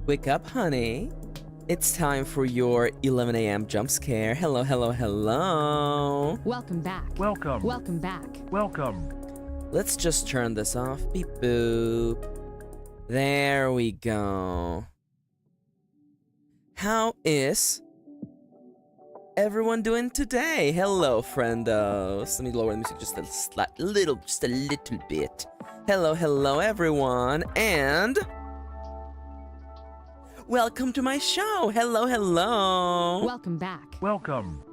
Wake up, honey. It's time for your 11 a.m. jump scare. Hello, hello, hello. Welcome back. Welcome. Welcome back. Welcome. Let's just turn this off. Beep boop. There we go. How is everyone doing today? Hello, friendos. Let me lower the music just a little bit. Hello, hello, everyone, and welcome to my show. Hello, hello. Welcome back. Welcome.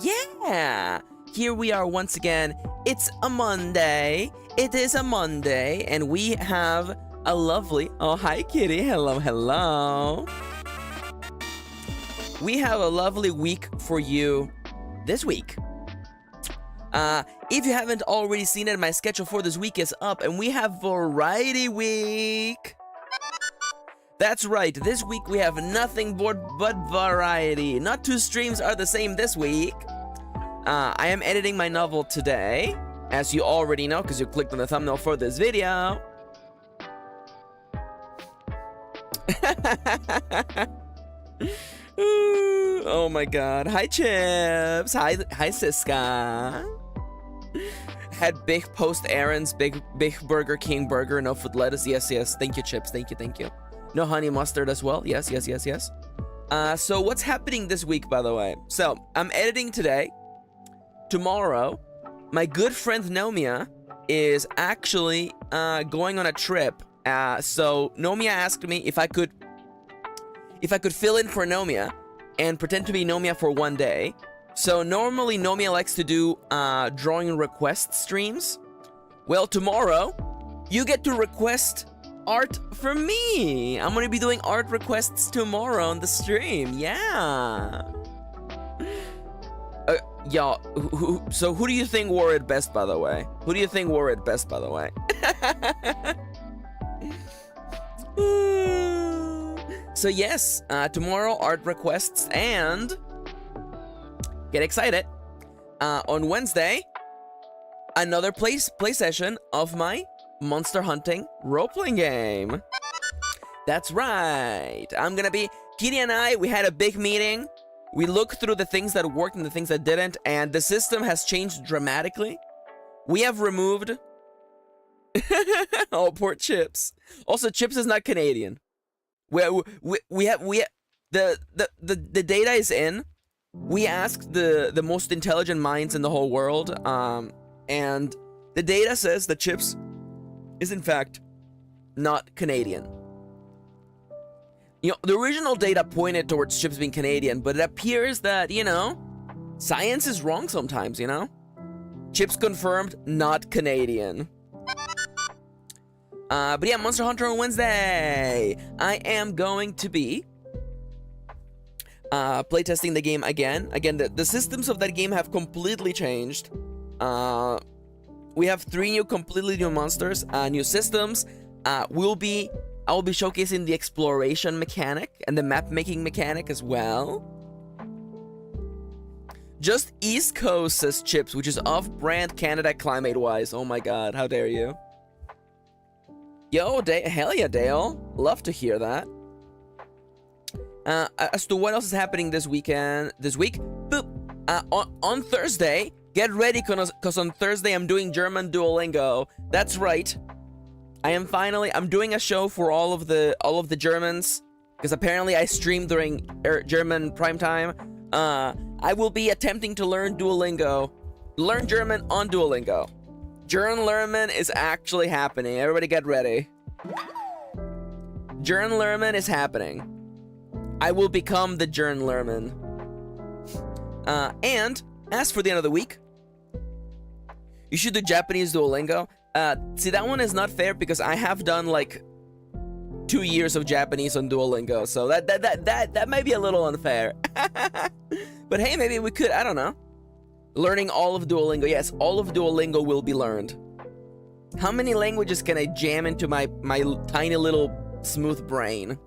Yeah, here we are once again. It's a Monday. It is a Monday, and we have a lovely. Oh, hi, Kitty. Hello, hello. We have a lovely week for you this week. If you haven't already seen it, my schedule for this week is up, and we have Variety Week. That's right, this week we have nothing but variety. Not two streams are the same this week. I am editing my novel today, as you already know, because you clicked on the thumbnail for this video. Oh my god. Hi, Chips. Hi, Siska. Had big post errands, big Burger King burger, no food lettuce. Yes. Thank you, Chips. Thank you. No honey mustard as well. Yes. So what's happening this week, by the way? So I'm editing today. Tomorrow, my good friend Nomia is actually going on a trip. So Nomia asked me if I could fill in for Nomia and pretend to be Nomia for one day. So normally Nomia likes to do drawing request streams. Well, tomorrow you get to request art from me. I'm gonna be doing art requests tomorrow on the stream. Yeah. Y'all, so who do you think wore it best, by the way? Who do you think wore it best, by the way? So yes, tomorrow art requests, and get excited. On Wednesday, another play session of my monster hunting role-playing game. That's right. I'm gonna be Kitty and I. We had a big meeting. We looked through the things that worked and the things that didn't, and the system has changed dramatically. We have removed. Oh, poor Chips. Also, Chips is not Canadian. We have the data is in. We asked the most intelligent minds in the whole world, and the data says that Chips is in fact not Canadian. You know, the original data pointed towards Chips being Canadian, but it appears that, you know, science is wrong sometimes, you know? Chips confirmed, not Canadian. But yeah, Monster Hunter on Wednesday. I am going to be playtesting the game again. Again, the systems of that game have completely changed. We have 3 completely new monsters, new systems. I will be showcasing the exploration mechanic and the map making mechanic as well. Just East Coast, says Chips, which is off-brand Canada climate-wise. Oh my god, how dare you. Yo, hell yeah, Dale. Love to hear that. As to what else is happening this week, boop. On Thursday, get ready, cause on Thursday I'm doing German Duolingo. That's right. I'm doing a show for all of the Germans, because apparently I stream during German prime time. I will be attempting to learn Duolingo, learn German on Duolingo. Lerman is actually happening. Everybody get ready. Lerman is happening. I will become the Lerman. And as for the end of the week, you should do Japanese Duolingo. See, that one is not fair because I have done like 2 years of Japanese on Duolingo, so that might be a little unfair. But hey, maybe we could, I don't know. Learning all of Duolingo. Yes, all of Duolingo will be learned. How many languages can I jam into my tiny little smooth brain?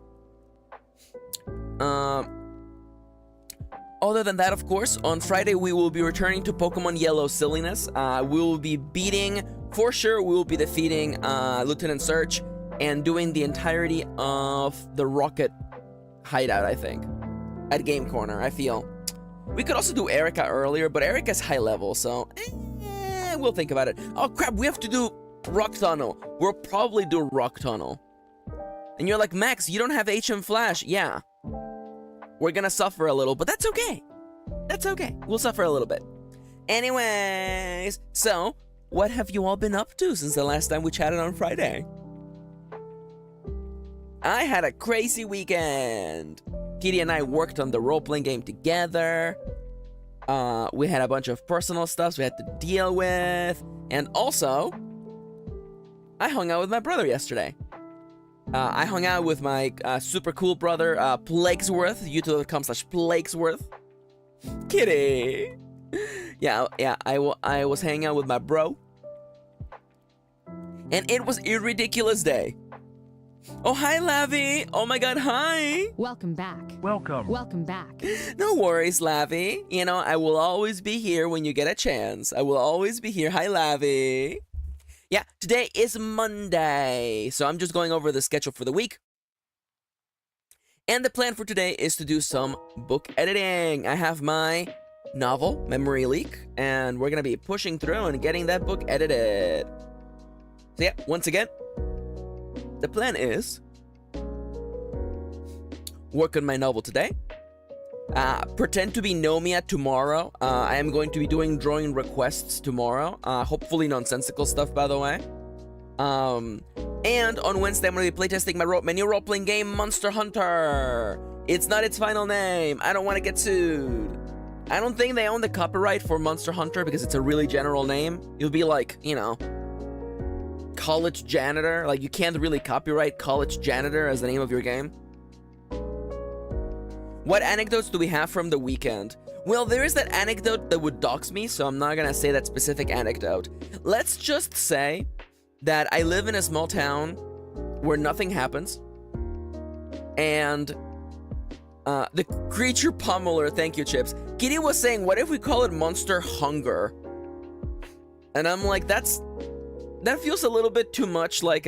Other than that, of course, on Friday we will be returning to Pokemon Yellow silliness. We will be beating, for sure, we will be defeating Lieutenant Surge and doing the entirety of the Rocket hideout, I think. At Game Corner, I feel. We could also do Erica earlier, but Erica's high level, so we'll think about it. Oh crap, we have to do Rock Tunnel. We'll probably do Rock Tunnel. And you're like, Max, you don't have HM Flash. Yeah. We're gonna suffer a little, but that's okay. That's okay. We'll suffer a little bit. Anyways, so what have you all been up to since the last time we chatted on Friday? I had a crazy weekend. Kitty and I worked on the role-playing game together. We had a bunch of personal stuff we had to deal with. And also, I hung out with my brother yesterday. I hung out with my super cool brother, Plaguesworth, youtube.com/Plaguesworth. Kitty! Yeah, I was hanging out with my bro. And it was a ridiculous day. Oh, hi, Lavi. Oh, my God, hi. Welcome back. Welcome back. No worries, Lavi. You know, I will always be here when you get a chance. I will always be here. Hi, Lavi. Yeah, today is Monday, so I'm just going over the schedule for the week. And the plan for today is to do some book editing. I have my novel, Memory Leak, and we're going to be pushing through and getting that book edited. So yeah, once again, the plan is work on my novel today, pretend to be Nomia tomorrow. I am going to be doing drawing requests tomorrow, hopefully nonsensical stuff, by the way. And on Wednesday, I'm going to be playtesting my new role-playing game, Monster Hunter. It's not its final name. I don't want to get sued. I don't think they own the copyright for Monster Hunter because it's a really general name. It'll be like, you know, College Janitor. Like, you can't really copyright College Janitor as the name of your game. What anecdotes do we have from the weekend? Well, there is that anecdote that would dox me, so I'm not gonna say that specific anecdote. Let's just say that I live in a small town where nothing happens, and the creature pummeler, thank you, Chips. Kitty was saying, what if we call it Monster Hunger? And I'm like, that feels a little bit too much like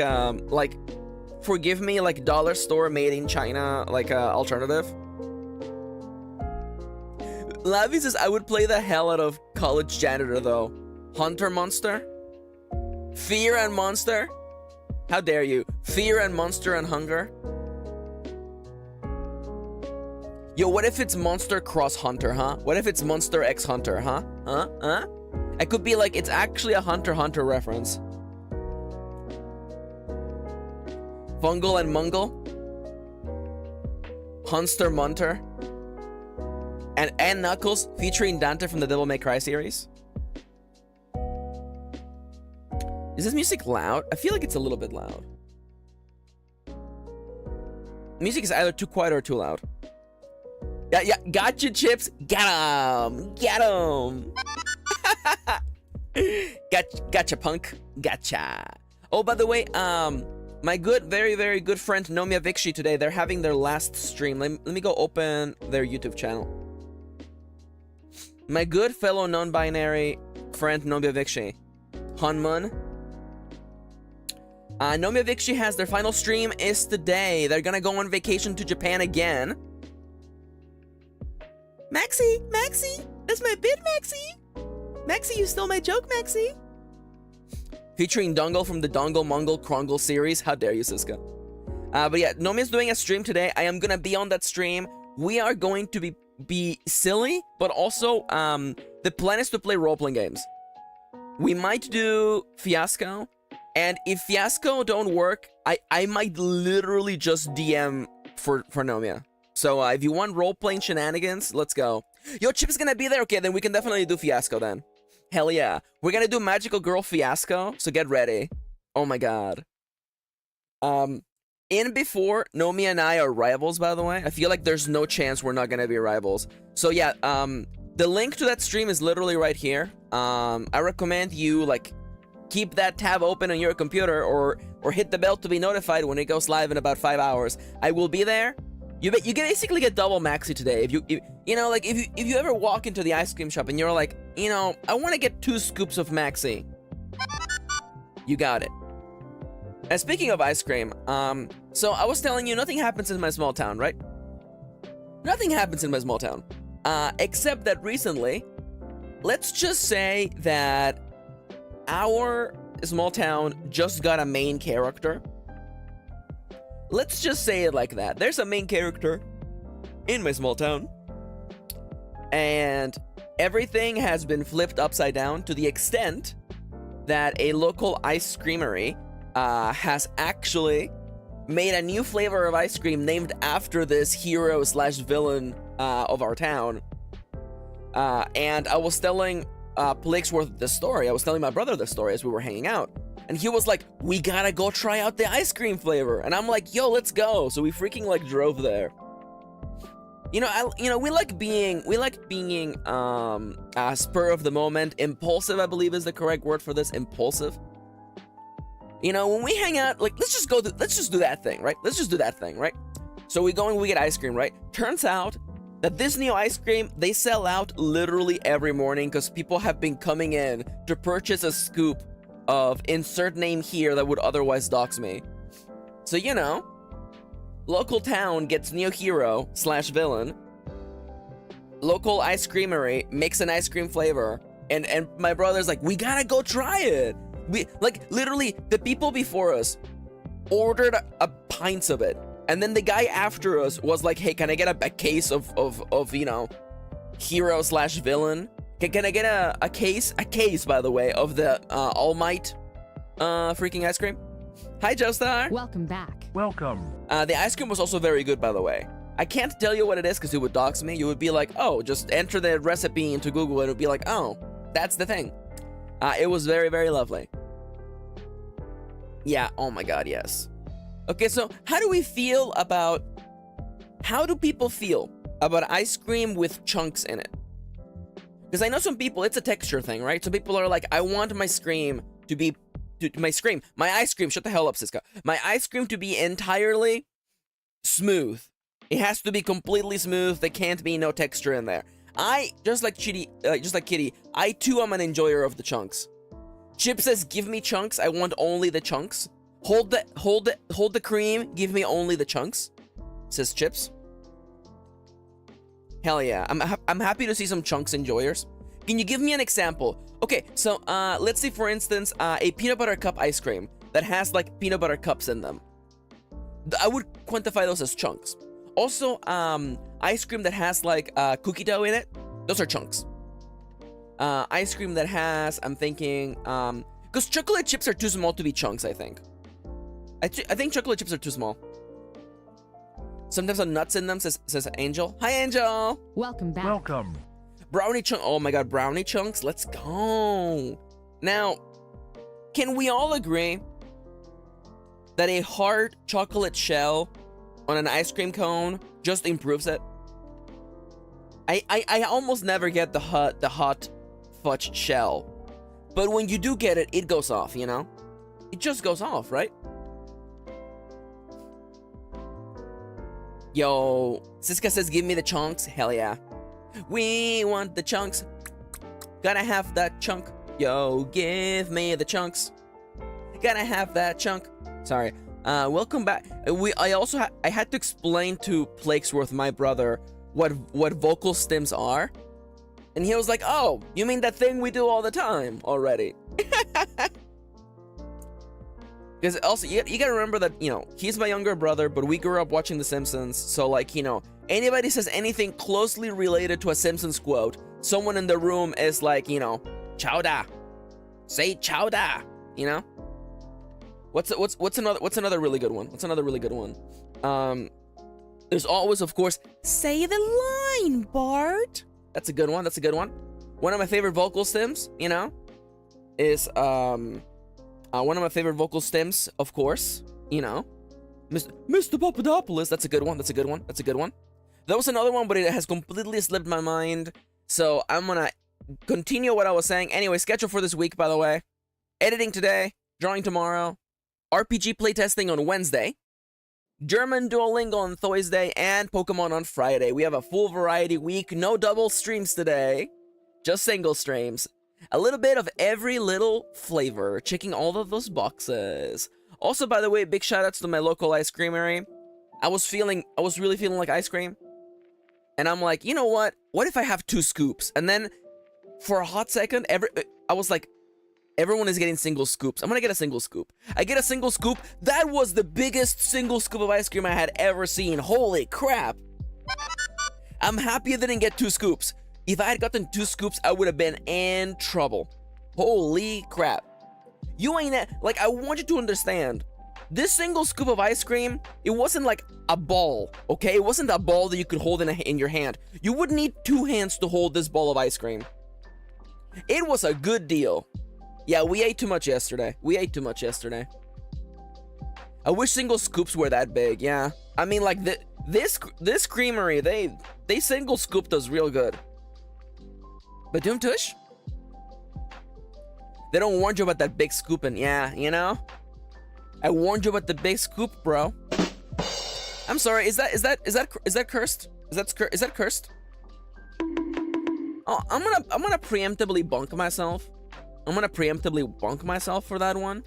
forgive me, like dollar store made in China, like alternative. Lavi says, I would play the hell out of College Janitor, though. Hunter Monster? Fear and Monster? How dare you? Fear and Monster and Hunger? Yo, what if it's Monster Cross Hunter, huh? What if it's Monster X Hunter, huh? Huh? I could be like, it's actually a Hunter x Hunter reference. Fungal and Mungle? Hunster Munter? And Knuckles featuring Dante from the Devil May Cry series. Is this music loud? I feel like it's a little bit loud. Music is either too quiet or too loud. Yeah, gotcha, Chips. Get 'em. Get 'em. Gotcha, punk. Gotcha. Oh, by the way, my good, very, very good friend Nomia Vikshi today, they're having their last stream. Let me go open their YouTube channel. My good fellow non-binary friend Nomia Vikshi, Hanmun. Nomia Vikshi has their final stream is today. They're gonna go on vacation to Japan again. Maxi, that's my bit, Maxi, you stole my joke, Maxi. Featuring Dongle from the Dongle Mongol Krongle series. How dare you, Siska? But yeah, Nomia's doing a stream today. I am gonna be on that stream. We are going to be silly, but also the plan is to play role-playing games. We might do Fiasco, and if Fiasco don't work, I might literally just DM for Nomia. So if you want role-playing shenanigans, let's go. Yo, Chip's gonna be there? Okay, then we can definitely do Fiasco then. Hell yeah. We're gonna do Magical Girl Fiasco, so get ready. Oh my god. In before, Nomi and I are rivals, by the way. I feel like there's no chance we're not gonna be rivals. So yeah, the link to that stream is literally right here. I recommend you, like, keep that tab open on your computer or hit the bell to be notified when it goes live in about 5 hours. I will be there. You basically get double Maxi today. If you ever walk into the ice cream shop and you're like, you know, I want to get 2 scoops of Maxi. You got it. And speaking of ice cream, so I was telling you nothing happens in my small town, right? Nothing happens in my small town. Except that recently, let's just say that our small town just got a main character. Let's just say it like that. There's a main character in my small town. And everything has been flipped upside down to the extent that a local ice creamery has actually made a new flavor of ice cream named after this hero slash villain of our town. And I was telling Plaguesworth the story. I was telling my brother the story as we were hanging out. And he was like, we gotta go try out the ice cream flavor. And I'm like, yo, let's go. So we freaking like drove there. We like being spur of the moment. Impulsive, I believe is the correct word for this. Impulsive. When we hang out, like, let's just do that thing, right? Let's just do that thing, right? So we go and we get ice cream, right? Turns out that this new ice cream, they sell out literally every morning because people have been coming in to purchase a scoop of insert name here that would otherwise dox me. So, local town gets new hero slash villain. Local ice creamery makes an ice cream flavor. And my brother's like, we gotta go try it. We, like, literally, the people before us ordered a pints of it. And then the guy after us was like, hey, can I get a case of hero slash villain? Can I get a case, by the way, of the All Might freaking ice cream? Hi, Joestar. Welcome back. Welcome. The ice cream was also very good, by the way. I can't tell you what it is because it would dox me. You would be like, oh, just enter the recipe into Google. It would be like, oh, that's the thing. It was very, very lovely. Yeah, oh my god, yes. Okay, so how do people feel about ice cream with chunks in it? Because I know some people, it's a texture thing, right? Some people are like, I want my ice cream, shut the hell up, Siska. My ice cream to be entirely smooth. It has to be completely smooth. There can't be no texture in there. Just like Kitty, I too am an enjoyer of the chunks. Chip says, give me chunks. I want only the chunks. Hold the cream. Give me only the chunks. Says Chips. Hell yeah. I'm happy to see some chunks enjoyers. Can you give me an example? Okay, so let's say for instance a peanut butter cup ice cream that has like peanut butter cups in them. I would quantify those as chunks. Also, ice cream that has like cookie dough in it. Those are chunks. Ice cream that has, I'm thinking, because chocolate chips are too small to be chunks, I think. I think chocolate chips are too small. Sometimes have nuts in them, says Angel. Hi, Angel. Welcome back. Welcome. Brownie chunk. Oh my god, brownie chunks. Let's go. Now, can we all agree that a hard chocolate shell on an ice cream cone just improves it? I almost never get the hot fudge shell, but when you do get it, it goes off. It just goes off, right? Yo, Siska says, give me the chunks. Hell yeah. We want the chunks. Gotta have that chunk. Yo, give me the chunks. Gotta have that chunk. Sorry. Welcome back. I had to explain to Plaguesworth, my brother, what vocal stems are. And he was like, oh, you mean that thing we do all the time already? Because also, you gotta remember that, he's my younger brother, but we grew up watching The Simpsons. So, like, anybody says anything closely related to a Simpsons quote, someone in the room is like, chowda. Say chowda, What's another really good one? What's another really good one? There's always, of course, say the line, Bart. That's a good one. That's a good one. One of my favorite vocal stems, is one of my favorite vocal stems, of course, Mr. Papadopoulos. That's a good one. That's a good one. That's a good one. That was another one, but it has completely slipped my mind. So I'm gonna continue what I was saying. Anyway, schedule for this week, by the way. Editing today, drawing tomorrow, RPG playtesting on Wednesday, German Duolingo on Thursday, and Pokemon on Friday. We have a full variety week. No double streams today. Just single streams. A little bit of every little flavor. Checking all of those boxes. Also, by the way, big shout outs to my local ice creamery. I was really feeling like ice cream. And I'm like, you know what? What if I have 2 scoops? And then for a hot second, I was like, everyone is getting single scoops. I'm gonna get a single scoop. I get a single scoop. That was the biggest single scoop of ice cream I had ever seen. Holy crap. I'm happy I didn't get 2 scoops. If I had gotten 2 scoops, I would have been in trouble. Holy crap. You ain't like, I want you to understand. This single scoop of ice cream, it wasn't like a ball, okay? It wasn't a ball that you could hold in your hand. You would need 2 hands to hold this ball of ice cream. It was a good deal. Yeah, we ate too much yesterday. I wish single scoops were that big, yeah. I mean, like, this creamery, they single scooped us real good. But Doom Tush? They don't warn you about that big scooping, yeah, you know? I warned you about the big scoop, bro. I'm sorry, is that cursed? Is that cursed? Oh, I'm gonna preemptively bunk myself. I'm gonna preemptively bunk myself for that one.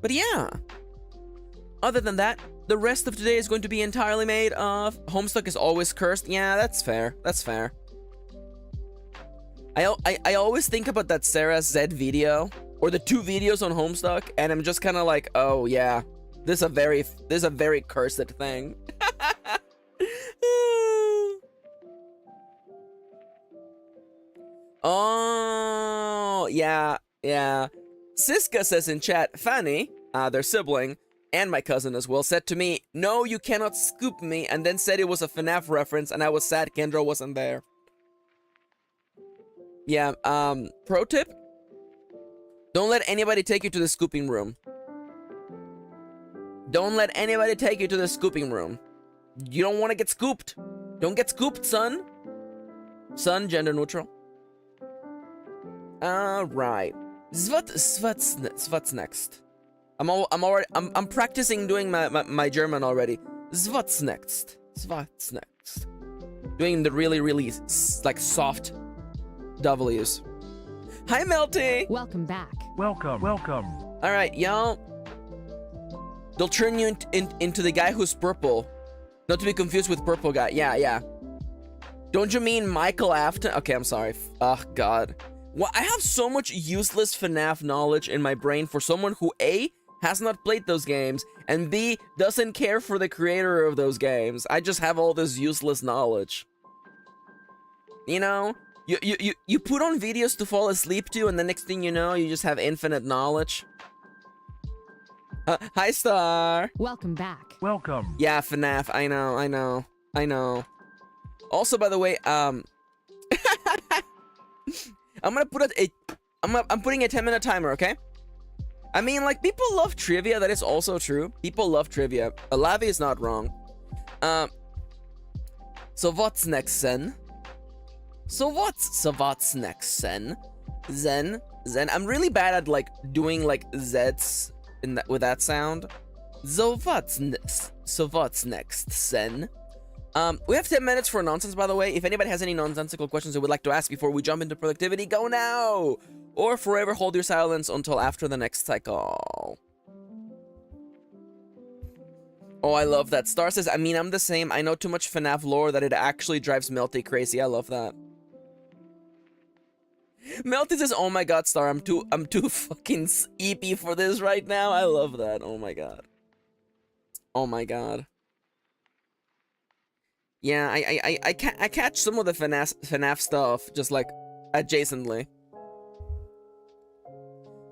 But yeah. Other than that, the rest of today is going to be entirely made of Homestuck is always cursed. Yeah, that's fair. That's fair. I always think about that Sarah Z video or the 2 videos on Homestuck, and I'm just kind of like, oh yeah, this is a very cursed thing. Oh yeah. Siska says in chat, Fanny, their sibling, and my cousin as well, said to me, "No, you cannot scoop me," and then said it was a FNAF reference, and I was sad Kendra wasn't there. Yeah, pro tip, don't let anybody take you to the scooping room. Don't let anybody take you to the scooping room. You don't want to get scooped. Don't get scooped, son. Son, gender neutral. Alright. What's next? I'm practicing doing my German already. What's next? Doing the really like soft W's. Hi, Melty. Welcome back. Welcome. All right, y'all. They'll turn you into the guy who's purple. Not to be confused with purple guy. Yeah. Don't you mean Michael Afton? Okay, I'm sorry. Oh, God. Well, I have so much useless FNAF knowledge in my brain for someone who A, has not played those games, and B, doesn't care for the creator of those games. I just have all this useless knowledge. You know? You put on videos to fall asleep to, and the next thing you know, you just have infinite knowledge. Hi, Star. Welcome back. Welcome. Yeah, FNAF. I know. Also, by the way, I'm gonna put I'm putting a 10-minute timer, okay? I mean, like, people love trivia. That is also true. People love trivia. Lavi is not wrong. So what's next, Zen? So what's next, Zen? Zen. I'm really bad at like doing like Z's with that sound. So what's next, Zen? We have 10 minutes for nonsense, by the way. If anybody has any nonsensical questions they would like to ask before we jump into productivity, go now! Or forever hold your silence until after the next cycle. Oh, I love that. Star says, I mean, I'm the same. I know too much FNAF lore that it actually drives Melty crazy. I love that. Melty says, oh my god, Star, I'm too fucking EP for this right now. I love that. Oh my god. Oh my god. Yeah, I catch some of the FNAF stuff just like adjacently.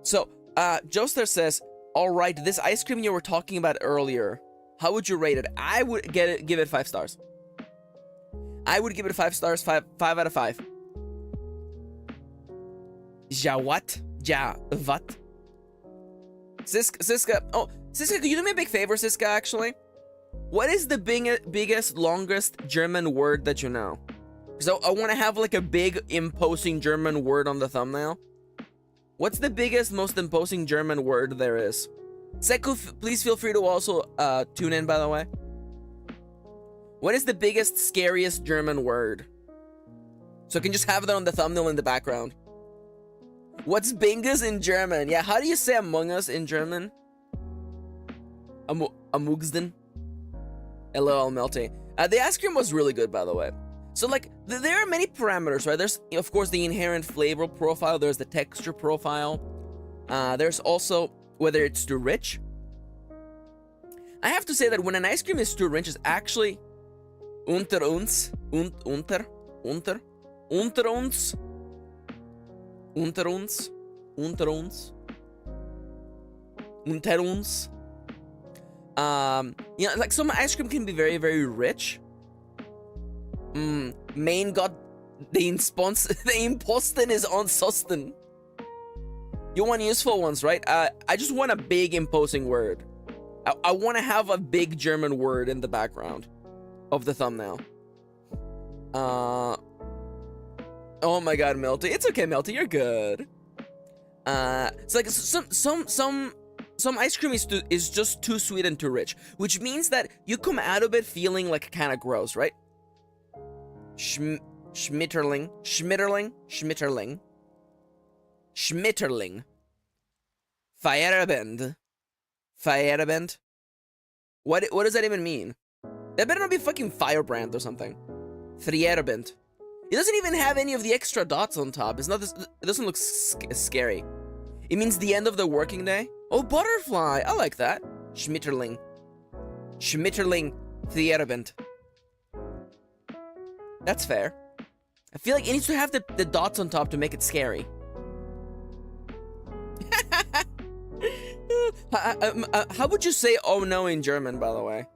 So, Joester says, alright, this ice cream you were talking about earlier, how would you rate it? I would give it 5 stars. I would give it 5 stars, 5 out of 5. Ja what? Ja what? Siska, oh, Siska, could you do me a big favor, Siska, actually? What is the biggest, longest German word that you know? So I want to have like a big, imposing German word on the thumbnail. What's the biggest, most imposing German word there is? Seku, please feel free to also tune in, by the way. What is the biggest, scariest German word? So I can just have that on the thumbnail in the background. What's Bingus in German? Yeah, how do you say Among Us in German? Amugsten? LOL, Melty. The ice cream was really good, by the way. So, like, there are many parameters, right? There's, of course, the inherent flavor profile. There's the texture profile. There's also whether it's too rich. I have to say that when an ice cream is too rich, it's actually unter uns. You know, like some ice cream can be very, very rich. Main got the imposten is on Sosten. You want useful ones, right? I just want a big imposing word. I want to have a big German word in the background of the thumbnail. Oh my god, Melty. It's okay, Melty. You're good. It's like some ice cream is just too sweet and too rich, which means that you come out of it feeling like kind of gross, right? Schmetterling. Feierabend. What does that even mean? That better not be fucking Firebrand or something. Feierabend. It doesn't even have any of the extra dots on top. It's not this. It doesn't look scary. It means the end of the working day. Oh, butterfly. I like that. Schmetterling. Feierabend. That's fair. I feel like it needs to have the dots on top to make it scary. How would you say "oh no" in German, by the way?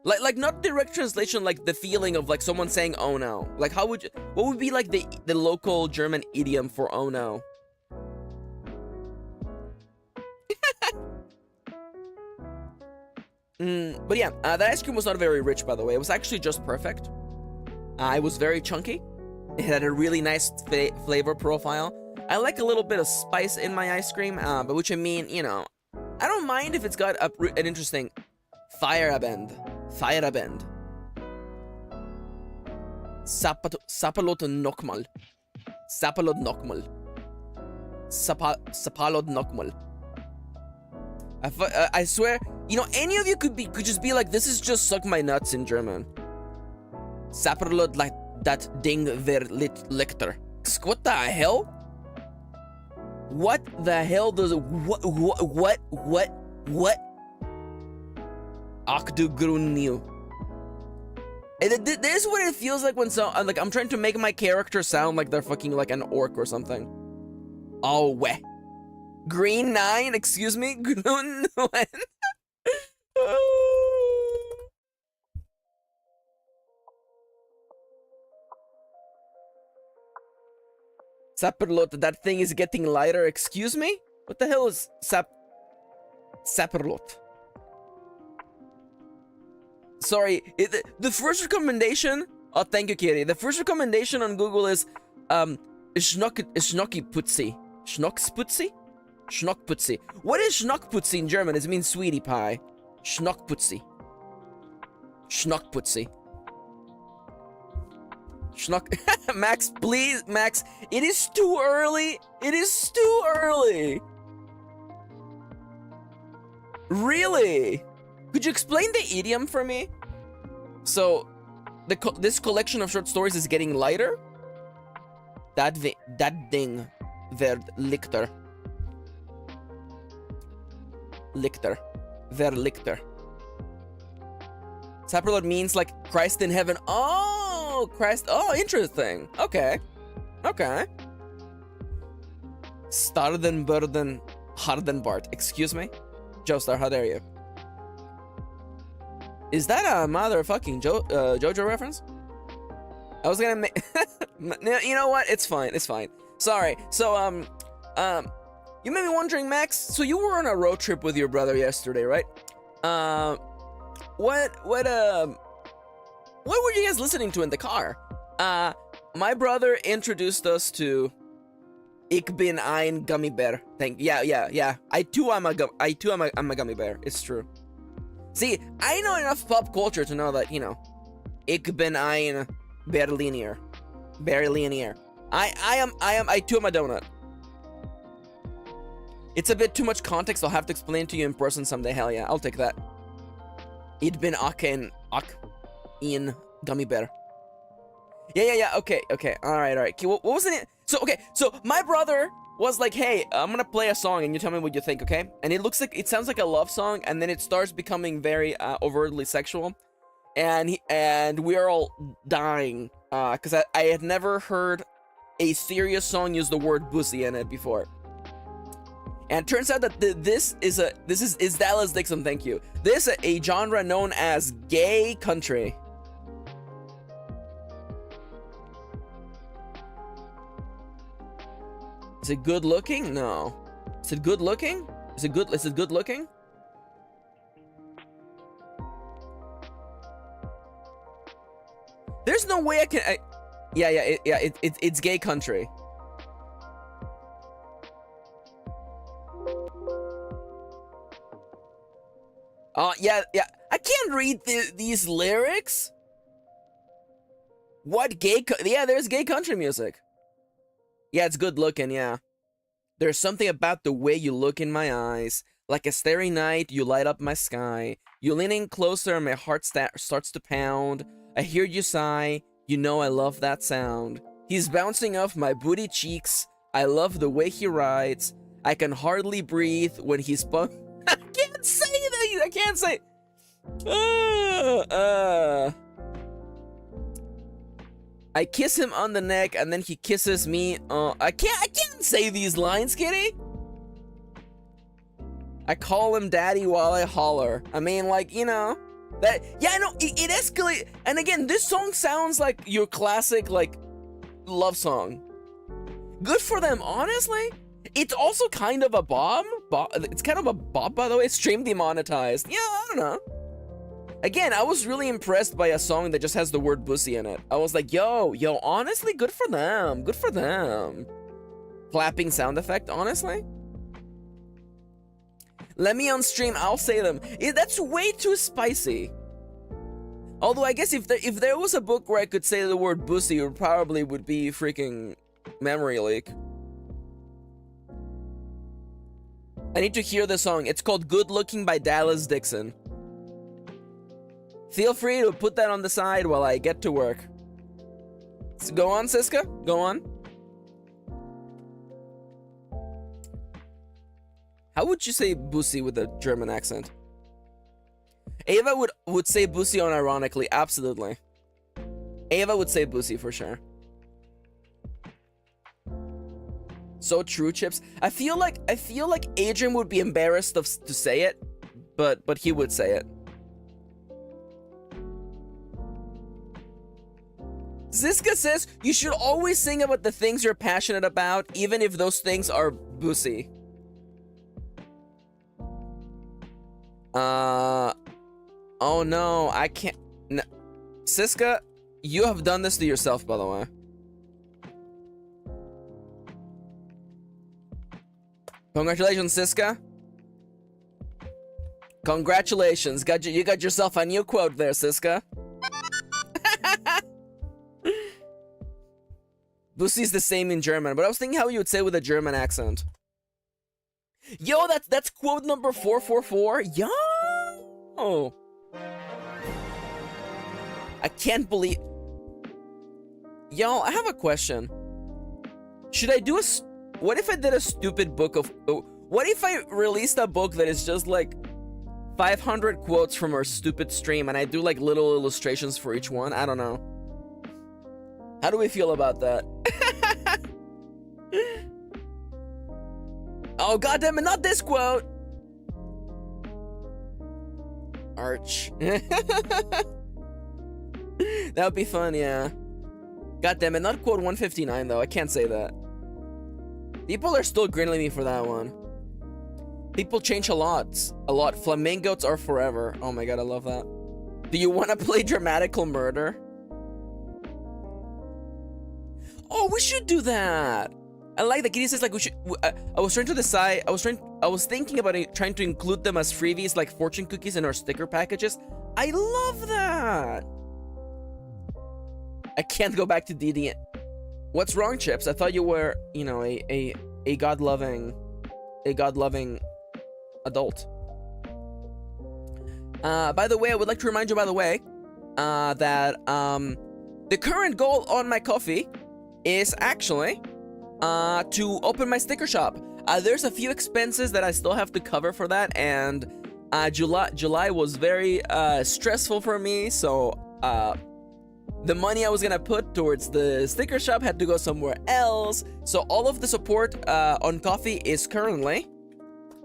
Like not direct translation, like the feeling of like someone saying "oh no." Like how would you? What would be like the local German idiom for "oh no"? But yeah, that ice cream was not very rich, by the way. It was actually just perfect. It was very chunky. It had a really nice flavor profile. I like a little bit of spice in my ice cream, but which I mean, you know, I don't mind if it's got an interesting Feierabend. Sapalot nochmal. I swear, you know, any of you could just be like, this is just suck my nuts in German. Sapperlot like that ding ver lichter. What the hell? What the hell does what? Ach du Grunniu. This is what it feels like when like I'm trying to make my character sound like they're fucking like an orc or something. Oh weh. Green 9, excuse me? Grun. Sapperlot, that thing is getting lighter, excuse me? What the hell is Sapperlot? Sorry, the first recommendation... Oh, thank you, Kirin. The first recommendation on Google is, Schnockiputzi. Schnocksputzi? Schnockputzi. What is Schnockputzi in German? It means sweetie pie. Schnockputzi. Schnockputzi. Schnock. Max, please, Max. It is too early. It is too early. Really? Could you explain the idiom for me? So, this collection of short stories is getting lighter? That ding werd lichter. Lichter. Sapperlot means like Christ in heaven. Oh, Christ. Oh, interesting. Okay. Stardenburden Hardenbart. Excuse me? Joestar, how dare you? Is that a motherfucking JoJo reference? I was gonna make... You know what? It's fine. Sorry. So, you may be wondering, Max, so you were on a road trip with your brother yesterday, right? What were you guys listening to in the car? My brother introduced us to Ich bin ein Gummibär. Yeah. I too am a gummy bear. It's true. See, I know enough pop culture to know that, you know, Ich bin ein Berliner. I too am a donut. It's a bit too much context. I'll have to explain to you in person someday. Hell yeah, I'll take that. Ich bin in gummy bear. Yeah. Okay. All right. Okay, what was it? So my brother was like, "Hey, I'm gonna play a song, and you tell me what you think, okay?" And it sounds like a love song, and then it starts becoming very overtly sexual, and we are all dying because I had never heard a serious song use the word pussy in it before. And it turns out that this is Dallas Dixon. Thank you. This is a genre known as gay country. Is it good looking? No. Is it good looking? Is it good looking? There's no way I can. It's gay country. Yeah. I can't read these lyrics. What gay? Yeah, there's gay country music. Yeah, it's good looking, yeah. There's something about the way you look in my eyes. Like a starry night, you light up my sky. You lean in closer and my heart starts to pound. I hear you sigh. You know I love that sound. He's bouncing off my booty cheeks. I love the way he rides. I can hardly breathe when he's I can't say that. I can't say. I kiss him on the neck and then he kisses me. I can't say these lines, kitty. I call him daddy while I holler. I mean, like, you know, that, yeah, no, it escalates. And again, this song sounds like your classic, like, love song. Good for them, honestly. It's also kind of a bomb. It's kind of a bop, by the way. Stream demonetized. Yeah, I don't know. Again, I was really impressed by a song that just has the word pussy in it. I was like, yo, honestly, good for them. Good for them. Clapping sound effect, honestly. Let me on stream, I'll say them. That's way too spicy. Although I guess if there was a book where I could say the word pussy, it probably would be freaking Memory Leak. I need to hear the song. It's called Good Looking by Dallas Dixon. Feel free to put that on the side while I get to work. So go on, Siska. Go on. How would you say bussy with a German accent? Ava would say bussy unironically. Absolutely. Ava would say bussy for sure. So true, Chips. I feel like Adrian would be embarrassed to say it, but he would say it. Ziska says, you should always sing about the things you're passionate about, even if those things are bussy. Oh no, I can't. No. Siska, you have done this to yourself, by the way. Congratulations, Siska. Congratulations. You got yourself a new quote there, Siska. Bussy's the same in German, but I was thinking how you would say it with a German accent. Yo, that's quote number 444. Yo! I can't believe... Yo, I have a question. Should I do what if I did a stupid book of... What if I released a book that is just like 500 quotes from our stupid stream and I do like little illustrations for each one? I don't know. How do we feel about that? Oh, goddammit, not this quote! Arch. That would be fun, yeah. Goddammit, not quote 159 though, I can't say that. People are still grilling me for that one. People change a lot. Flamingos are forever. Oh my god, I love that. Do you want to play Dramatical Murder? Oh, we should do that. I like that. Kitty says like we should. I was trying to decide. I was thinking about trying to include them as freebies, like fortune cookies in our sticker packages. I love that. I can't go back to DD. What's wrong, Chips? I thought you were, you know, a god-loving adult. By the way, I would like to remind you, by the way, that the current goal on my coffee is actually to open my sticker shop. There's a few expenses that I still have to cover for that, and July was very stressful for me, so the money I was gonna put towards the sticker shop had to go somewhere else. So all of the support on coffee is currently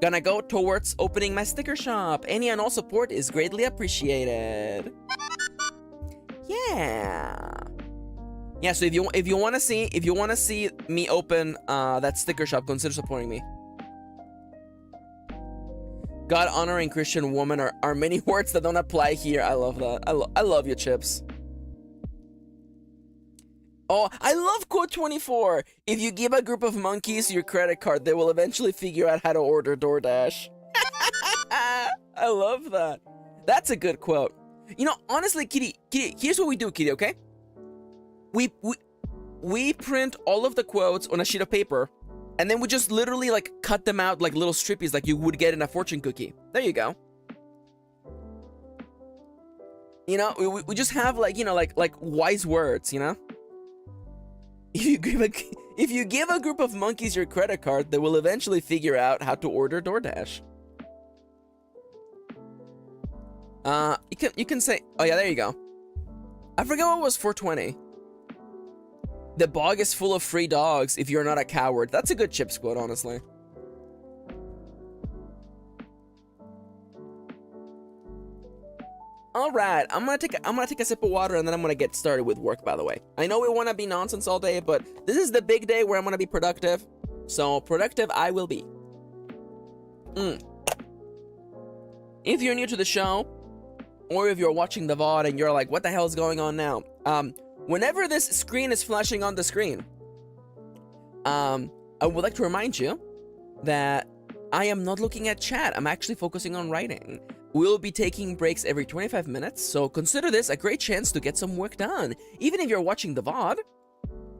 gonna go towards opening my sticker shop. Any and all support is greatly appreciated. Yeah. Yeah, so if you want to see me open that sticker shop, consider supporting me. God honoring Christian woman are many words that don't apply here. I love that. I love you, Chips. Oh, I love quote 24. If you give a group of monkeys your credit card, they will eventually figure out how to order DoorDash. I love that. That's a good quote. You know, honestly, Kitty, here's what we do, Kitty, okay? We print all of the quotes on a sheet of paper, and then we just literally like cut them out like little strippies like you would get in a fortune cookie. There you go. You know, we just have like, you know, like wise words, you know? If you give a group of monkeys your credit card, they will eventually figure out how to order DoorDash. You can say, oh yeah, there you go. I forgot what was 420. The bog is full of free dogs if you're not a coward. That's a good Chips quote, honestly. All right, I'm gonna take a sip of water and then I'm gonna get started with work. By the way, I know we want to be nonsense all day, but this is the big day where I'm gonna be productive. So productive I will be. If you're new to the show, or if you're watching the VOD and you're like, what the hell is going on now? Whenever this screen is flashing on the screen, I would like to remind you that I am not looking at chat. I'm actually focusing on writing. We'll be taking breaks every 25 minutes, so consider this a great chance to get some work done. Even if you're watching the VOD,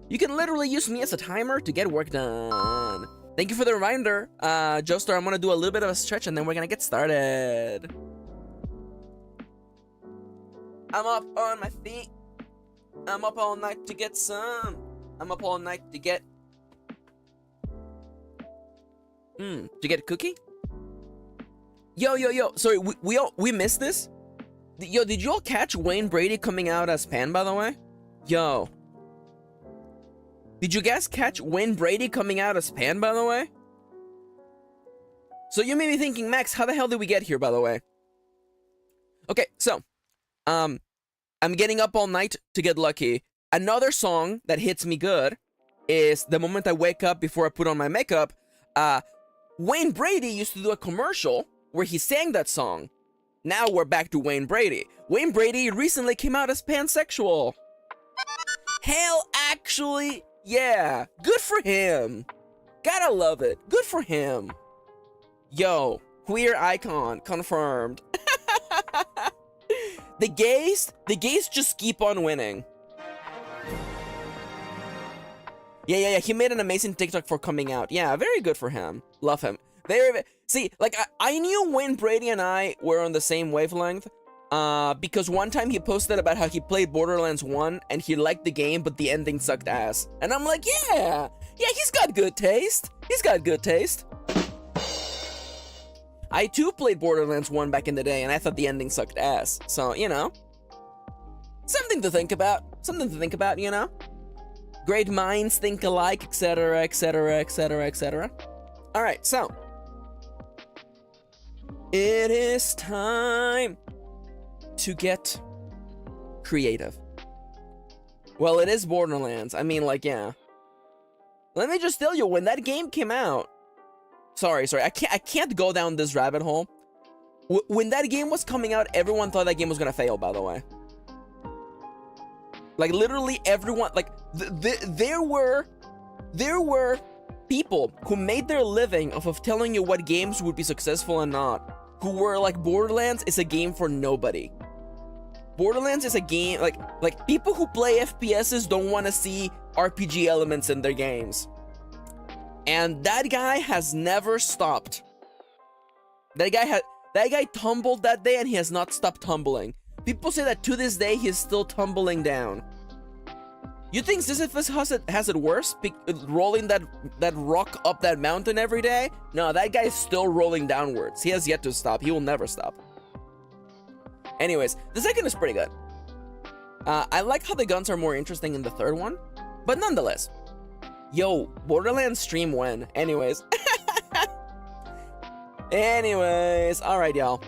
you can literally use me as a timer to get work done. Thank you for the reminder. Joestar, I'm gonna do a little bit of a stretch and then we're gonna get started. I'm up on my feet. I'm up all night to get some. I'm up all night to get... to get a cookie? Yo. Sorry, we missed this? Yo, did you all catch Wayne Brady coming out as Pan, by the way? Yo. Did you guys catch Wayne Brady coming out as Pan, by the way? So you may be thinking, Max, how the hell did we get here, by the way? Okay, so... I'm getting up all night to get lucky. Another song that hits me good is the moment I wake up before I put on my makeup. Wayne Brady used to do a commercial where he sang that song. Now we're back to Wayne Brady. Wayne Brady recently came out as pansexual. Hell, actually, yeah. Good for him. Gotta love it. Good for him. Yo, queer icon confirmed. The gays just keep on winning. Yeah, he made an amazing TikTok for coming out. Yeah, very good for him. Love him. See, like, I knew Wayne Brady and I were on the same wavelength, because one time he posted about how he played Borderlands 1 and he liked the game, but the ending sucked ass. And I'm like, yeah, he's got good taste. He's got good taste. I too played Borderlands 1 back in the day and I thought the ending sucked ass. So, you know, something to think about. Something to think about, you know? Great minds think alike, etc, etc, etc, etc. Alright, so. It is time to get creative. Well, it is Borderlands. I mean, like, yeah. Let me just tell you, when that game came out... Sorry, I can't go down this rabbit hole. When that game was coming out, everyone thought that game was gonna fail, by the way. Like, literally everyone, like, there were people who made their living off of telling you what games would be successful and not. Who were like, Borderlands is a game for nobody. Borderlands is a game, like people who play FPSs don't want to see RPG elements in their games. And that guy has never stopped. That guy tumbled that day and he has not stopped tumbling. People say that to this day he's still tumbling down. You think Sisyphus has it worse? Rolling that rock up that mountain every day? No, that guy is still rolling downwards. He has yet to stop. He will never stop. Anyways, the second is pretty good. I like how the guns are more interesting in the third one, but nonetheless. Yo, Borderlands stream when? Anyways. Anyways, all right, y'all.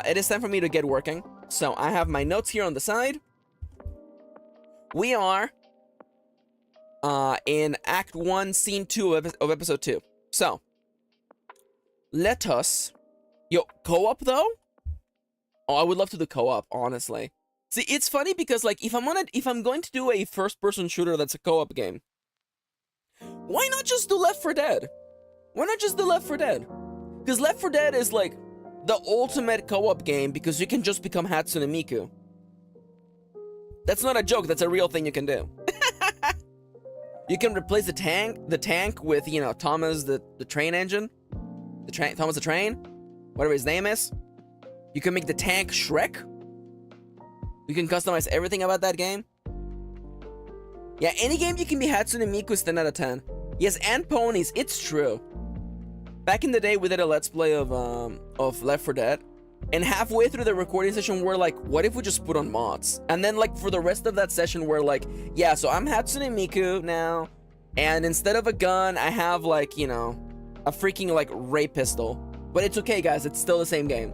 It is time for me to get working. So I have my notes here on the side. We are in Act 1, Scene 2 of Episode 2. So, let us... Yo, co-op, though? Oh, I would love to do co-op, honestly. See, it's funny because, like, if I'm going to do a first-person shooter that's a co-op game, why not just do Left 4 Dead? Why not just do Left 4 Dead? Because Left 4 Dead is, like, the ultimate co-op game because you can just become Hatsune Miku. That's not a joke, that's a real thing you can do. You can replace the tank with, you know, Thomas the train engine. Thomas the Train, whatever his name is. You can make the tank Shrek. You can customize everything about that game. Yeah, any game you can be Hatsune Miku is 10 out of 10. Yes, and ponies, it's true. Back in the day, we did a Let's Play of Left 4 Dead. And halfway through the recording session, we're like, what if we just put on mods? And then, like, for the rest of that session, we're like, yeah, so I'm Hatsune Miku now. And instead of a gun, I have, like, you know, a freaking, like, ray pistol. But it's okay, guys. It's still the same game.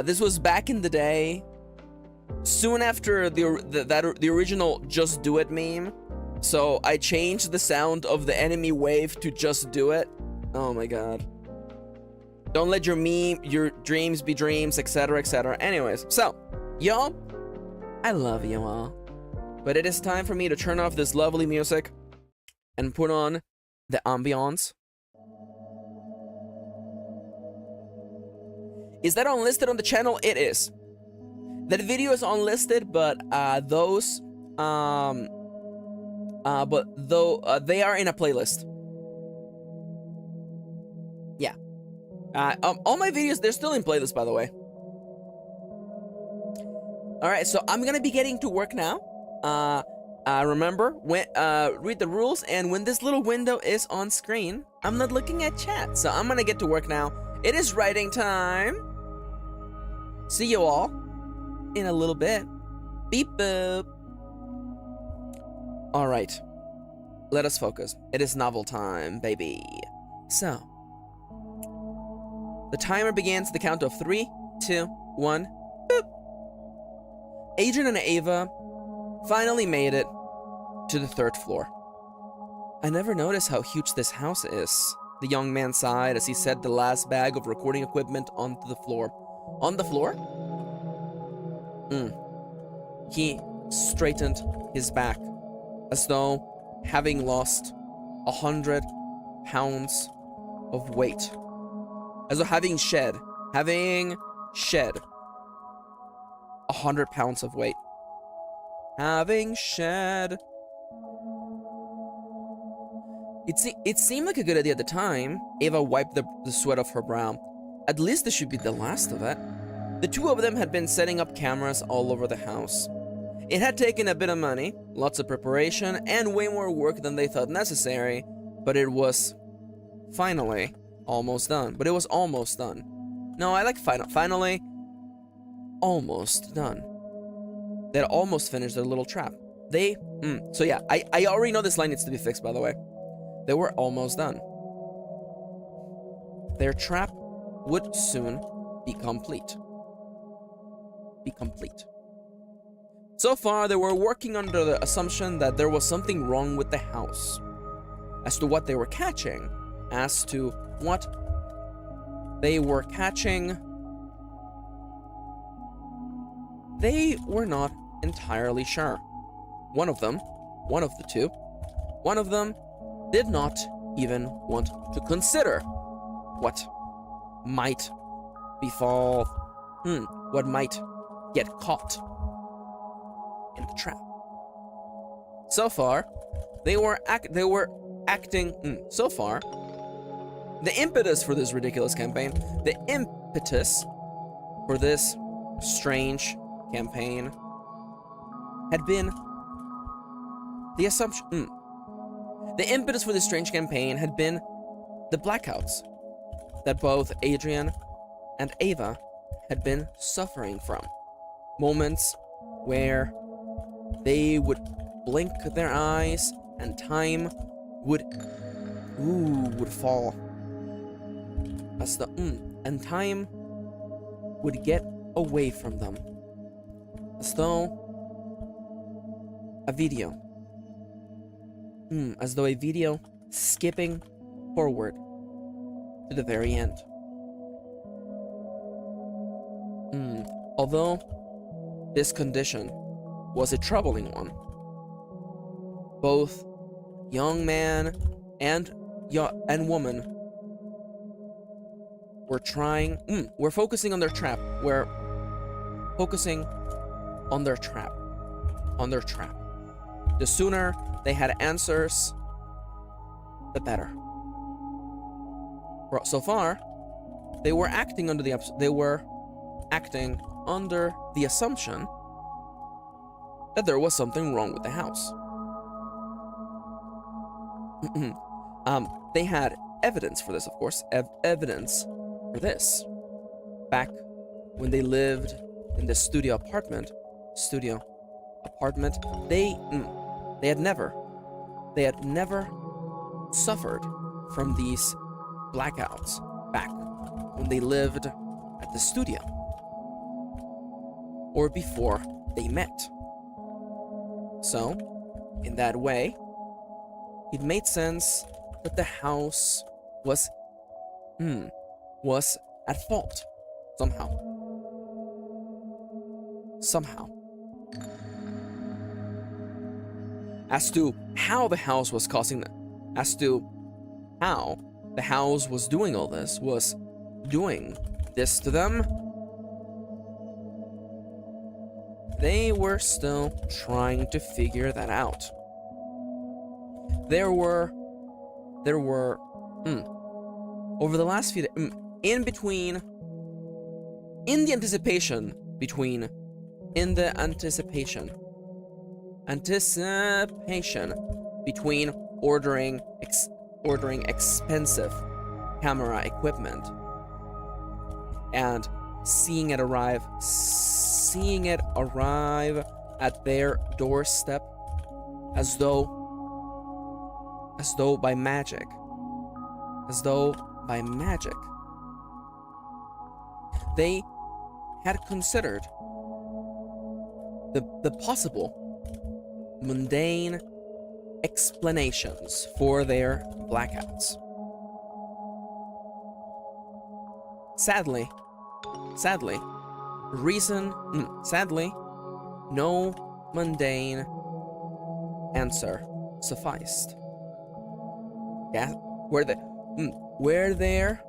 This was back in the day. Soon after the original Just Do It meme. So I changed the sound of the enemy wave to Just Do It. Oh, my God. Don't let your dreams be dreams, etc., etc. Anyways, so, y'all, I love you all. But it is time for me to turn off this lovely music and put on the ambiance. Is that unlisted on the channel? It is. That video is unlisted, but they are in a playlist. Yeah. All my videos, they're still in playlist, by the way. Alright, so I'm gonna be getting to work now. Remember, read the rules, and when this little window is on screen, I'm not looking at chat, so I'm gonna get to work now. It is writing time. See you all in a little bit. Beep boop. Alright, let us focus. It is novel time, baby. So, the timer begins at the count of 3, 2, 1, boop. Adrian and Ava finally made it to the 3rd floor. I never noticed how huge this house is, the young man sighed as he set the last bag of recording equipment onto the floor. On the floor? He straightened his back, as though having lost 100 pounds of weight. As though having shed 100 pounds of weight. Having shed. It seemed like a good idea at the time. Ava wiped the sweat off her brow. At least this should be the last of it. The two of them had been setting up cameras all over the house. It had taken a bit of money, lots of preparation, and way more work than they thought necessary, but it was finally almost done. But it was almost done. No, I like finally almost done. They'd almost finished their little trap. So yeah, I already know this line needs to be fixed, by the way. They were almost done. Their trap would soon be complete. So far, they were working under the assumption that there was something wrong with the house. As to what they were catching, they were not entirely sure. One of them did not even want to consider what might befall, what might get caught in the trap. So far, they were acting. So far, the impetus for this ridiculous campaign, the impetus for this strange campaign had been the assumption. The impetus for this strange campaign had been the blackouts that both Adrian and Ava had been suffering from. Moments where they would blink their eyes and time would fall. As the and time would get away from them. As though a video. As though a video skipping forward to the very end. Although this condition was a troubling one, both young man and woman were focusing on their trap. We're focusing on their trap. The sooner they had answers, the better. So far, they were acting under the assumption that there was something wrong with the house. They had evidence for this, of course. Evidence for this. Back when they lived in the studio apartment, they had never suffered from these blackouts back when they lived at the studio or before they met. So, in that way, it made sense that the house was at fault somehow. As to how the house was causing that, as to how the house was doing all this, was doing this to them, they were still trying to figure that out. There were over the last few days, in the anticipation between ordering expensive camera equipment and seeing it arrive at their doorstep as though by magic. They had considered the possible mundane explanations for their blackouts. Sadly, no mundane answer sufficed. Were there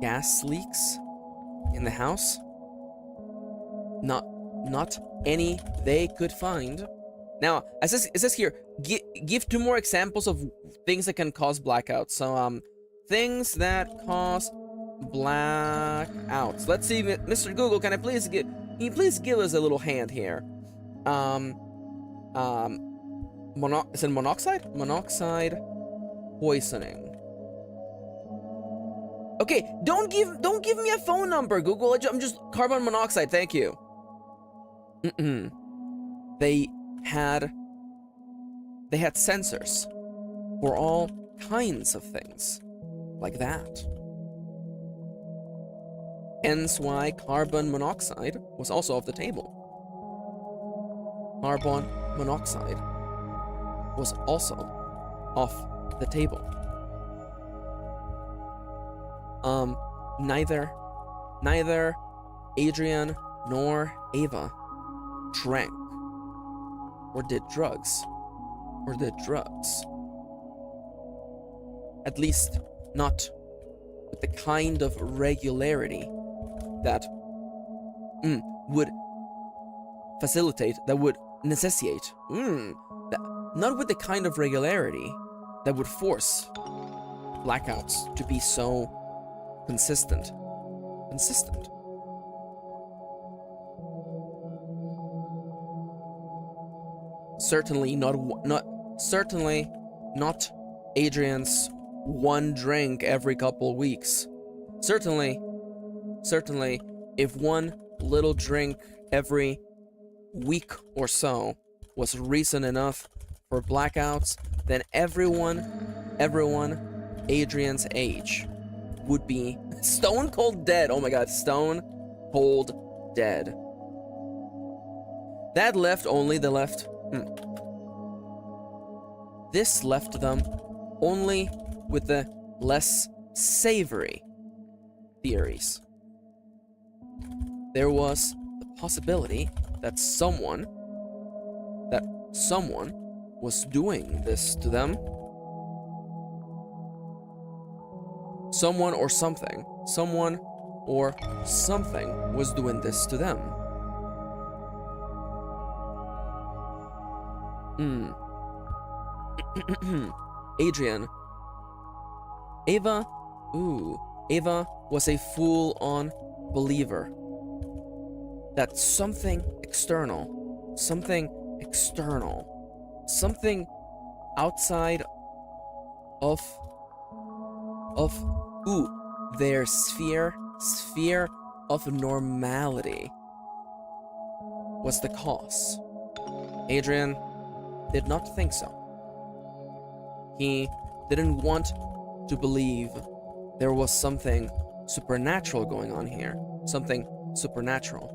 gas leaks in the house? Not any they could find. Now, it says here, give 2 more examples of things that can cause blackouts. So, things that cause blackouts. Let's see, Mr. Google, can you please give us a little hand here? Is it monoxide? Monoxide poisoning. Okay, don't give me a phone number, Google. I'm just carbon monoxide, thank you. They had sensors for all kinds of things like that. Hence why carbon monoxide was also off the table. Carbon monoxide was also off the table. Neither Adrian nor Ava drank or did drugs. At least not with the kind of regularity that would facilitate, that would necessitate, not with the kind of regularity that would force blackouts to be so consistent. certainly certainly not Adrian's one drink every couple weeks. Certainly, if one little drink every week or so was reason enough for blackouts, then everyone Adrian's age would be stone cold dead. Oh my god, stone cold dead. That left only the left. This left them only with the less savory theories. There was the possibility that someone was doing this to them. Someone or something was doing this to them. Adrian. Ava was a full-on believer that something external, something outside of their sphere of normality was the cause. Adrian did not think so. He didn't want to believe there was something supernatural going on here. Something natural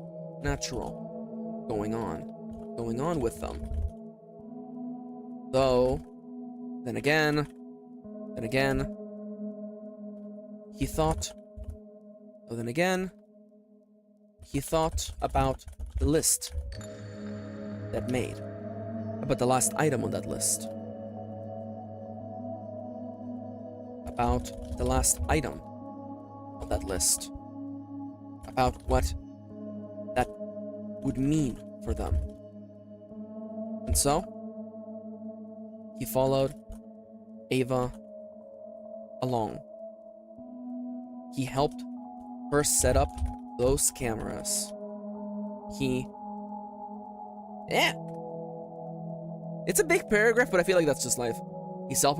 going on with them. Though, then again, he thought about the list that made, about the last item on that list. About the last item on that list. About what that would mean for them. And so, he followed Ava along. He helped her set up those cameras. It's a big paragraph, but I feel like that's just life. He helped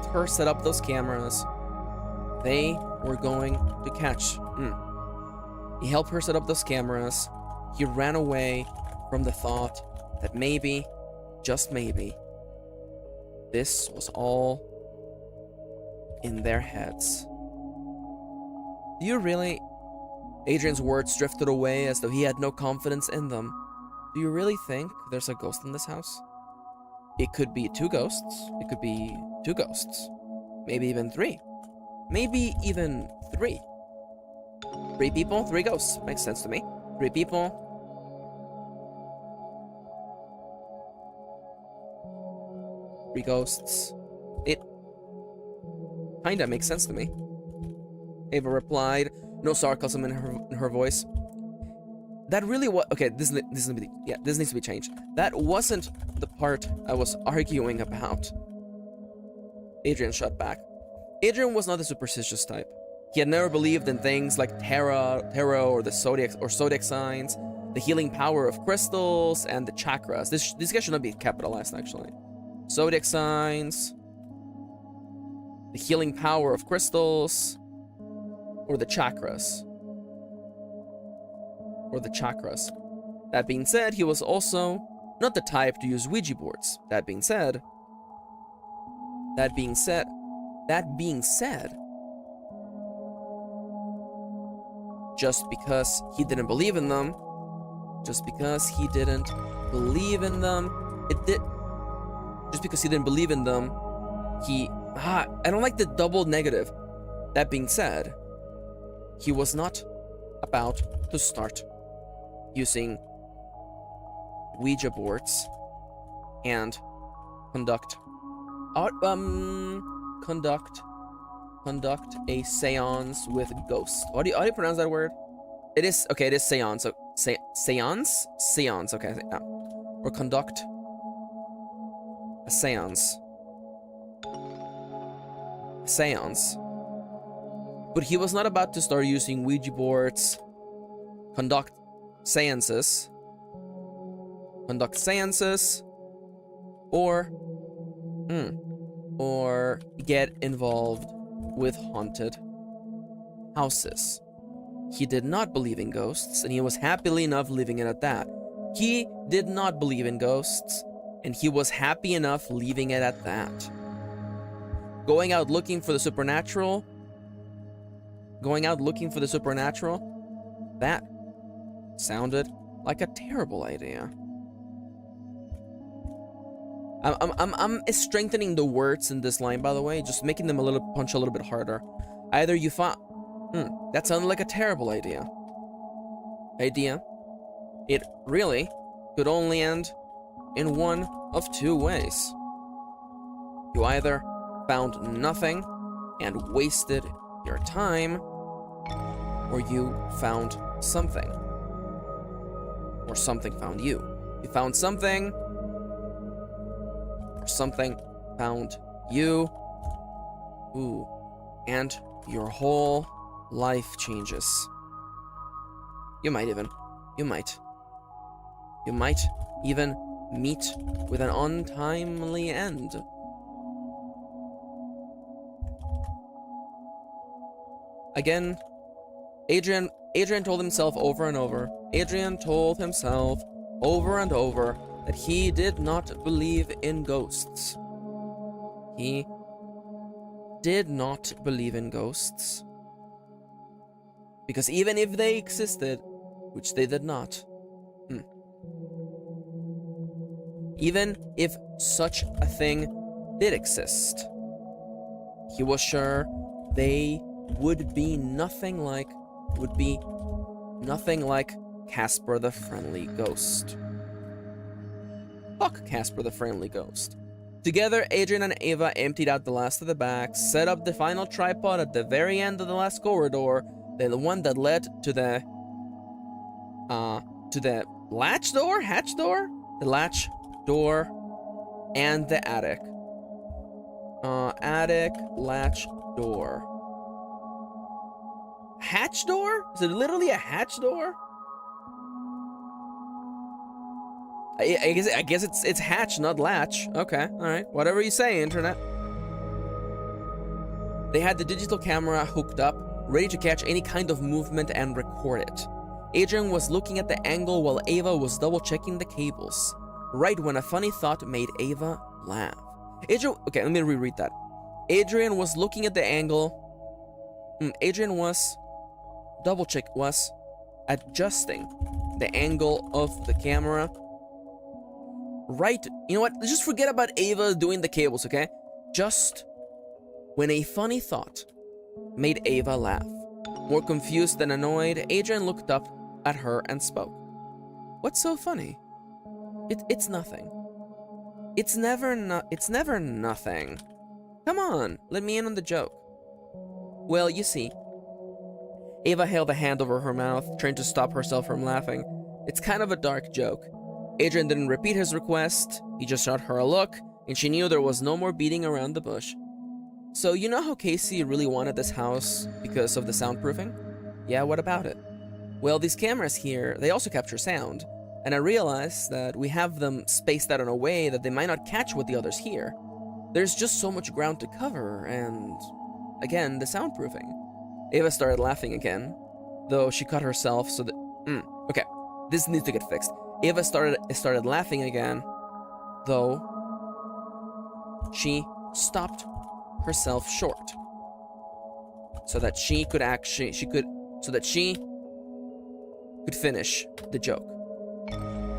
her set up those cameras. They were going to catch. He helped her set up those cameras. He ran away from the thought that maybe, just maybe, this was all in their heads. Do you really? Adrian's words drifted away as though he had no confidence in them. Do you really think there's a ghost in this house? It could be 2 ghosts. It could be 2 ghosts. Maybe even 3. Maybe even 3. 3 people, 3 ghosts. Makes sense to me. 3 people. 3 ghosts. It kinda makes sense to me. Ava replied, no sarcasm in her voice. That really was okay. This needs to be changed. That wasn't the part I was arguing about. Adrian shot back. Adrian was not a superstitious type. He had never believed in things like tarot or the zodiac signs, the healing power of crystals, and the chakras. This guy should not be capitalized, actually. Zodiac signs, the healing power of crystals, or the chakras. That being said, he was also not the type to use Ouija boards. That being said, just because he didn't believe in them, just because he didn't believe in them, I don't like the double negative. That being said, he was not about to start using Ouija boards and conduct a seance with ghosts. How do you pronounce that word? It is seance. So seance, okay, yeah. Or conduct a seance. But he was not about to start using Ouija boards, conduct seances, Or, or get involved with haunted houses. He did not believe in ghosts, and he was happily enough leaving it at that. He did not believe in ghosts, and he was happy enough leaving it at that. Going out looking for the supernatural, that sounded like a terrible idea. I'm strengthening the words in this line, by the way, just making them punch a little bit harder. Either you found, that sounded like a terrible idea. It really could only end in one of two ways. You either found nothing and wasted your time, or you found something. Or something found you. You found something, or something found you. Ooh. And your whole life changes. You might even meet with an untimely end. Again, Adrian told himself over and over. Adrian told himself over and over that he did not believe in ghosts. He did not believe in ghosts. Because even if they existed, which they did not, even if such a thing did exist, he was sure they would be nothing like Casper the Friendly Ghost. Fuck Casper the Friendly Ghost. Together, Adrian and Ava emptied out the last of the bags, set up the final tripod at the very end of the last corridor, then the one that led to the hatch door, and the attic. Attic, latch door. Hatch door? Is it literally a hatch door? I guess it's hatch, not latch. Okay, alright. Whatever you say, internet. They had the digital camera hooked up, ready to catch any kind of movement and record it. Adrian was looking at the angle while Ava was double-checking the cables. Right when a funny thought made Ava laugh. Okay, let me reread that. Adrian was looking at the angle. Adrian was adjusting the angle of the camera. Right, you know what? Just forget about Ava doing the cables, okay? Just when a funny thought made Ava laugh. More confused than annoyed, Adrian looked up at her and spoke. What's so funny? It's nothing. It's never nothing. Come on, let me in on the joke. Well, you see. Ava held a hand over her mouth, trying to stop herself from laughing. It's kind of a dark joke. Adrian didn't repeat his request, he just shot her a look, and she knew there was no more beating around the bush. So you know how Casey really wanted this house because of the soundproofing? Yeah, what about it? Well, these cameras here, they also capture sound, and I realized that we have them spaced out in a way that they might not catch what the others hear. There's just so much ground to cover, and again, the soundproofing. Ava started laughing again, though she cut herself so that... okay, this needs to get fixed. Ava started laughing again, though she stopped herself short, so that she could finish the joke.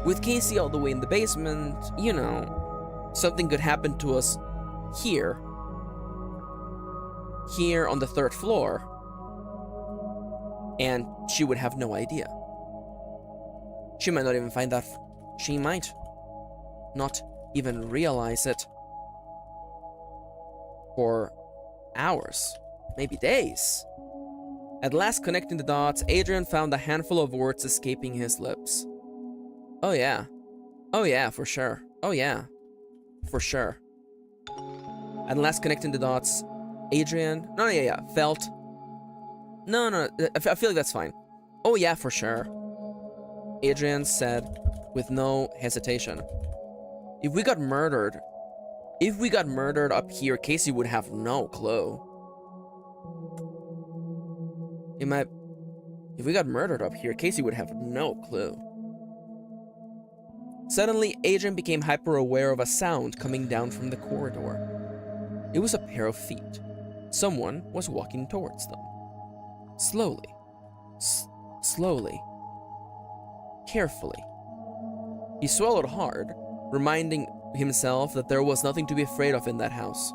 With Casey all the way in the basement, you know, something could happen to us here on the 3rd floor, and she would have no idea. She might not even find that. She might not even realize it for hours, maybe days. At last, connecting the dots, Adrian found a handful of words escaping his lips. Oh yeah. Oh yeah, for sure. Oh yeah. For sure. At last, connecting the dots, Adrian... felt... No, I feel like that's fine. Oh yeah, for sure. Adrian said with no hesitation. If we got murdered up here, Casey would have no clue. If we got murdered up here, Casey would have no clue. Suddenly, Adrian became hyper-aware of a sound coming down from the corridor. It was a pair of feet. Someone was walking towards them. Slowly. Slowly. Carefully. He swallowed hard, reminding himself that there was nothing to be afraid of in that house.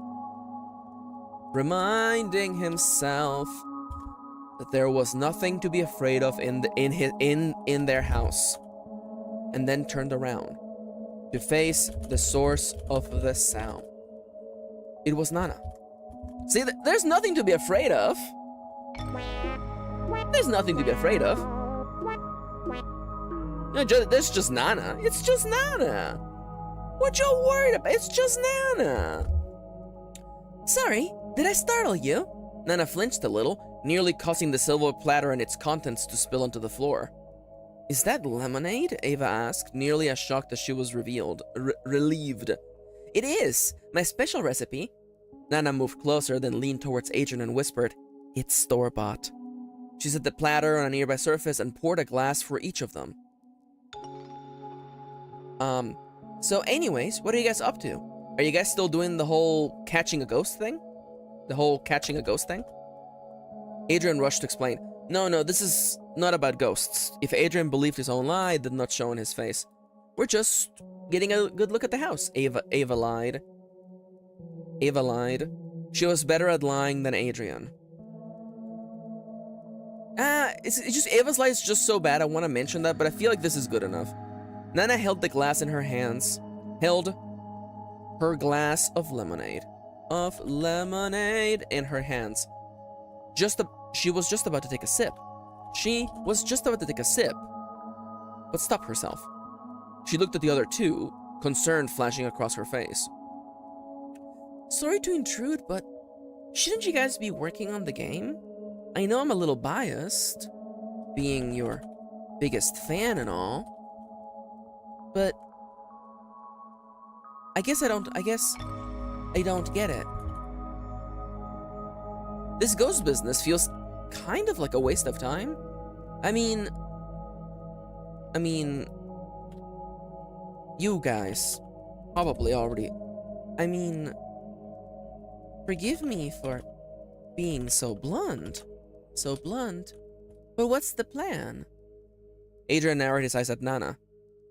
Reminding himself that there was nothing to be afraid of in their house, and then turned around to face the source of the sound. It was Nana. See, there's nothing to be afraid of. There's nothing to be afraid of. No, there's just Nana. It's just Nana. What you worried about? It's just Nana. Sorry, did I startle you? Nana flinched a little, nearly causing the silver platter and its contents to spill onto the floor. Is that lemonade? Ava asked, nearly as shocked as she was relieved. It is! My special recipe. Nana moved closer, then leaned towards Adrian and whispered, It's store-bought. She set the platter on a nearby surface and poured a glass for each of them. So anyways, what are you guys up to? Are you guys still doing the whole catching a ghost thing? Adrian rushed to explain. No, this is not about ghosts. If Adrian believed his own lie, it did not show on his face. We're just getting a good look at the house, Ava lied. She was better at lying than Adrian. It's just Ava's lie is just so bad, I want to mention that, but I feel like this is good enough. Nana held the glass in her hands. Held her glass of lemonade in her hands. She was just about to take a sip. But stopped herself. She looked at the other two, concern flashing across her face. Sorry to intrude, but shouldn't you guys be working on the game? I know I'm a little biased, being your biggest fan and all, but I guess I don't get it. This ghost business feels kind of like a waste of time. I mean, you guys probably already, forgive me for being so blunt, but what's the plan? Adrian narrowed his eyes at Nana.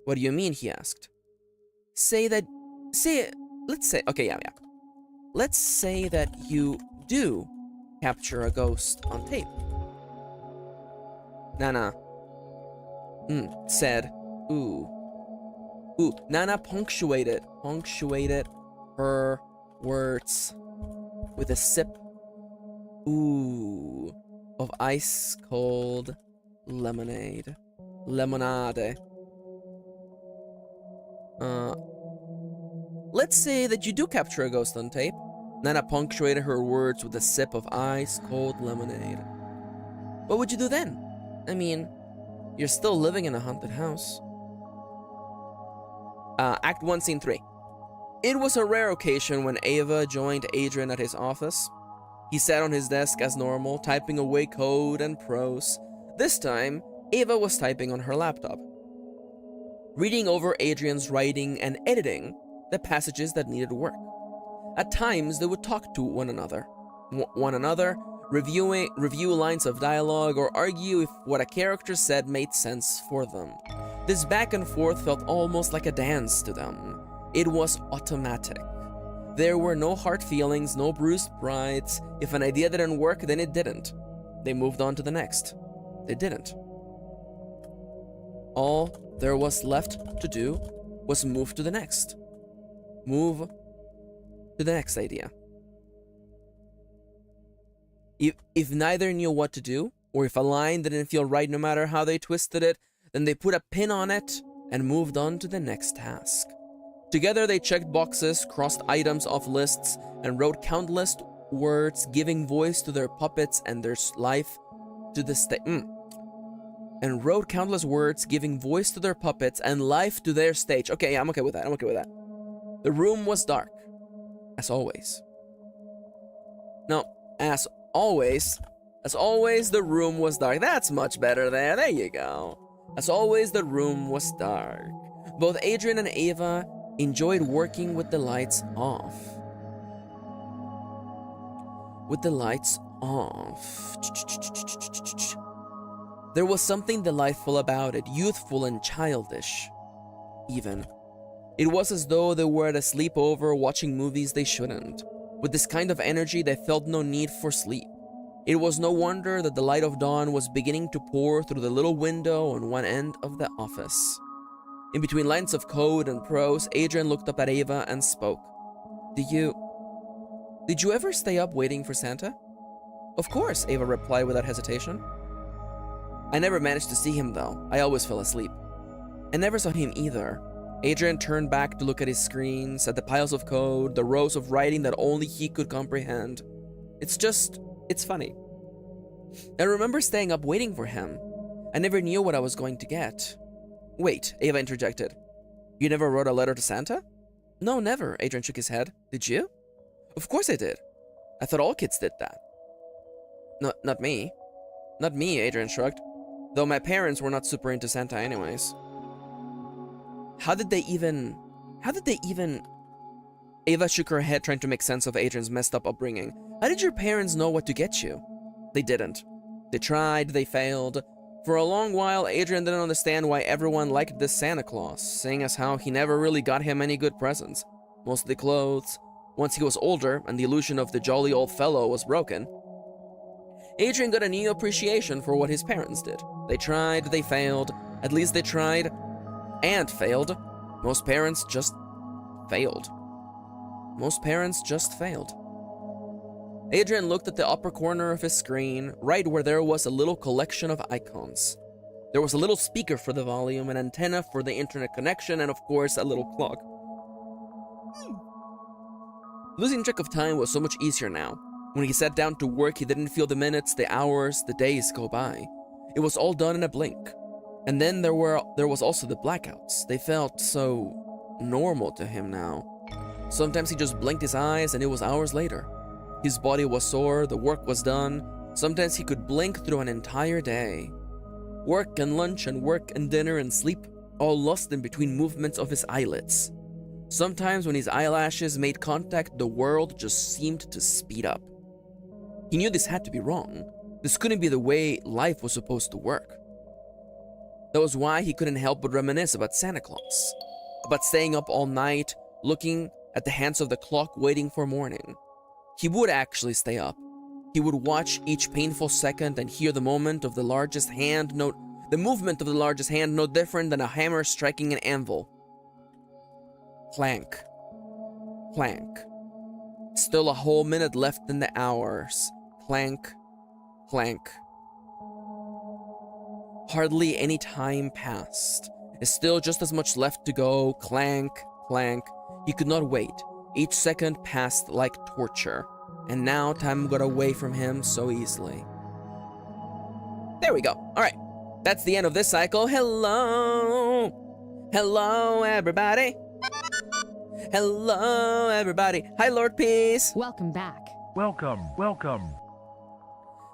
What do you mean, he asked. Let's say that you do capture a ghost on tape. Nana said, ooh. Nana punctuated her words with a sip, of ice cold lemonade. Let's say that you do capture a ghost on tape. Nana punctuated her words with a sip of ice-cold lemonade. What would you do then? You're still living in a haunted house. Act 1, Scene 3. It was a rare occasion when Ava joined Adrian at his office. He sat on his desk as normal, typing away code and prose. This time, Ava was typing on her laptop, reading over Adrian's writing and editing the passages that needed work. At times, they would talk to one another, review lines of dialogue, or argue if what a character said made sense for them. This back and forth felt almost like a dance to them. It was automatic. There were no hard feelings, no bruised prides. If an idea didn't work, then it didn't. They moved on to the next. They didn't. All there was left to do was move to the next. Move to the next idea. If neither knew what to do, or if a line didn't feel right no matter how they twisted it, then they put a pin on it and moved on to the next task. Together they checked boxes, crossed items off lists, and wrote countless words giving voice to their puppets and their life to the stage. And wrote countless words giving voice to their puppets and life to their stage. Okay, yeah, I'm okay with that. The room was dark, as always. No, as always, the room was dark. That's much better there. There you go. As always, the room was dark. Both Adrian and Ava enjoyed working with the lights off. With the lights off. There was something delightful about it, youthful and childish, even. It was as though they were at a sleepover watching movies they shouldn't. With this kind of energy, they felt no need for sleep. It was no wonder that the light of dawn was beginning to pour through the little window on one end of the office. In between lines of code and prose, Adrian looked up at Ava and spoke. Did you ever stay up waiting for Santa? Of course, Ava replied without hesitation. I never managed to see him though. I always fell asleep. I never saw him either. Adrian turned back to look at his screens, at the piles of code, the rows of writing that only he could comprehend. It's funny. I remember staying up waiting for him. I never knew what I was going to get. Wait, Ava interjected. You never wrote a letter to Santa? No, never, Adrian shook his head. Did you? Of course I did. I thought all kids did that. Not me. Not me, Adrian shrugged. Though my parents were not super into Santa anyways. How did they even... Ava shook her head trying to make sense of Adrian's messed up upbringing. How did your parents know what to get you? They didn't. They tried, they failed. For a long while, Adrian didn't understand why everyone liked this Santa Claus, seeing as how he never really got him any good presents. Mostly clothes. Once he was older, and the illusion of the jolly old fellow was broken, Adrian got a new appreciation for what his parents did. They tried, they failed. At least they tried and failed. Most parents just failed. Adrian looked at the upper corner of his screen, right where there was a little collection of icons. There was a little speaker for the volume, an antenna for the internet connection, and of course, a little clock. Losing track of time was so much easier now. When he sat down to work, he didn't feel the minutes, the hours, the days go by. It was all done in a blink. And then there was also the blackouts. They felt so normal to him now. Sometimes he just blinked his eyes and it was hours later. His body was sore, the work was done. Sometimes he could blink through an entire day. Work and lunch and work and dinner and sleep, all lost in between movements of his eyelids. Sometimes when his eyelashes made contact, the world just seemed to speed up. He knew this had to be wrong. This couldn't be the way life was supposed to work. That was why he couldn't help but reminisce about Santa Claus, about staying up all night, looking at the hands of the clock waiting for morning. He would actually stay up. He would watch each painful second and hear the movement of the largest hand no different than a hammer striking an anvil. Clank. Clank. Still a whole minute left in the hours. Clank. Clank. Hardly any time passed. Still just as much left to go. Clank. Clank. He could not wait. Each second passed like torture. And now time got away from him so easily. There we go. Alright. That's the end of this cycle. Hello. Hello, everybody. Hello, everybody. Hi, Lord Peace. Welcome back. Welcome.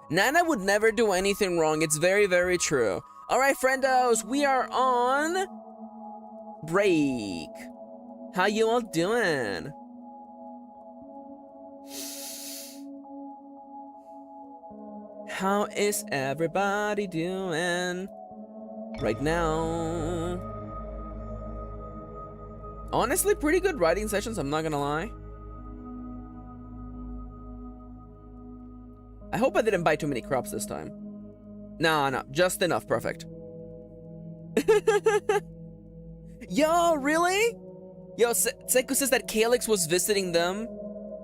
Nana would never do anything wrong. It's very, very true. All right, friendos, we are on break. How you all doing? How is everybody doing right now? Honestly, pretty good writing sessions, I'm not gonna lie. I hope I didn't buy too many crops this time. No, just enough, perfect. Yo, really? Yo, Seiko says that Calyx was visiting them.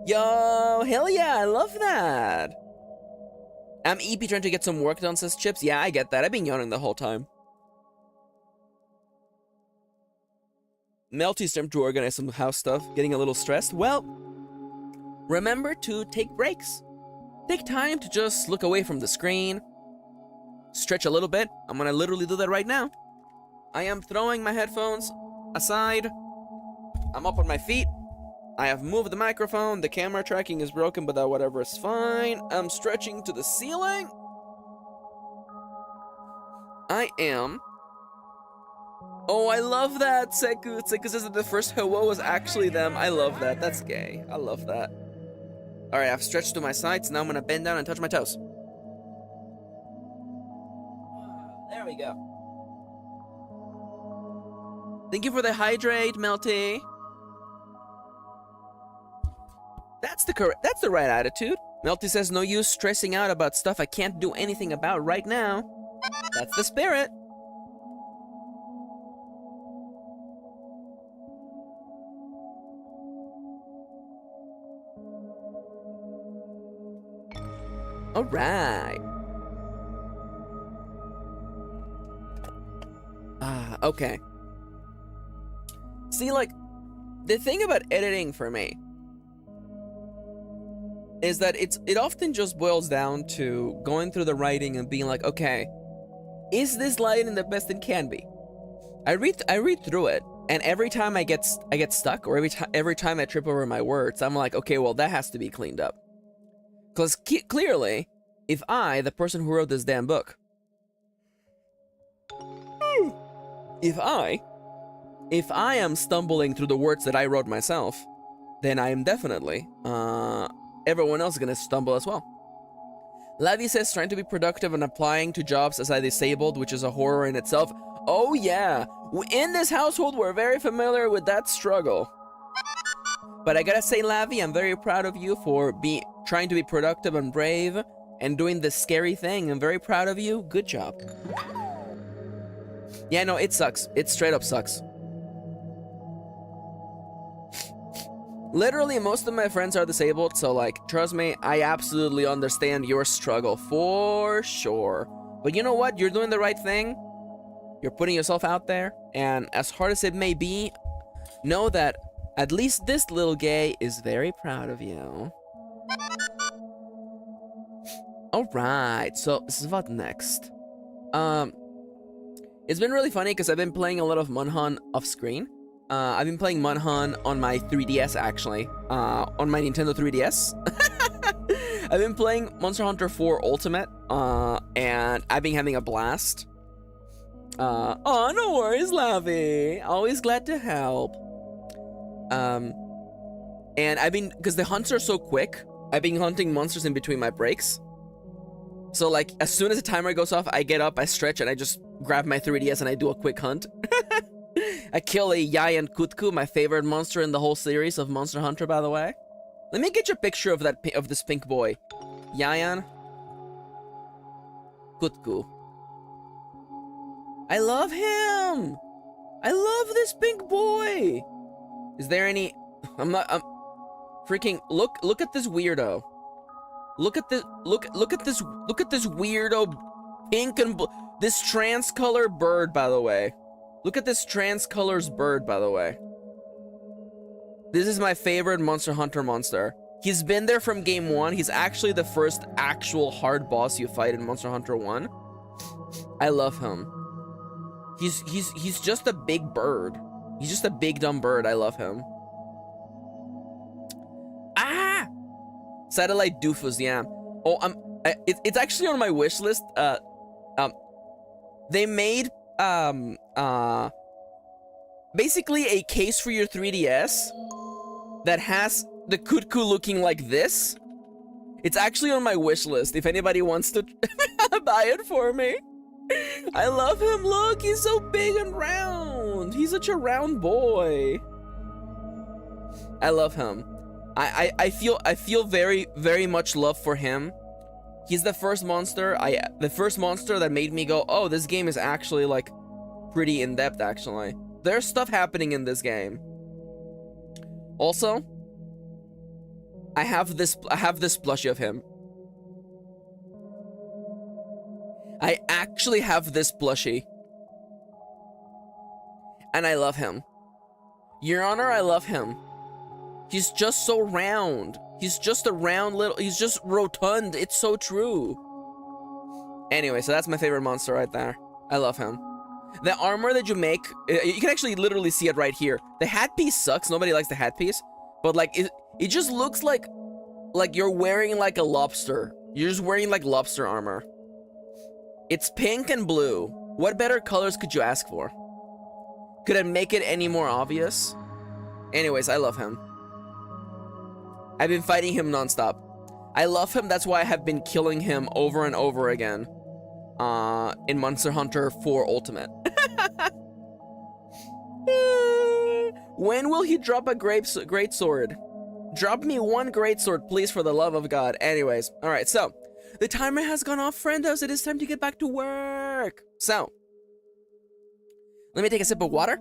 Yo, hell yeah, I love that. I'm EP trying to get some work done, says Chips. Yeah, I get that. I've been yawning the whole time. Melty's time to organize some house stuff, getting a little stressed. Well, remember to take breaks. Take time to just look away from the screen. Stretch a little bit. I'm gonna literally do that right now. I am throwing my headphones aside. I'm up on my feet. I have moved the microphone. The camera tracking is broken, but that whatever is fine. I'm stretching to the ceiling. I am. Oh, I love that. Seku says that the first hello was actually them. I love that. That's gay. I love that. All right, I've stretched to my sides. Now I'm gonna bend down and touch my toes. There we go. Thank you for the hydrate, Melty. That's the right attitude. Melty says no use stressing out about stuff I can't do anything about right now. That's the spirit. All right. Okay. See, like, the thing about editing for me is that it often just boils down to going through the writing and being like, okay, is this line the best it can be? I read through it, and every time I get stuck, or every time I trip over my words, I'm like, okay, well, that has to be cleaned up. Because clearly, if I, the person who wrote this damn book, if I am stumbling through the words that I wrote myself, then I am definitely, everyone else is gonna stumble as well. Lavi says trying to be productive and applying to jobs as a disabled, which is a horror in itself. Oh yeah, in this household, we're very familiar with that struggle. But I gotta say, Lavi, I'm very proud of you for trying to be productive and brave and doing this scary thing. I'm very proud of you. Good job. Yeah, no, it sucks. It straight up sucks. Literally, most of my friends are disabled, so, like, trust me, I absolutely understand your struggle, for sure. But you know what? You're doing the right thing. You're putting yourself out there, and as hard as it may be, know that at least this little gay is very proud of you. Alright, so this is what next. It's been really funny because I've been playing a lot of Monhan off screen. I've been playing Monhan on my 3DS, actually. On my Nintendo 3DS. I've been playing Monster Hunter 4 Ultimate, and I've been having a blast. Oh, no worries, Lavi. Always glad to help. And I've been, because the hunts are so quick, I've been hunting monsters in between my breaks. So, like, as soon as the timer goes off, I get up, I stretch, and I just grab my 3DS and I do a quick hunt. I kill a Yayan Kutku, my favorite monster in the whole series of Monster Hunter, by the way. Let me get you a picture of this pink boy. Yayan Kutku. I love him! I love this pink boy! Is there any... I'm freaking... Look at this weirdo. Look at this weirdo pink and this trans-color bird, by the way. Look at this trans-colors bird, by the way. This is my favorite Monster Hunter monster. He's been there from game 1. He's actually the first actual hard boss you fight in Monster Hunter 1. I love him. He's just a big bird. He's just a big dumb bird. I love him. Ah! Satellite doofus, yeah. Oh, it's actually on my wish list. They made basically a case for your 3DS that has the Kutku looking like this. It's actually on my wish list if anybody wants to buy it for me. I love him. Look, he's so big and round. He's such a round boy. I love him. I feel very, very much love for him. He's the first monster that made me go, oh, this game is actually, like, pretty in-depth, actually. There's stuff happening in this game. Also, I have this plushie of him. I actually have this plushie. And I love him. Your Honor, I love him. He's just so round. He's just a round little... He's just rotund. It's so true. Anyway, so that's my favorite monster right there. I love him. The armor that you make... You can actually literally see it right here. The hat piece sucks. Nobody likes the hat piece. But like it just looks like you're wearing like a lobster. You're just wearing like lobster armor. It's pink and blue. What better colors could you ask for? Could it make it any more obvious? Anyways, I love him. I've been fighting him nonstop. I love him, that's why I have been killing him over and over again. In Monster Hunter 4 Ultimate. When will he drop a great sword? Drop me one great sword, please, for the love of God. Anyways, alright, so the timer has gone off, friendos. It is time to get back to work. So, let me take a sip of water.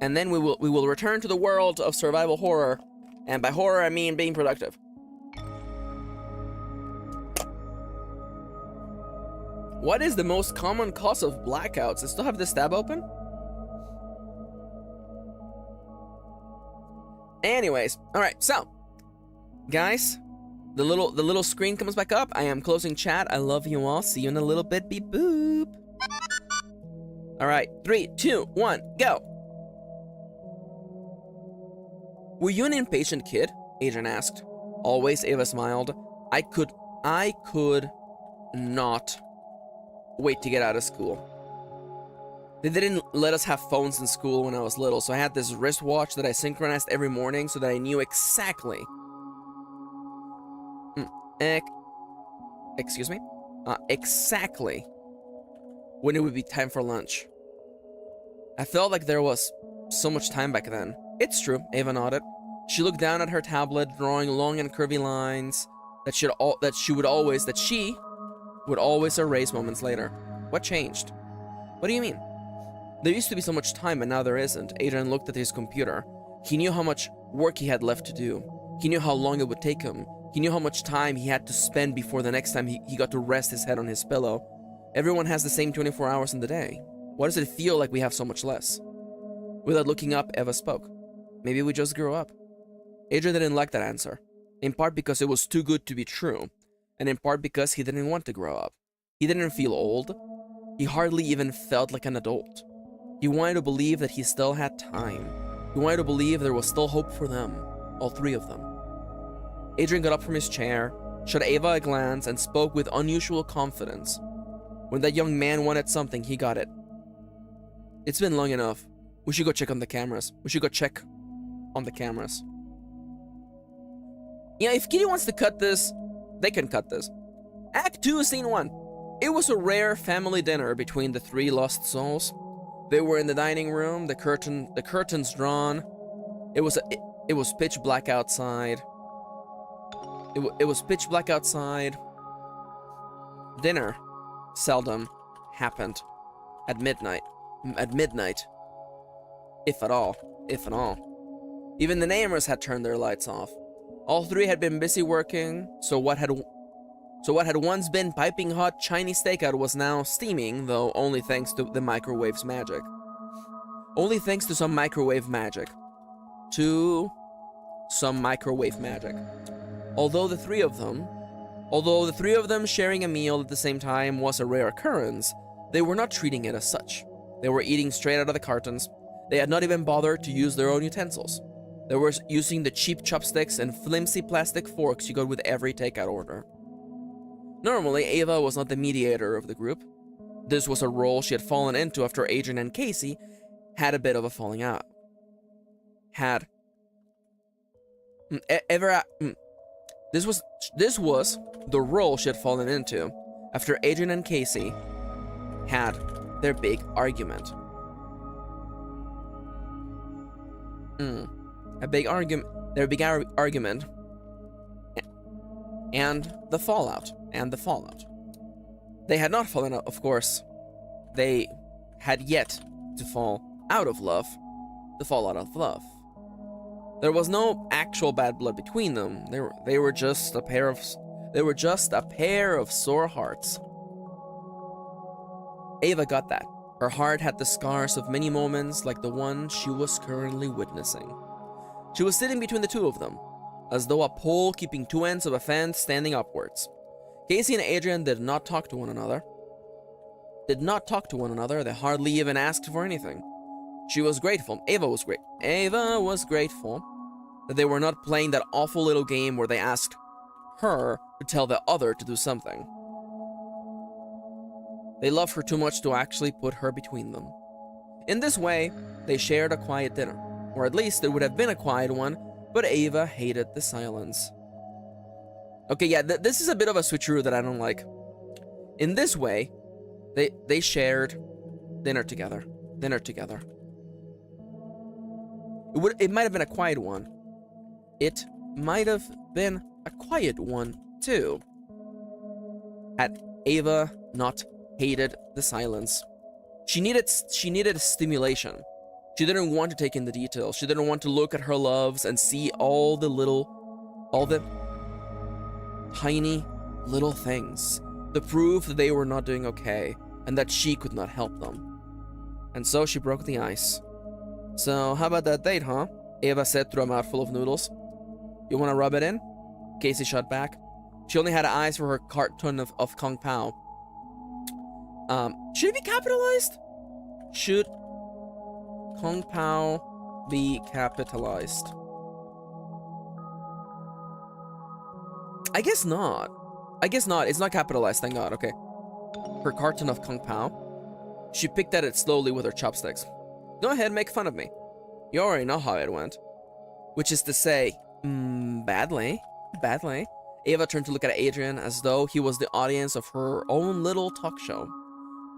And then we will return to the world of survival horror. And by horror, I mean being productive. What is the most common cause of blackouts? I still have this tab open? Anyways, alright, so guys, the little screen comes back up. I am closing chat. I love you all. See you in a little bit. Beep boop. Alright, 3, 2, 1, go. Were you an impatient kid? Adrian asked. Always, Ava smiled. I could not wait to get out of school. They didn't let us have phones in school when I was little, so I had this wristwatch that I synchronized every morning so that I knew exactly. Excuse me? Exactly when it would be time for lunch. I felt like there was so much time back then. It's true, Ava nodded. She looked down at her tablet, drawing long and curvy lines that she would always erase moments later. What changed? What do you mean? There used to be so much time, and now there isn't. Adrian looked at his computer. He knew how much work he had left to do. He knew how long it would take him. He knew how much time he had to spend before the next time he got to rest his head on his pillow. Everyone has the same 24 hours in the day. Why does it feel like we have so much less? Without looking up, Eva spoke. Maybe we just grew up. Adrian didn't like that answer, in part because it was too good to be true, and in part because he didn't want to grow up. He didn't feel old. He hardly even felt like an adult. He wanted to believe that he still had time. He wanted to believe there was still hope for them, all three of them. Adrian got up from his chair, shot Ava a glance, and spoke with unusual confidence. When that young man wanted something, he got it. It's been long enough. We should go check on the cameras. Yeah, if Kitty wants to cut this, they can cut this. Act 2, Scene 1. It was a rare family dinner between the three lost souls. They were in the dining room, the curtains drawn. It was pitch black outside. It was pitch black outside. Dinner seldom happened at midnight. If at all. Even the neighbors had turned their lights off. All three had been busy working, so what had once been piping hot Chinese takeout was now steaming, though only thanks to the microwave's magic. Only thanks to some microwave magic. Although the three of them sharing a meal at the same time was a rare occurrence, they were not treating it as such. They were eating straight out of the cartons. They had not even bothered to use their own utensils. They were using the cheap chopsticks and flimsy plastic forks you got with every takeout order. Normally, Ava was not the mediator of the group. This was a role she had fallen into after Adrian and Casey had a bit of a falling out. This was the role she had fallen into after Adrian and Casey had their big argument. Their big argument, and the fallout. They had not fallen out, of course. They had yet to fall out of love. To fall out of love. There was no actual bad blood between them. They were just a pair of sore hearts. Ava got that. Her heart had the scars of many moments like the one she was currently witnessing. She was sitting between the two of them, as though a pole keeping two ends of a fence standing upwards. Casey and Adrian did not talk to one another. They hardly even asked for anything. She was grateful. Ava was grateful. that they were not playing that awful little game where they asked her to tell the other to do something. They loved her too much to actually put her between them. In this way, they shared a quiet dinner, or at least it would have been a quiet one, but Ava hated the silence. Okay, yeah, this is a bit of a switcheroo that I don't like. In this way, they shared dinner together. It might have been a quiet one. It might have been a quiet one too. Had Ava not hated the silence. She needed stimulation. She didn't want to take in the details. She didn't want to look at her loves and see all the tiny little things. The proof that they were not doing okay and that she could not help them. And so she broke the ice. "So, how about that date, huh?" Ava said through a mouthful of noodles. "You want to rub it in?" Casey shot back. She only had eyes for her carton of Kung Pao. Should it be capitalized? Should Kung Pao be capitalized? I guess not. It's not capitalized, thank God. Okay. Her carton of Kung Pao. She picked at it slowly with her chopsticks. "Go ahead, make fun of me. You already know how it went." Which is to say, badly. Ava turned to look at Adrian as though he was the audience of her own little talk show.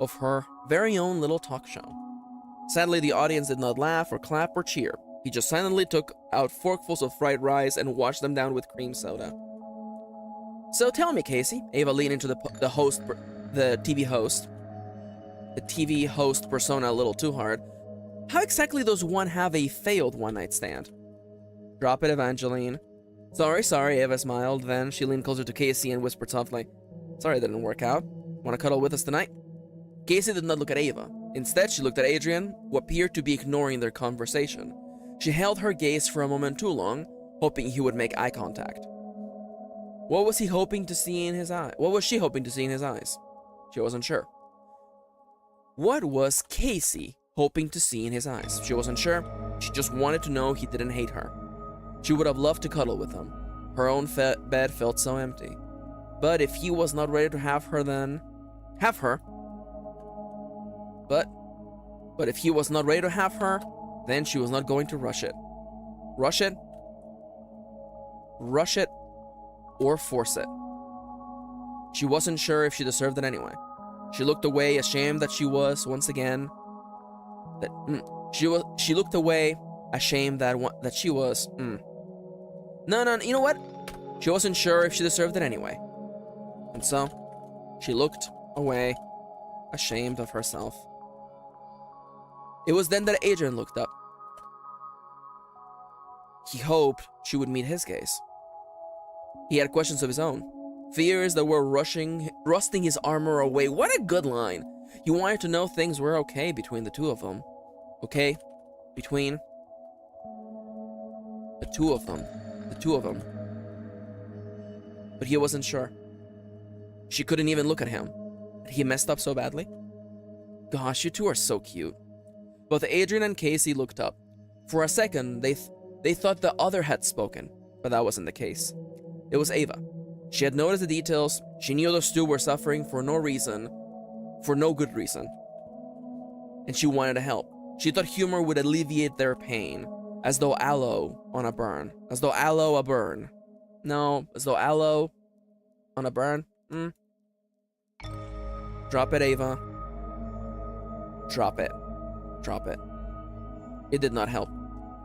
Of her very own little talk show. Sadly, the audience did not laugh or clap or cheer. He just silently took out forkfuls of fried rice and washed them down with cream soda. "So tell me, Casey," Ava leaned into the TV host persona a little too hard. "How exactly does one have a failed one-night stand?" "Drop it, Evangeline." Sorry, Ava smiled. Then she leaned closer to Casey and whispered softly, "Sorry it didn't work out. Want to cuddle with us tonight?" Casey did not look at Ava. Instead, she looked at Adrian, who appeared to be ignoring their conversation. She held her gaze for a moment too long, hoping he would make eye contact. What was he hoping to see in his eye? What was she hoping to see in his eyes? She wasn't sure. What was Casey hoping to see in his eyes? She wasn't sure. She just wanted to know he didn't hate her. She would have loved to cuddle with him. Her own bed felt so empty. But if he was not ready to have her, then have her. But if he was not ready to have her, then she was not going to rush it. Rush it or force it. She wasn't sure if she deserved it anyway. She looked away, ashamed that she was once again. She looked away, ashamed that she was. No, you know what? She wasn't sure if she deserved it anyway. And so, she looked away, ashamed of herself. It was then that Adrian looked up. He hoped she would meet his gaze. He had questions of his own. Fears that were rusting his armor away. What a good line. He wanted to know things were okay between the two of them. Okay? Between the two of them. The two of them. But he wasn't sure. She couldn't even look at him. Had he messed up so badly? Gosh, you two are so cute. Both Adrian and Casey looked up. For a second, they thought the other had spoken, but that wasn't the case. It was Ava. She had noticed the details. She knew those two were suffering for no good reason. And she wanted to help. She thought humor would alleviate their pain, as though aloe on a burn. As though aloe a burn. No, as though aloe on a burn. Drop it, Ava. Drop it. Drop it. It did not help.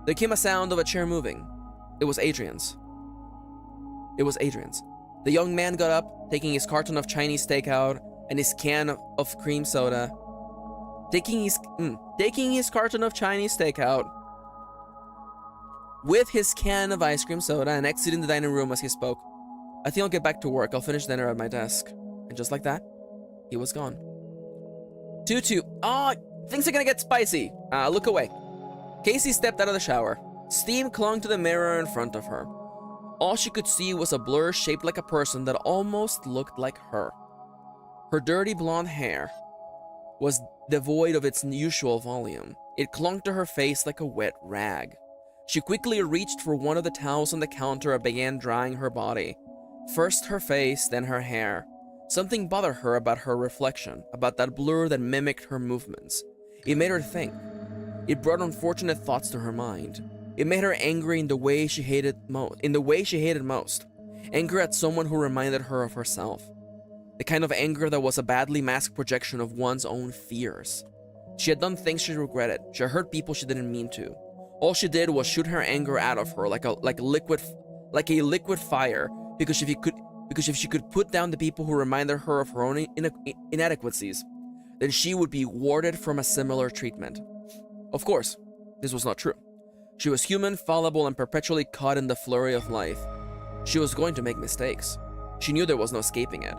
There came a sound of a chair moving. It was Adrian's. The young man got up, taking his carton of Chinese takeout and his can of cream soda. Taking his carton of Chinese takeout with his can of ice cream soda and exiting the dining room as he spoke. "I think I'll get back to work. I'll finish dinner at my desk." And just like that, he was gone. Tutu. Things are gonna get spicy. Look away. Casey stepped out of the shower. Steam clung to the mirror in front of her. All she could see was a blur shaped like a person that almost looked like her. Her dirty blonde hair was devoid of its usual volume. It clung to her face like a wet rag. She quickly reached for one of the towels on the counter and began drying her body. First her face, then her hair. Something bothered her about her reflection, about that blur that mimicked her movements. It made her think. It brought unfortunate thoughts to her mind. It made her angry in the way she hated most. Anger at someone who reminded her of herself. The kind of anger that was a badly masked projection of one's own fears. She had done things she regretted. She had hurt people she didn't mean to. All she did was shoot her anger out of her like a liquid fire. Because if she could put down the people who reminded her of her own inadequacies, then she would be warded from a similar treatment. Of course, this was not true. She was human, fallible, and perpetually caught in the flurry of life. She was going to make mistakes. She knew there was no escaping it.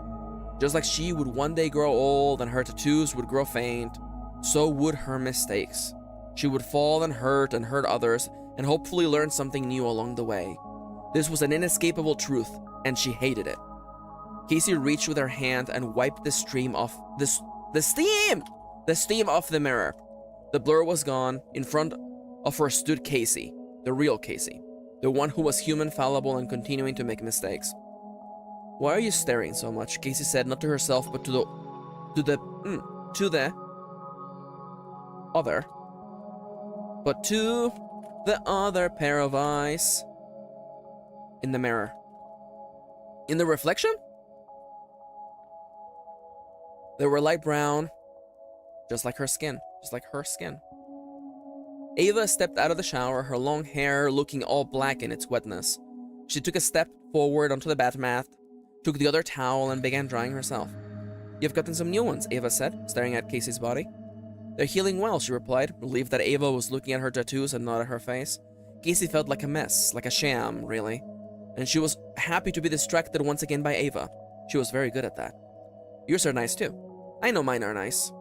Just like she would one day grow old and her tattoos would grow faint, so would her mistakes. She would fall and hurt others, and hopefully learn something new along the way. This was an inescapable truth, and she hated it. Casey reached with her hand and wiped the steam off the mirror. The blur was gone. In front of her stood Casey, the real Casey, the one who was human, fallible, and continuing to make mistakes. "Why are you staring so much?" Casey said, not to herself, but to the other pair of eyes in the mirror. In the reflection? They were light brown, just like her skin. Ava stepped out of the shower, her long hair looking all black in its wetness. She took a step forward onto the bath mat, took the other towel, and began drying herself. "You've gotten some new ones," Ava said, staring at Casey's body. "They're healing well," she replied, relieved that Ava was looking at her tattoos and not at her face. Casey felt like a mess, like a sham, really. And she was happy to be distracted once again by Ava. She was very good at that. "Yours are nice too." "I know mine are nice."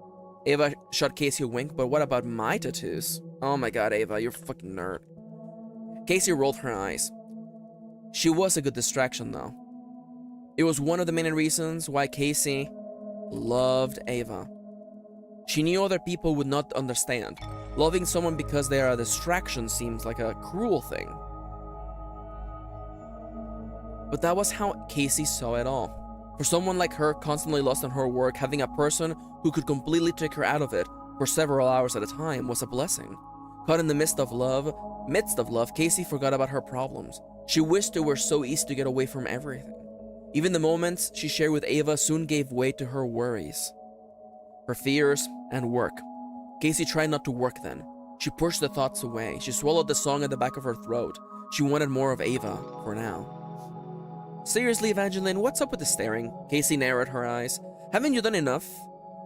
Ava shot Casey a wink, "But what about my tattoos?" "Oh my god, Ava, you're a fucking nerd." Casey rolled her eyes. She was a good distraction, though. It was one of the many reasons why Casey loved Ava. She knew other people would not understand. Loving someone because they are a distraction seems like a cruel thing. But that was how Casey saw it all. For someone like her, constantly lost in her work, having a person who could completely take her out of it for several hours at a time was a blessing. Caught in the midst of love, Casey forgot about her problems. She wished it were so easy to get away from everything. Even the moments she shared with Ava soon gave way to her worries, her fears, and work. Casey tried not to work then. She pushed the thoughts away. She swallowed the song at the back of her throat. She wanted more of Ava, for now. "Seriously, Evangeline, what's up with the staring?" Casey narrowed her eyes. "Haven't you done enough?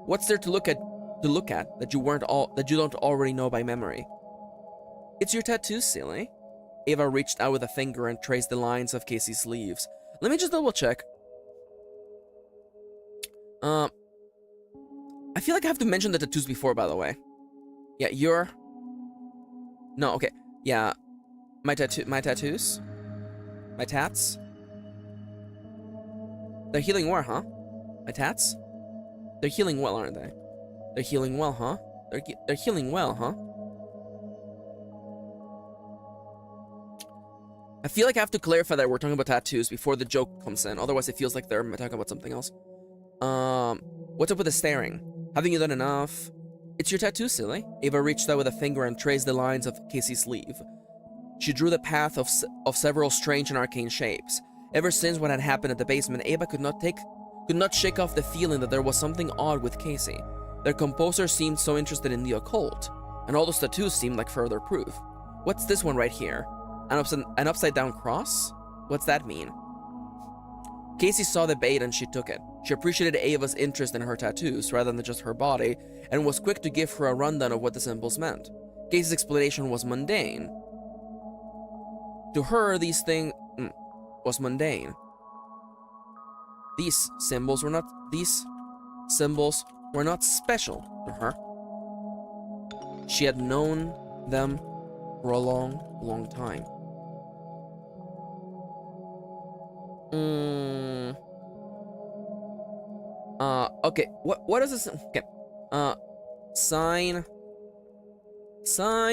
What's there to look at that you don't already know by memory?" "It's your tattoos, silly." Ava reached out with a finger and traced the lines of Casey's sleeves. "Let me just double check. I feel like I have to mention the tattoos before, by the way. Yeah, No, okay. Yeah, my tattoos? My tats? They're healing well, huh? My tats? They're healing well, aren't they? They're healing well, huh? They're healing well, huh? I feel like I have to clarify that we're talking about tattoos before the joke comes in. Otherwise, it feels like they're talking about something else. What's up with the staring? Haven't you done enough? It's your tattoo, silly. Ava reached out with a finger and traced the lines of Casey's sleeve. She drew the path of several strange and arcane shapes. Ever since what had happened at the basement, Ava could not shake off the feeling that there was something odd with Casey. Their composer seemed so interested in the occult, and all those tattoos seemed like further proof. What's this one right here? An upside-down cross? What's that mean? Casey saw the bait and she took it. She appreciated Ava's interest in her tattoos rather than just her body, and was quick to give her a rundown of what the symbols meant. Casey's explanation was mundane. To her, these things was mundane. These symbols were not special to her. She had known them for a long, long time. Okay, what is this? Okay. Sign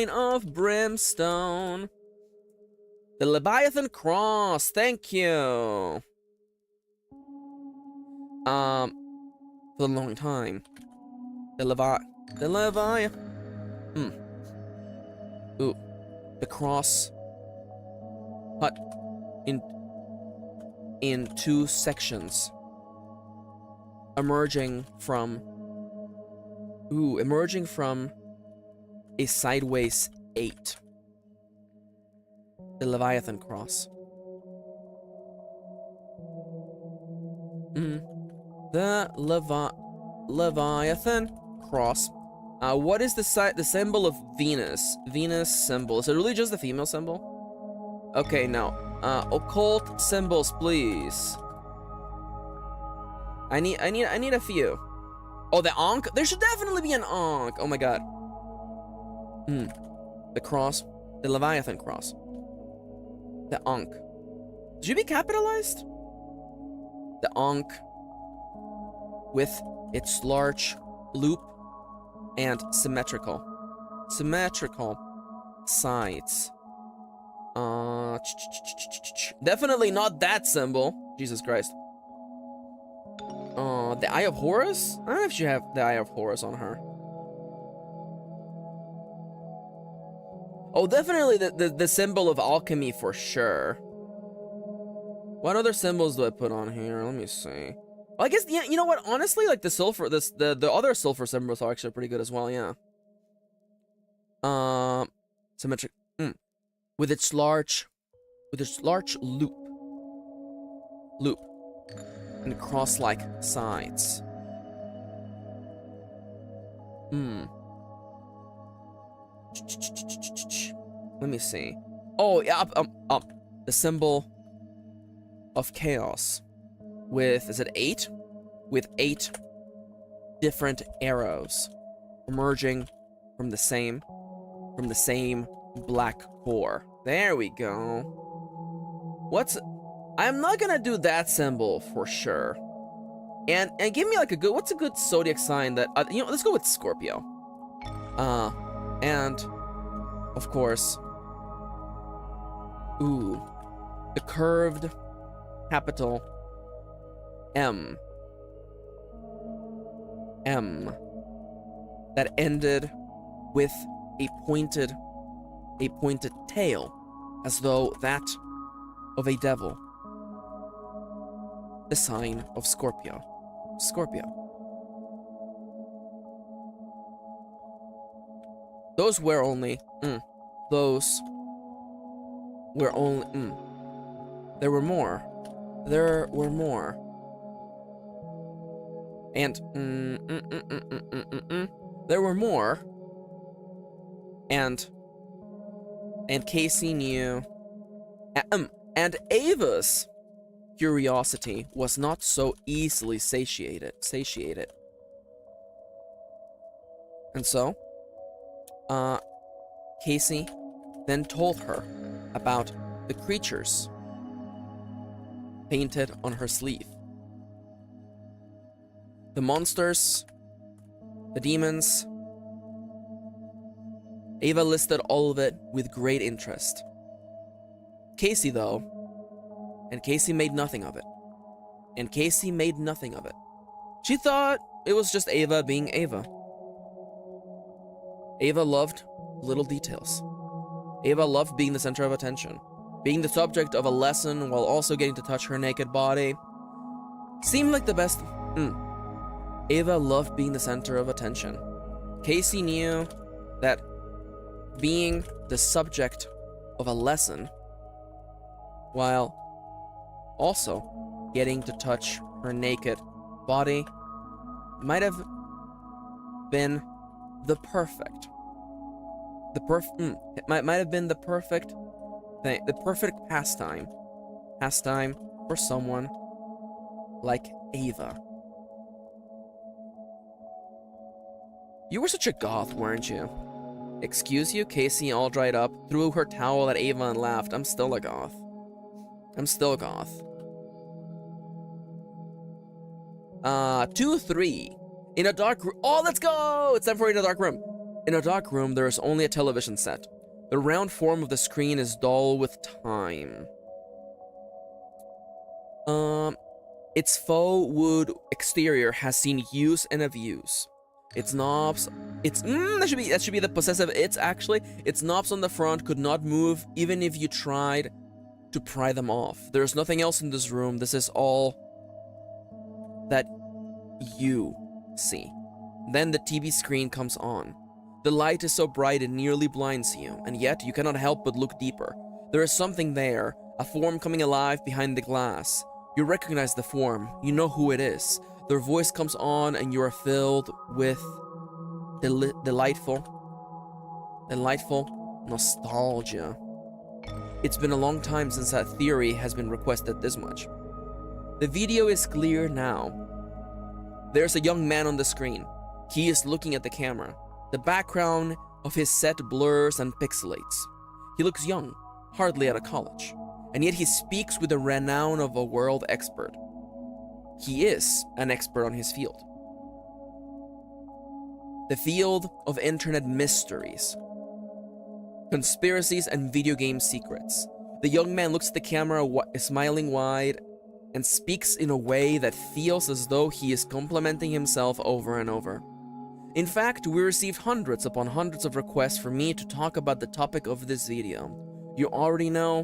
of brimstone. The Leviathan cross. Thank you. For a long time. The Leviathan. Ooh. The cross. Cut in two sections. Emerging from a sideways 8. The Leviathan cross. The Leviathan cross. What is the symbol of Venus? Venus symbol. Is it really just the female symbol? Okay, now, occult symbols, please. I need a few. Oh, the Ankh? There should definitely be an Ankh. Oh my god. The cross. The Leviathan cross. The Ankh. Should be capitalized? The Ankh. With its large loop and symmetrical sides. Definitely not that symbol. Jesus Christ. The Eye of Horus? I don't know if she have the Eye of Horus on her. Oh, definitely the symbol of alchemy for sure. What other symbols do I put on here? Let me see. Well, I guess, yeah, you know what? Honestly, like the sulfur, the other sulfur symbols are actually pretty good as well, yeah. Symmetric. With its large loop. And cross-like sides. Let me see. Oh, yeah, the symbol of chaos. With, is it 8? With 8 different arrows emerging from the same black core. There we go. I'm not gonna do that symbol for sure. And give me like what's a good zodiac sign that, let's go with Scorpio. And of course, the curved capital M that ended with a pointed tail, as though that of a devil. The sign of Scorpio. Those were only, there were more. And, there were more. And Casey knew, and Ava's curiosity was not so easily satiated. And so, Casey then told her about the creatures painted on her sleeve. The monsters, the demons. Ava listed all of it with great interest. Casey, though, and Casey made nothing of it. She thought it was just Ava being Ava. Ava loved little details. Ava loved being the center of attention, being the subject of a lesson while also getting to touch her naked body. Seemed like the best. Ava loved being the center of attention. Casey knew that being the subject of a lesson while also getting to touch her naked body might have been the perfect thing, the perfect pastime for someone like Ava. You were such a goth, weren't you? Excuse you? Casey, all dried up, threw her towel at Ava and laughed. I'm still a goth. 2-3. In a dark room. Oh, let's go! It's time for In a Dark Room. In a dark room, there is only a television set. The round form of the screen is dull with time. Its faux wood exterior has seen use and abuse. Its knobs, that should be the possessive its actually. Its knobs on the front could not move even if you tried to pry them off. There's nothing else in this room. This is all that you see. Then the TV screen comes on. The light is so bright it nearly blinds you, and yet you cannot help but look deeper. There is something there, a form coming alive behind the glass. You recognize the form. You know who it is. Their voice comes on and you are filled with delightful nostalgia. It's been a long time since that theory has been requested this much. The video is clear now. There's a young man on the screen. He is looking at the camera. The background of his set blurs and pixelates. He looks young, hardly out of college, and yet he speaks with the renown of a world expert. He is an expert on his field. The field of internet mysteries, conspiracies, and video game secrets. The young man looks at the camera, smiling wide, and speaks in a way that feels as though he is complimenting himself over and over. In fact, we received hundreds upon hundreds of requests for me to talk about the topic of this video. You already know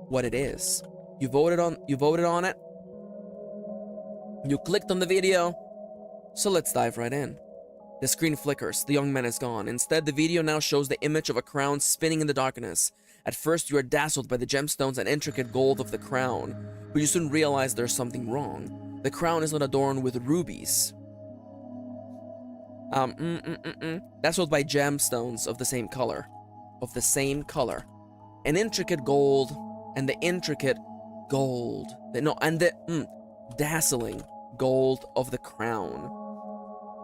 what it is. You voted on it. You clicked on the video. So let's dive right in. The screen flickers. The young man is gone. Instead, the video now shows the image of a crown spinning in the darkness. At first, you are dazzled by the gemstones and intricate gold of the crown, but you soon realize there's something wrong. The crown is not adorned with rubies. Dazzled by gemstones of the same color. An intricate gold, and the intricate gold. The dazzling gold of the crown.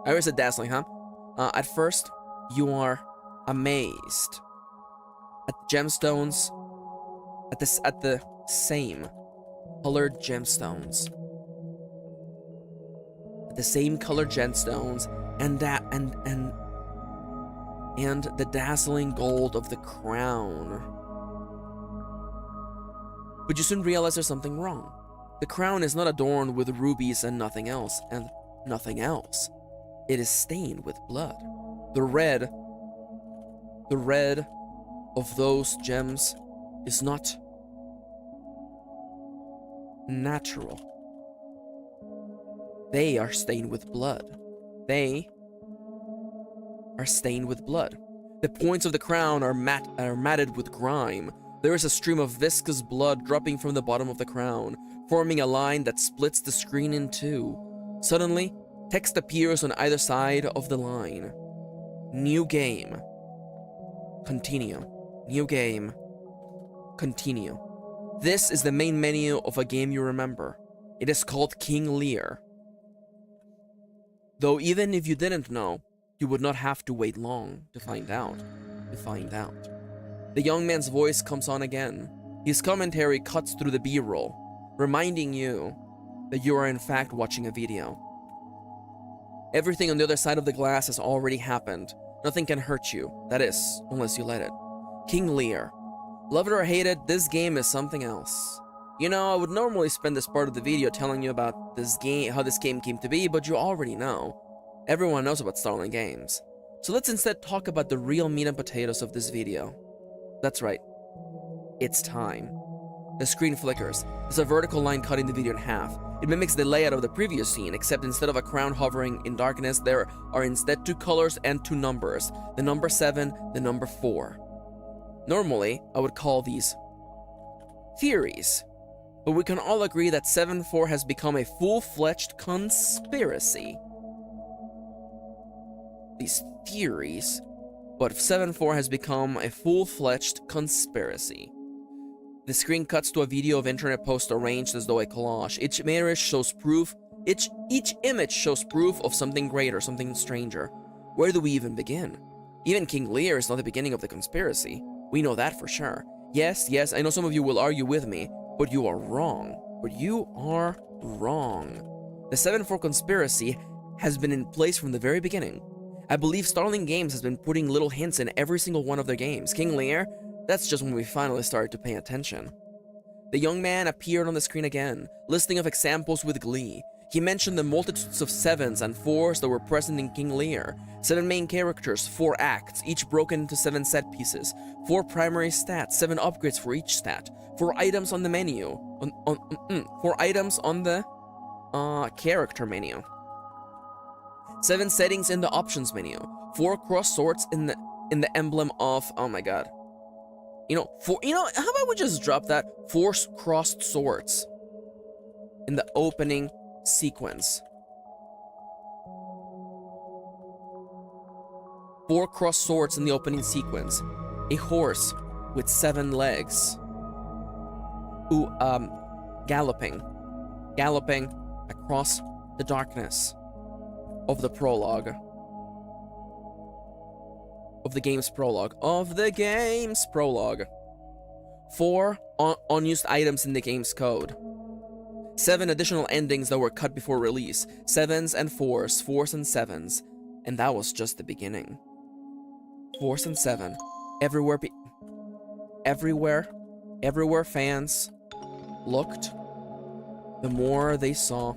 I always said dazzling, huh? At first, you are amazed at the gemstones, at the same colored gemstones. The same colored gemstones and the dazzling gold of the crown. But you soon realize there's something wrong. The crown is not adorned with rubies and nothing else. It is stained with blood. The red of those gems is not natural. They are stained with blood. The points of the crown are matted with grime. There is a stream of viscous blood dropping from the bottom of the crown, forming a line that splits the screen in two. Suddenly, text appears on either side of the line. New game. Continue. New game. Continue. This is the main menu of a game you remember. It is called King Lear. Though even if you didn't know, you would not have to wait long to find out. The young man's voice comes on again. His commentary cuts through the B-roll, reminding you that you are in fact watching a video. Everything on the other side of the glass has already happened. Nothing can hurt you. That is, unless you let it. King Lear. Love it or hate it, this game is something else. You know, I would normally spend this part of the video telling you about this game, how this game came to be, but you already know. Everyone knows about Starling Games. So let's instead talk about the real meat and potatoes of this video. That's right. It's time. The screen flickers. There's a vertical line cutting the video in half. It mimics the layout of the previous scene, except instead of a crown hovering in darkness, there are instead 2 colors and 2 numbers. The number 7, the number 4. Normally, I would call these theories. But we can all agree that 7-4 has become a full-fledged conspiracy. These theories, but 7-4 has become a full-fledged conspiracy. The screen cuts to a video of internet posts arranged as though a collage. Each image shows proof of something greater, something stranger. Where do we even begin? Even King Lear is not the beginning of the conspiracy. We know that for sure. Yes, I know some of you will argue with me, but you are wrong. The 7-4 conspiracy has been in place from the very beginning. I believe Starling Games has been putting little hints in every single one of their games. King Lear, that's just when we finally started to pay attention. The young man appeared on the screen again, listing of examples with glee. He mentioned the multitudes of 7s and 4s that were present in King Lear. 7 main characters, 4 acts, each broken into 7 set pieces. 4 primary stats, 7 upgrades for each stat. 4 items on the menu. 4 items on the character menu. 7 settings in the options menu. 4 cross swords in the emblem of, oh my god. How about we just drop that? 4 crossed swords in the opening sequence. 4 crossed swords in the opening sequence. A horse with 7 legs. Ooh, galloping across the darkness of the prologue. Of the game's prologue. 4 unused items in the game's code. 7 additional endings that were cut before release. 7s and 4s, 4s and 7s. And that was just the beginning. 4s and 7. Everywhere fans looked, the more they saw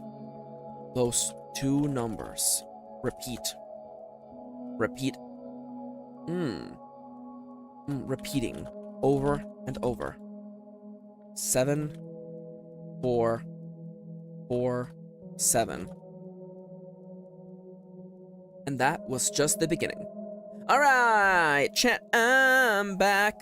those 2 numbers. Repeat. Repeating over and over. 7, 4, 4, 7. And that was just the beginning. Alright, chat, I'm back.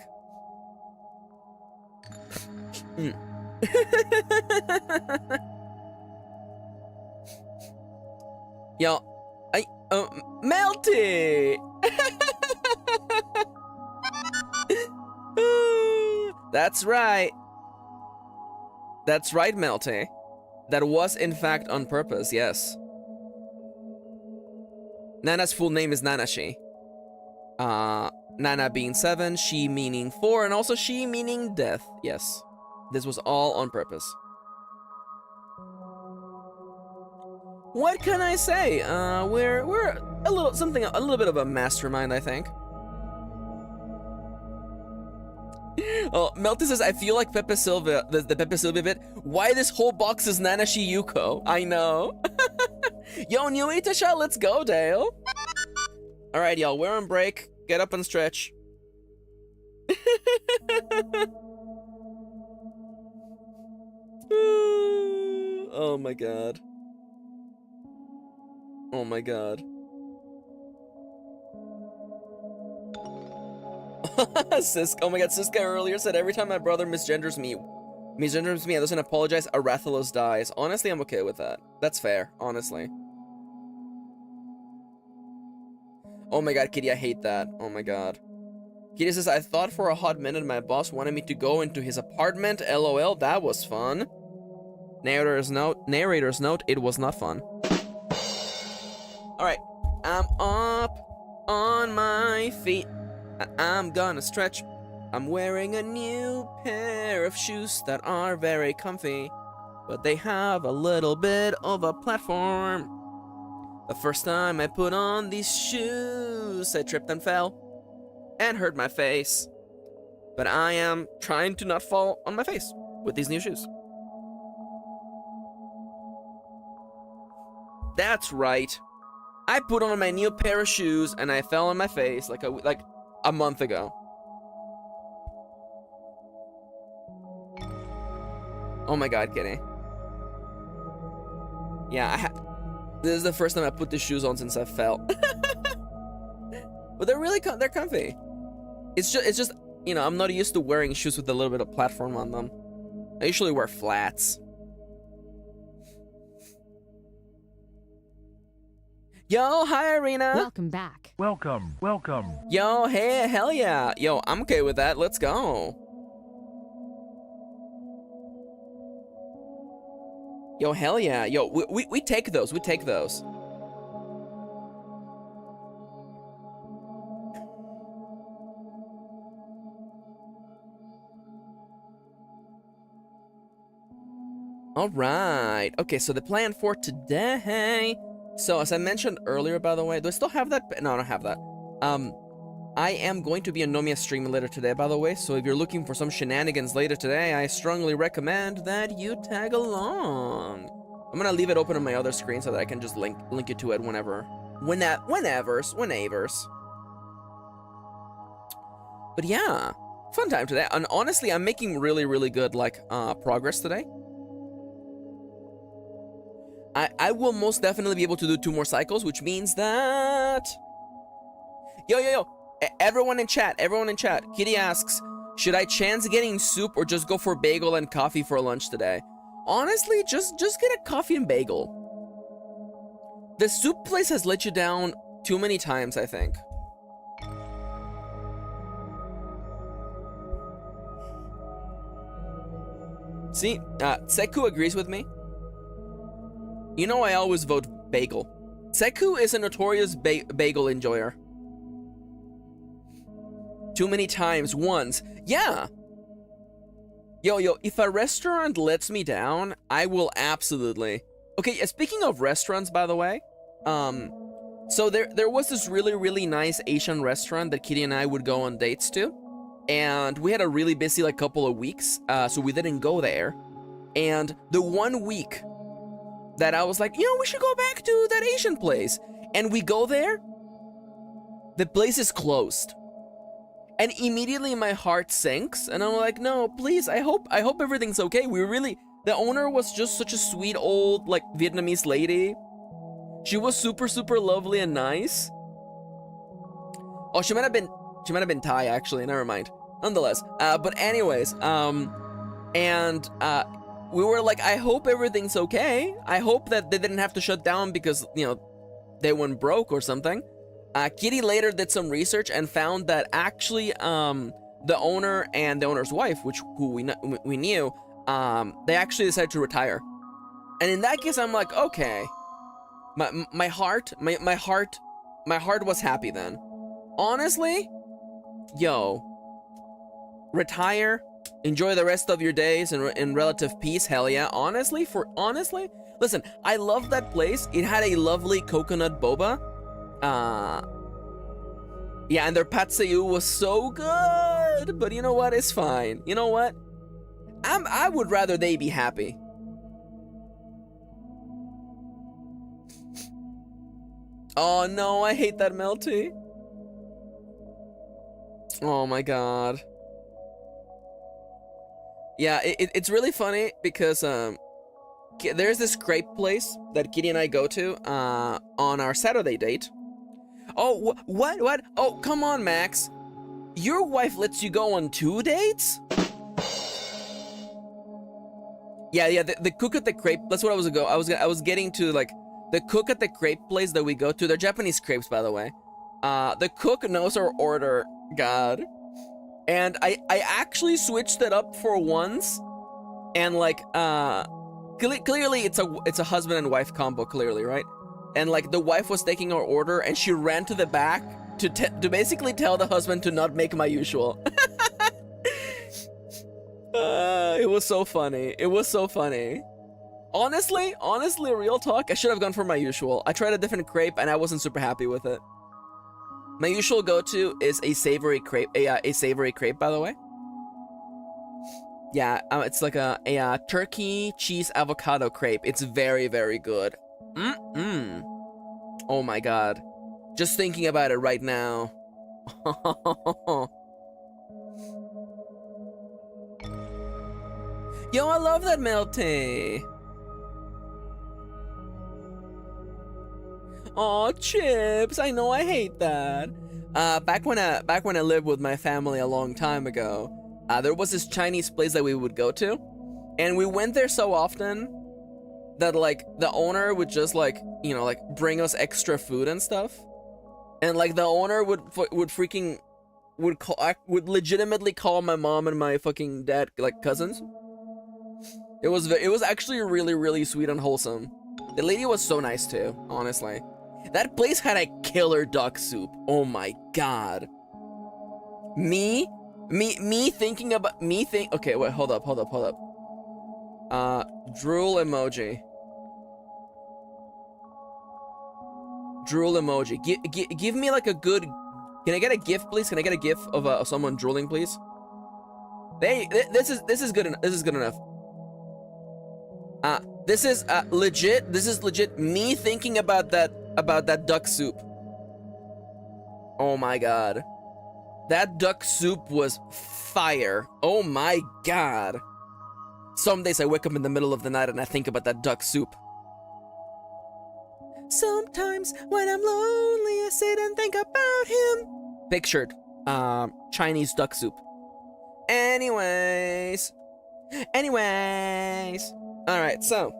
Yo, Melty! That's right. That's right, Melty. That was, in fact, on purpose, yes. Nana's full name is Nanashi. Nana being 7, she meaning 4, and also she meaning death. Yes. This was all on purpose. What can I say? We're a little bit of a mastermind, I think. Oh, Melty says, I feel like Pepe Silva, the Pepe Silva bit. Why this whole box is Nanashi Yuko? I know. Yo, new Itasha, let's go, Dale. Alright, y'all, we're on break. Get up and stretch. Oh my god. Oh my god. Siska, oh my god, Siska earlier said every time my brother misgenders me, I doesn't apologize, Arathalos dies. Honestly, I'm okay with that. That's fair, honestly. Oh my god, Kitty, I hate that. Oh my god. Kitty says, I thought for a hot minute my boss wanted me to go into his apartment. LOL, that was fun. Narrator's note, it was not fun. Alright, I'm up on my feet. I'm gonna stretch. I'm wearing a new pair of shoes that are very comfy, but they have a little bit of a platform. The first time I put on these shoes, I tripped and fell and hurt my face. But I am trying to not fall on my face with these new shoes. That's right. I put on my new pair of shoes and I fell on my face like a month ago. Oh my god, Kitty. Yeah, this is the first time I put the shoes on since I fell. But they're really they're comfy. It's just, you know, I'm not used to wearing shoes with a little bit of platform on them. I usually wear flats. Yo, hi, Irina. Welcome back. Welcome. Yo, hey, hell yeah. Yo, I'm okay with that. Let's go. Yo, hell yeah. Yo, we take those. We take those. All right. Okay, so the plan for today So as I mentioned earlier, by the way, do I still have that? No, I don't have that. I am going to be on Nomiya stream later today, by the way, so if you're looking for some shenanigans later today, I strongly recommend that you tag along. I'm gonna leave it open on my other screen so that I can just link you to it whenever. Whenevers. But yeah, fun time today. And honestly, I'm making really, really good, like, progress today. I will most definitely be able to do 2 more cycles, which means that... Yo. Everyone in chat. Kitty asks, should I chance getting soup or just go for bagel and coffee for lunch today? Honestly, just get a coffee and bagel. The soup place has let you down too many times, I think. See, Seku agrees with me. You know I always vote bagel. Seku is a notorious bagel enjoyer. Too many times, once. Yeah. Yo, if a restaurant lets me down, I will absolutely. Okay, speaking of restaurants, by the way, so there was this really, really nice Asian restaurant that Kitty and I would go on dates to. And we had a really busy, like, couple of weeks, so we didn't go there. And the 1 week that I was like, you know, we should go back to that Asian place. And we go there, the place is closed. And immediately my heart sinks, and I'm like, no, please, I hope everything's okay. The owner was just such a sweet old, like, Vietnamese lady. She was super, super lovely and nice. Oh, she might have been Thai, actually, never mind. Nonetheless, but anyways, we were like, I hope everything's okay. I hope that they didn't have to shut down because, you know, they went broke or something. Kitty later did some research and found that actually, the owner and the owner's wife, who we knew, they actually decided to retire. And in that case, I'm like, okay, my heart was happy then. Honestly, yo, retire, enjoy the rest of your days in relative peace. Hell yeah. Honestly, listen, I love that place. It had a lovely coconut boba. Yeah, and their pad see ew was so good, but you know what? It's fine. You know what? I would rather they be happy. Oh no, I hate that melty. Oh my god. Yeah, it's really funny because there's this crepe place that Kitty and I go to on our Saturday date. Oh, what? Oh, come on, Max. Your wife lets you go on 2 dates? Yeah, the cook at the crepe, that's what I was getting to, like, the cook at the crepe place that we go to. They're Japanese crepes, by the way. The cook knows our order, God. And I actually switched it up for once. And, like, clearly it's a husband and wife combo, clearly, right? And, like, the wife was taking our order, and she ran to the back to basically tell the husband to not make my usual. It was so funny. It was so funny. Honestly, real talk, I should have gone for my usual. I tried a different crepe, and I wasn't super happy with it. My usual go-to is a savory crepe. A savory crepe, by the way. Yeah, it's like a turkey cheese avocado crepe. It's very, very good. Oh my god. Just thinking about it right now. Yo, I love that melty. Aw, chips. I know I hate that. Back when I lived with my family a long time ago, there was this Chinese place that we would go to, and we went there so often that, like, the owner would just, like, you know, like, bring us extra food and stuff. And, like, the owner would legitimately call my mom and my fucking dad, like, cousins. It was actually really, really sweet and wholesome. The lady was so nice too, honestly. That place had a killer duck soup. Oh my god. Okay, wait, hold up. Drool emoji. Drool emoji. Give me like a good... Can I get a gif, please? Can I get a gif of someone drooling, please? This is good enough. This is good enough. This is legit. This is legit me thinking about that duck soup. Oh my god. That duck soup was fire. Oh my god. Some days I wake up in the middle of the night and I think about that duck soup. Sometimes when I'm lonely, I sit and think about him. Pictured. Chinese duck soup. Anyways. Alright, so.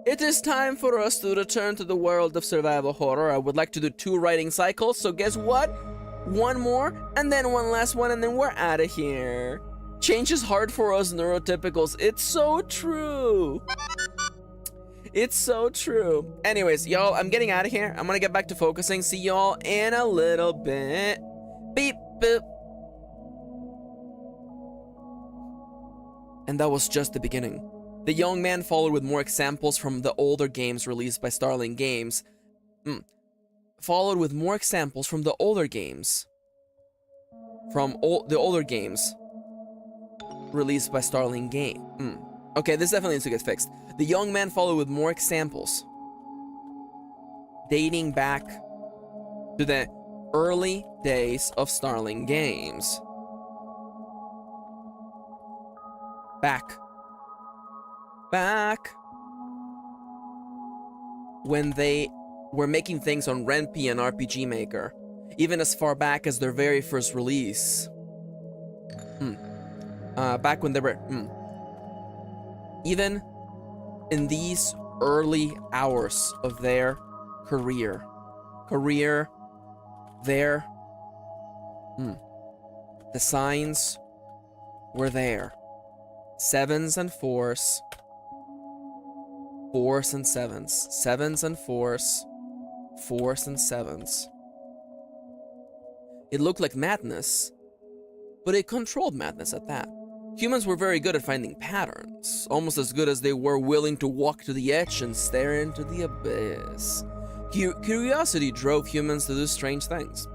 It is time for us to return to the world of survival horror. I would like to do 2 writing cycles, so guess what? 1 more, and then 1 last one, and then we're out of here. Change is hard for us neurotypicals. It's so true. It's so true. Anyways, y'all, I'm getting out of here. I'm gonna get back to focusing. See y'all in a little bit. Beep, boop. And that was just the beginning. The young man followed with more examples from the older games released by Starling Games. Followed with more examples from the older games. The older games released by Starling Game. Okay, this definitely needs to get fixed. The young man followed with more examples dating back to the early days of Starling Games. Back when they were making things on Ren'Py and RPG Maker, even as far back as their very first release. Back when they were even in these early hours of their career, the signs were there. 7s and 4s, 4s and 7s, 7s and 4s, 4s and 7s. It looked like madness, but it controlled madness at that. Humans were very good at finding patterns, almost as good as they were willing to walk to the edge and stare into the abyss. Curiosity drove humans to do strange things.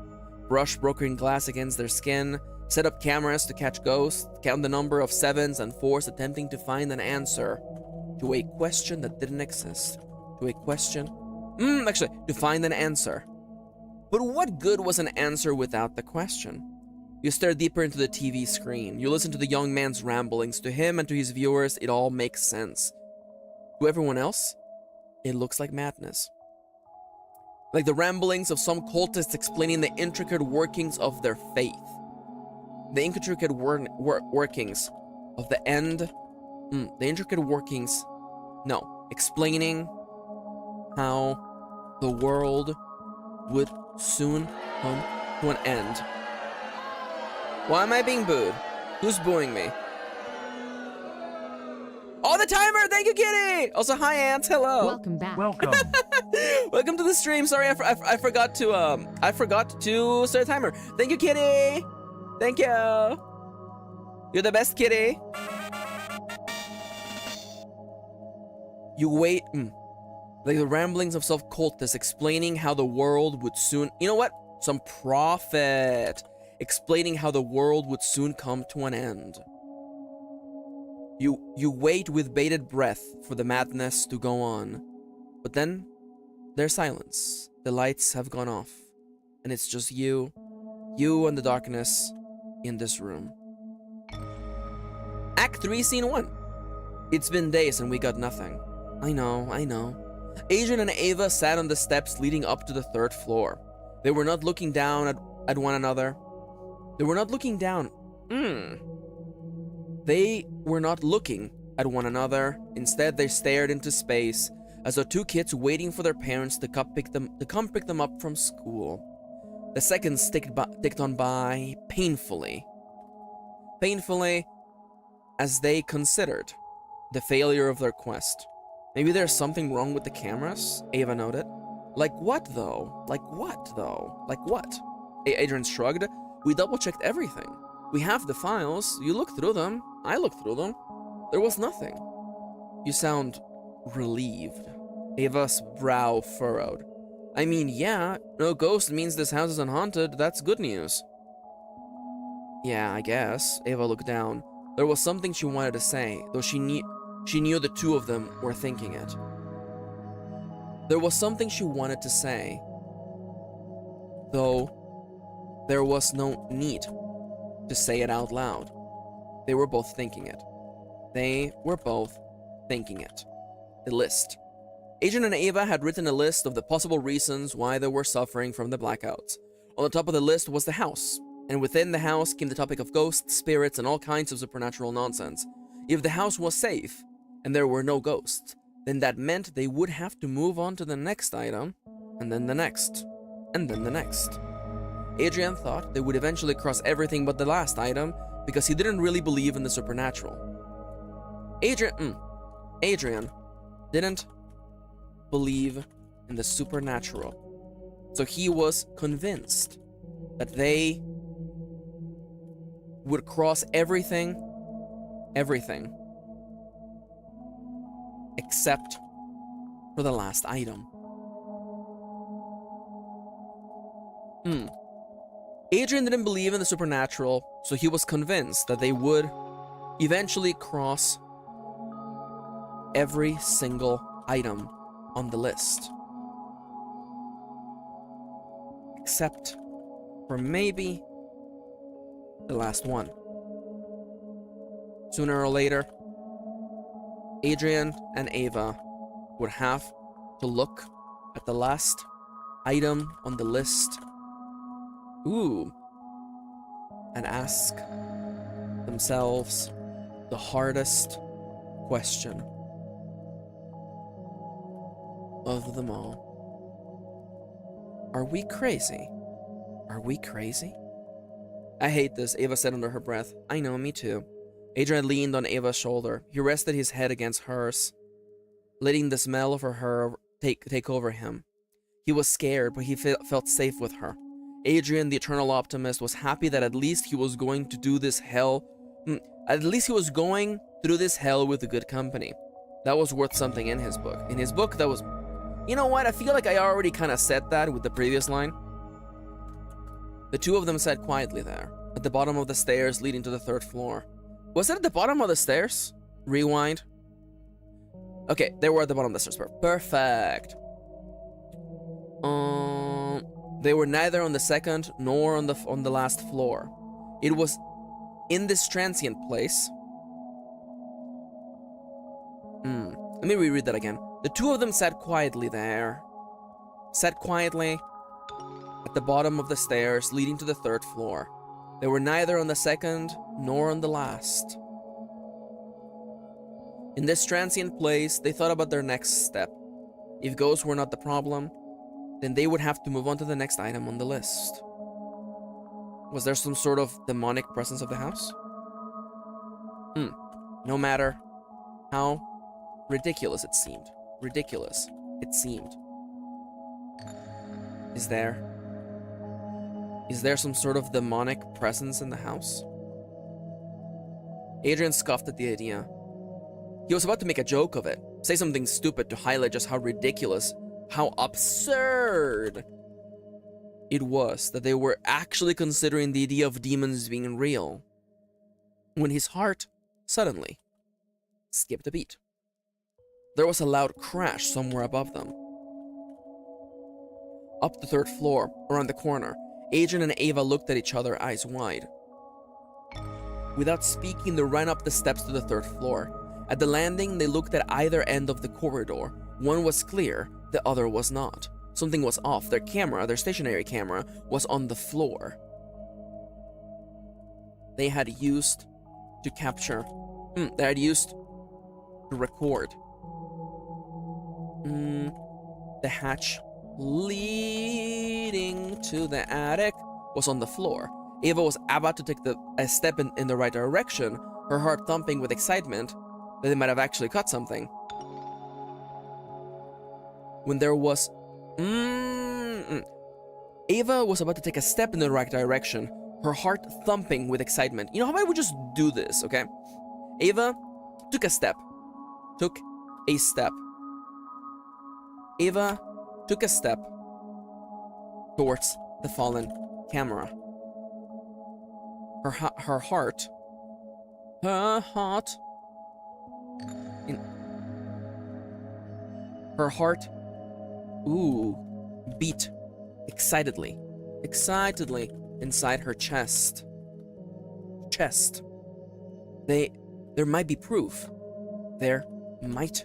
Brush broken glass against their skin, set up cameras to catch ghosts, count the number of 7s and 4s attempting to find an answer to a question that didn't exist. To a question? Actually, to find an answer. But what good was an answer without the question? You stare deeper into the TV screen. You listen to the young man's ramblings. To him and to his viewers, it all makes sense. To everyone else, it looks like madness. Like the ramblings of some cultists explaining the intricate workings of their faith. The intricate workings of the end. Explaining how the world would soon come to an end. Why am I being booed? Who's booing me? Oh, the timer! Thank you, Kitty! Also, hi, Ants. Hello. Welcome back. Welcome. Welcome to the stream. Sorry, I forgot to start a timer. Thank you, Kitty. Thank you. You're the best, Kitty. You wait. Like the ramblings of self-cultists explaining how the world would soon... You know what? Some prophet explaining how the world would soon come to an end. You wait with bated breath for the madness to go on. But then, there's silence. The lights have gone off. And it's just you and the darkness in this room. Act 3, Scene 1. It's been days and we got nothing. I know. Adrian and Ava sat on the steps leading up to the 3rd floor. They were not looking down at one another. They were not looking down. They were not looking at one another. Instead, they stared into space, as though 2 kids waiting for their parents to come pick them up from school. The seconds ticked on by painfully. Painfully, as they considered the failure of their quest. Maybe there's something wrong with the cameras, Ava noted. Like what, though? Adrian shrugged. We double-checked everything. We have the files. You looked through them. I looked through them. There was nothing. You sound relieved. Ava's brow furrowed. I mean, yeah, no ghost means this house is unhaunted. That's good news. Yeah, I guess. Ava looked down. There was something she wanted to say, though she knew the two of them were thinking it. There was something she wanted to say, though there was no need to say it out loud. They were both thinking it. They were both thinking it. A list. Adrian and Ava had written a list of the possible reasons why they were suffering from the blackouts. On the top of the list was the house, and within the house came the topic of ghosts, spirits, and all kinds of supernatural nonsense. If the house was safe, and there were no ghosts, then that meant they would have to move on to the next item, and then the next, and then the next. Adrian thought they would eventually cross everything but the last item, because he didn't really believe in the supernatural. Adrian didn't believe in the supernatural, so he was convinced that they would cross everything, except for the last item. Adrian didn't believe in the supernatural, so he was convinced that they would eventually cross every single item on the list. Except for maybe the last one. Sooner or later, Adrian and Ava would have to look at the last item on the list. And ask themselves the hardest question of them all. Are we crazy? Are we crazy? I hate this, Ava said under her breath. I know, me too. Adrian leaned on Ava's shoulder. He rested his head against hers, letting the smell of her take over him. He was scared, but he felt safe with her. Adrian, the eternal optimist, was happy that at least he was going to do this hell. At least he was going through this hell with a good company. That was worth something in his book. In his book, that was... You know what? I feel like I already kind of said that with the previous line. The two of them sat quietly there, at the bottom of the stairs leading to the third floor. Was it at the bottom of the stairs? Rewind. Okay, they were at the bottom of the stairs. Perfect. They were neither on the second nor on the last floor. It was in this transient place. Let me reread that again. The two of them sat quietly there. Sat quietly at the bottom of the stairs leading to the third floor. They were neither on the second nor on the last. In this transient place, they thought about their next step. If ghosts were not the problem, then they would have to move on to the next item on the list. Was there some sort of demonic presence of the house? No matter how ridiculous it seemed. Ridiculous it seemed. Is there some sort of demonic presence in the house? Adrian scoffed at the idea. He was about to make a joke of it, say something stupid to highlight just how ridiculous, how absurd it was that they were actually considering the idea of demons being real, when his heart suddenly skipped a beat. There was a loud crash somewhere above them. Up the third floor, around the corner, Adrian and Ava looked at each other, eyes wide. Without speaking, they ran up the steps to the third floor. At the landing, they looked at either end of the corridor. One was clear, the other was not. Something was off. Their camera, their stationary camera, was on the floor. They had used to capture... they had used to record. The hatch leading to the attic was on the floor. Ava was about to take a step in the right direction, her heart thumping with excitement that they might have actually caught something. When there was... Ava was about to take a step in the right direction, her heart thumping with excitement. You know, how about we just do this, okay? Ava took a step. Ava took a step towards the fallen camera. Her heart, her heart, beat excitedly inside her chest. There might be proof. There might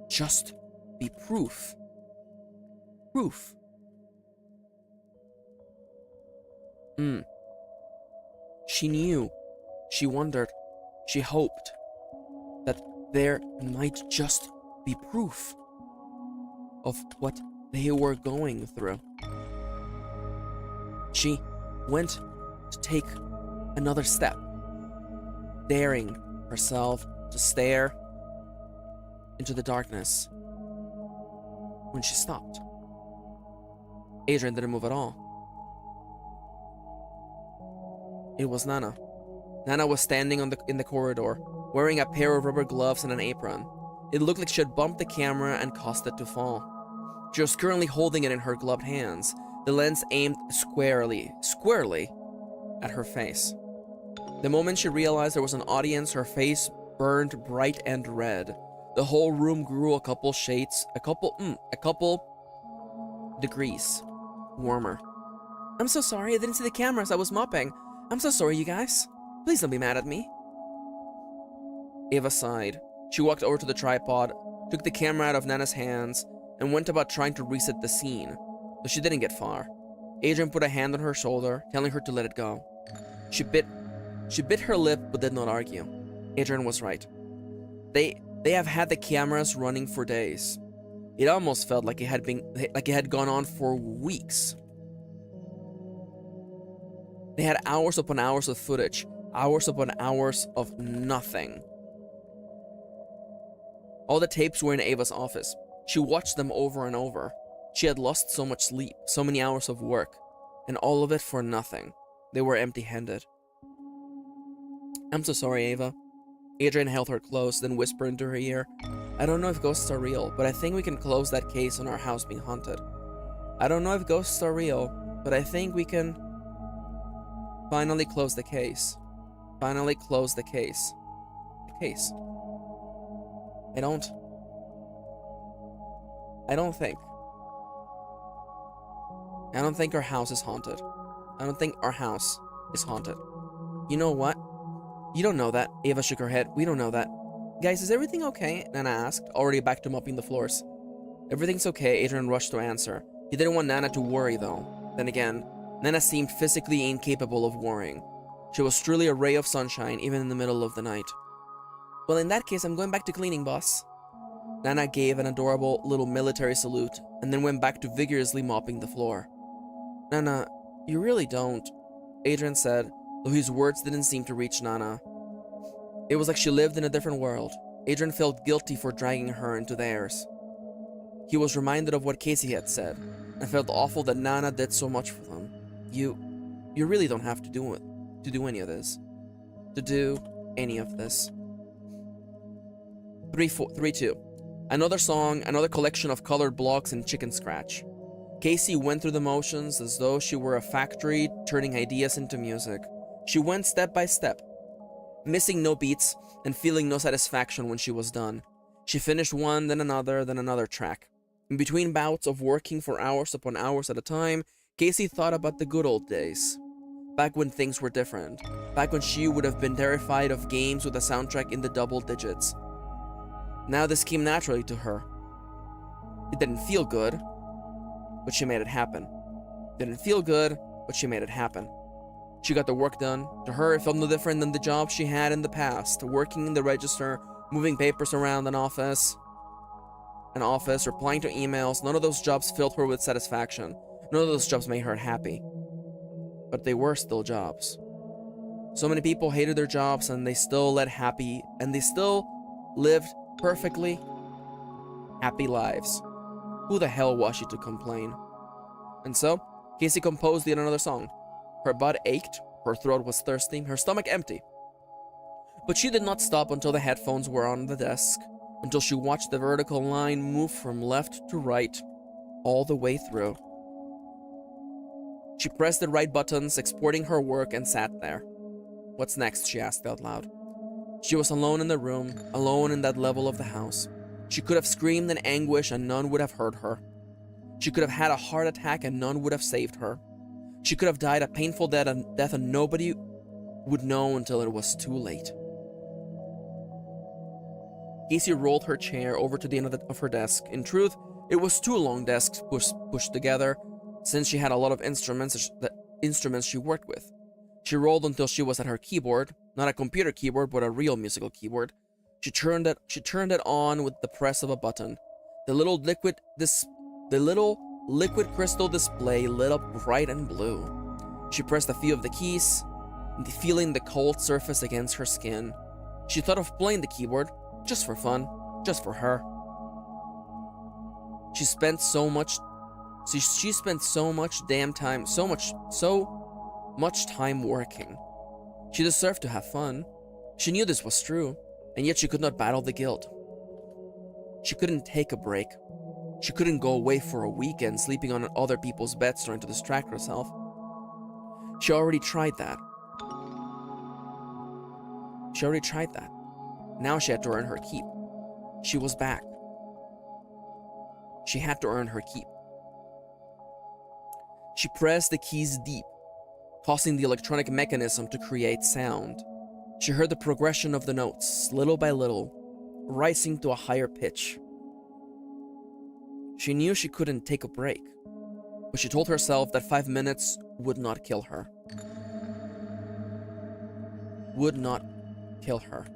just be proof. She knew, she wondered, she hoped that there might just be proof of what they were going through. She went to take another step, daring herself to stare into the darkness. When she stopped, Adrian didn't move at all. It was Nana. Nana was standing in the corridor, wearing a pair of rubber gloves and an apron. It looked like she had bumped the camera and caused it to fall. She was currently holding it in her gloved hands, the lens aimed squarely at her face. The moment she realized there was an audience, her face burned bright and red. The whole room grew a couple degrees warmer. I'm so sorry, I didn't see the cameras, I was mopping. I'm so sorry, you guys. Please don't be mad at me. Ava sighed. She walked over to the tripod, took the camera out of Nana's hands, and went about trying to reset the scene, but she didn't get far. Adrian put a hand on her shoulder, telling her to let it go. She bit her lip but did not argue. Adrian was right. They have had the cameras running for days. It almost felt like it had gone on for weeks. They had hours upon hours of footage, hours upon hours of nothing. All the tapes were in Ava's office. She watched them over and over. She had lost so much sleep, so many hours of work, and all of it for nothing. They were empty-handed. I'm so sorry, Ava. Adrian held her close, then whispered into her ear, I don't know if ghosts are real, but I think we can close that case on our house being haunted. I don't know if ghosts are real, but I think we can finally close the case. Finally close the case. The case. I don't think our house is haunted. I don't think our house is haunted. You know what? You don't know that. Ava shook her head. We don't know that. Guys, is everything okay? Nana asked, already back to mopping the floors. Everything's okay, Adrian rushed to answer. He didn't want Nana to worry, though. Then again, Nana seemed physically incapable of worrying. She was truly a ray of sunshine, even in the middle of the night. Well, in that case, I'm going back to cleaning, boss. Nana gave an adorable little military salute, and then went back to vigorously mopping the floor. Nana, you really don't, Adrian said, though his words didn't seem to reach Nana. It was like she lived in a different world. Adrian felt guilty for dragging her into theirs. He was reminded of what Casey had said, and felt awful that Nana did so much for them. You really don't have to do it, to do any of this. 3-2. Another song, another collection of colored blocks and chicken scratch. Casey went through the motions as though she were a factory turning ideas into music. She went step by step, missing no beats and feeling no satisfaction when she was done. She finished one, then another track. In between bouts of working for hours upon hours at a time, Casey thought about the good old days. Back when things were different. Back when she would have been terrified of games with a soundtrack in the double digits. Now this came naturally to her. It didn't feel good, but she made it happen. Didn't feel good, but she made it happen. She got the work done. To her, it felt no different than the job she had in the past, working in the register, moving papers around an office, replying to emails. None of those jobs filled her with satisfaction. None of those jobs made her happy. But they were still jobs. So many people hated their jobs, and they still lived perfectly happy lives. Who the hell was she to complain? And so, Casey composed yet another song. Her butt ached, her throat was thirsty, her stomach empty. But she did not stop until the headphones were on the desk, until she watched the vertical line move from left to right, all the way through. She pressed the right buttons, exporting her work, and sat there. What's next? She asked out loud. She was alone in the room, alone in that level of the house. She could have screamed in anguish and none would have heard her. She could have had a heart attack and none would have saved her. She could have died a painful death and nobody would know until it was too late. Casey rolled her chair over to the end of her desk. In truth, it was two long desks pushed together, since she had a lot of instruments she worked with. She rolled until she was at her keyboard, not a computer keyboard, but a real musical keyboard. She turned it on with the press of a button. The little liquid crystal display lit up bright and blue. She pressed a few of the keys, feeling the cold surface against her skin. She thought of playing the keyboard, just for fun, just for her. She spent so much time working. She deserved to have fun. She knew this was true, and yet she could not battle the guilt. She couldn't take a break. She couldn't go away for a weekend sleeping on other people's beds trying to distract herself. She already tried that. Now she had to earn her keep. She was back. She had to earn her keep. She pressed the keys deep, causing the electronic mechanism to create sound. She heard the progression of the notes, little by little, rising to a higher pitch. She knew she couldn't take a break, but she told herself that 5 minutes would not kill her. Would not kill her.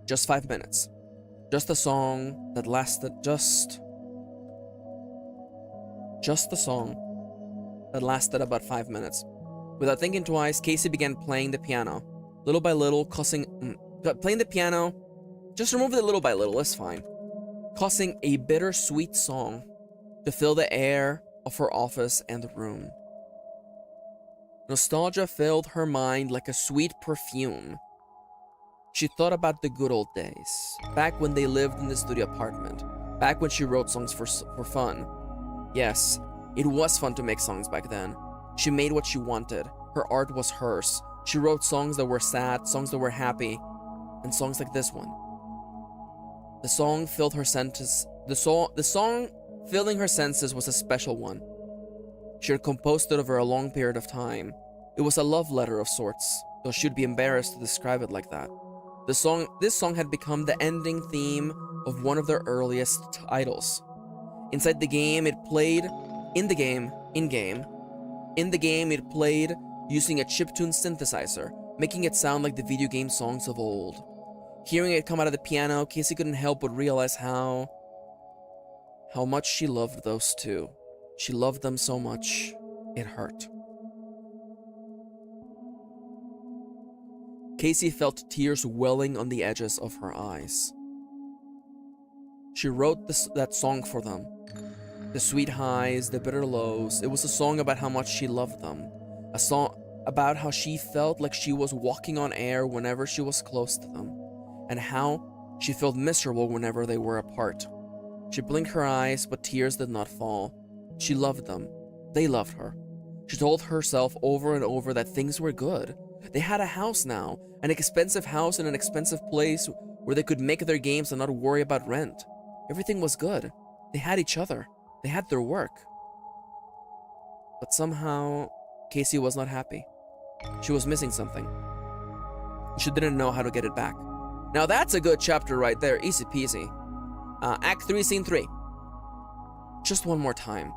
Just 5 minutes. Just a song that lasted just a song that lasted about 5 minutes. Without thinking twice, Casey began playing the piano. Little by little, playing the piano, just remove it little by little, it's fine. Causing a bittersweet song to fill the air of her office and the room. Nostalgia filled her mind like a sweet perfume. She thought about the good old days, back when they lived in the studio apartment, back when she wrote songs for fun. Yes, it was fun to make songs back then. She made what she wanted. Her art was hers. She wrote songs that were sad, songs that were happy, and songs like this one. The song filled her senses. The song filling her senses was a special one. She had composed it over a long period of time. It was a love letter of sorts, though she'd be embarrassed to describe it like that. This song had become the ending theme of one of their earliest titles. Inside the game, it played it played using a chiptune synthesizer, making it sound like the video game songs of old. Hearing it come out of the piano, Casey couldn't help but realize how much she loved those two. She loved them so much, it hurt. Casey felt tears welling on the edges of her eyes. She wrote that song for them. The sweet highs, the bitter lows. It was a song about how much she loved them. A song about how she felt like she was walking on air whenever she was close to them, and how she felt miserable whenever they were apart. She blinked her eyes, but tears did not fall. She loved them. They loved her. She told herself over and over that things were good. They had a house now, an expensive house in an expensive place where they could make their games and not worry about rent. Everything was good. They had each other. They had their work. But somehow, Casey was not happy. She was missing something. She didn't know how to get it back. Now that's a good chapter right there, easy peasy. Act 3, Scene 3. Just one more time.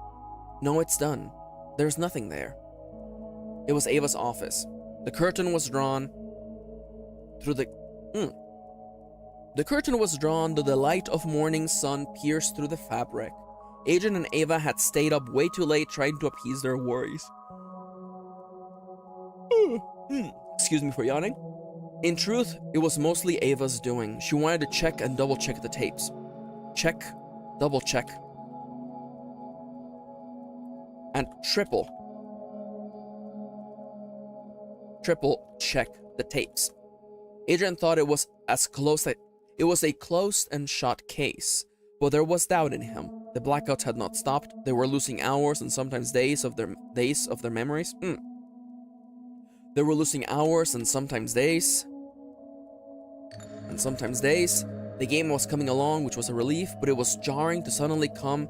No, it's done. There's nothing there. It was Ava's office. The curtain was drawn through the curtain was drawn though the light of morning sun pierced through the fabric. Adrian and Ava had stayed up way too late trying to appease their worries. Excuse me for yawning. In truth, it was mostly Ava's doing. She wanted to check and double check the tapes. Check, double check, and triple check the tapes. Adrian thought it was a closed and shut case, but there was doubt in him. The blackouts had not stopped. They were losing hours and sometimes days of their memories. They were losing hours and sometimes days. The game was coming along, which was a relief, but it was jarring to suddenly come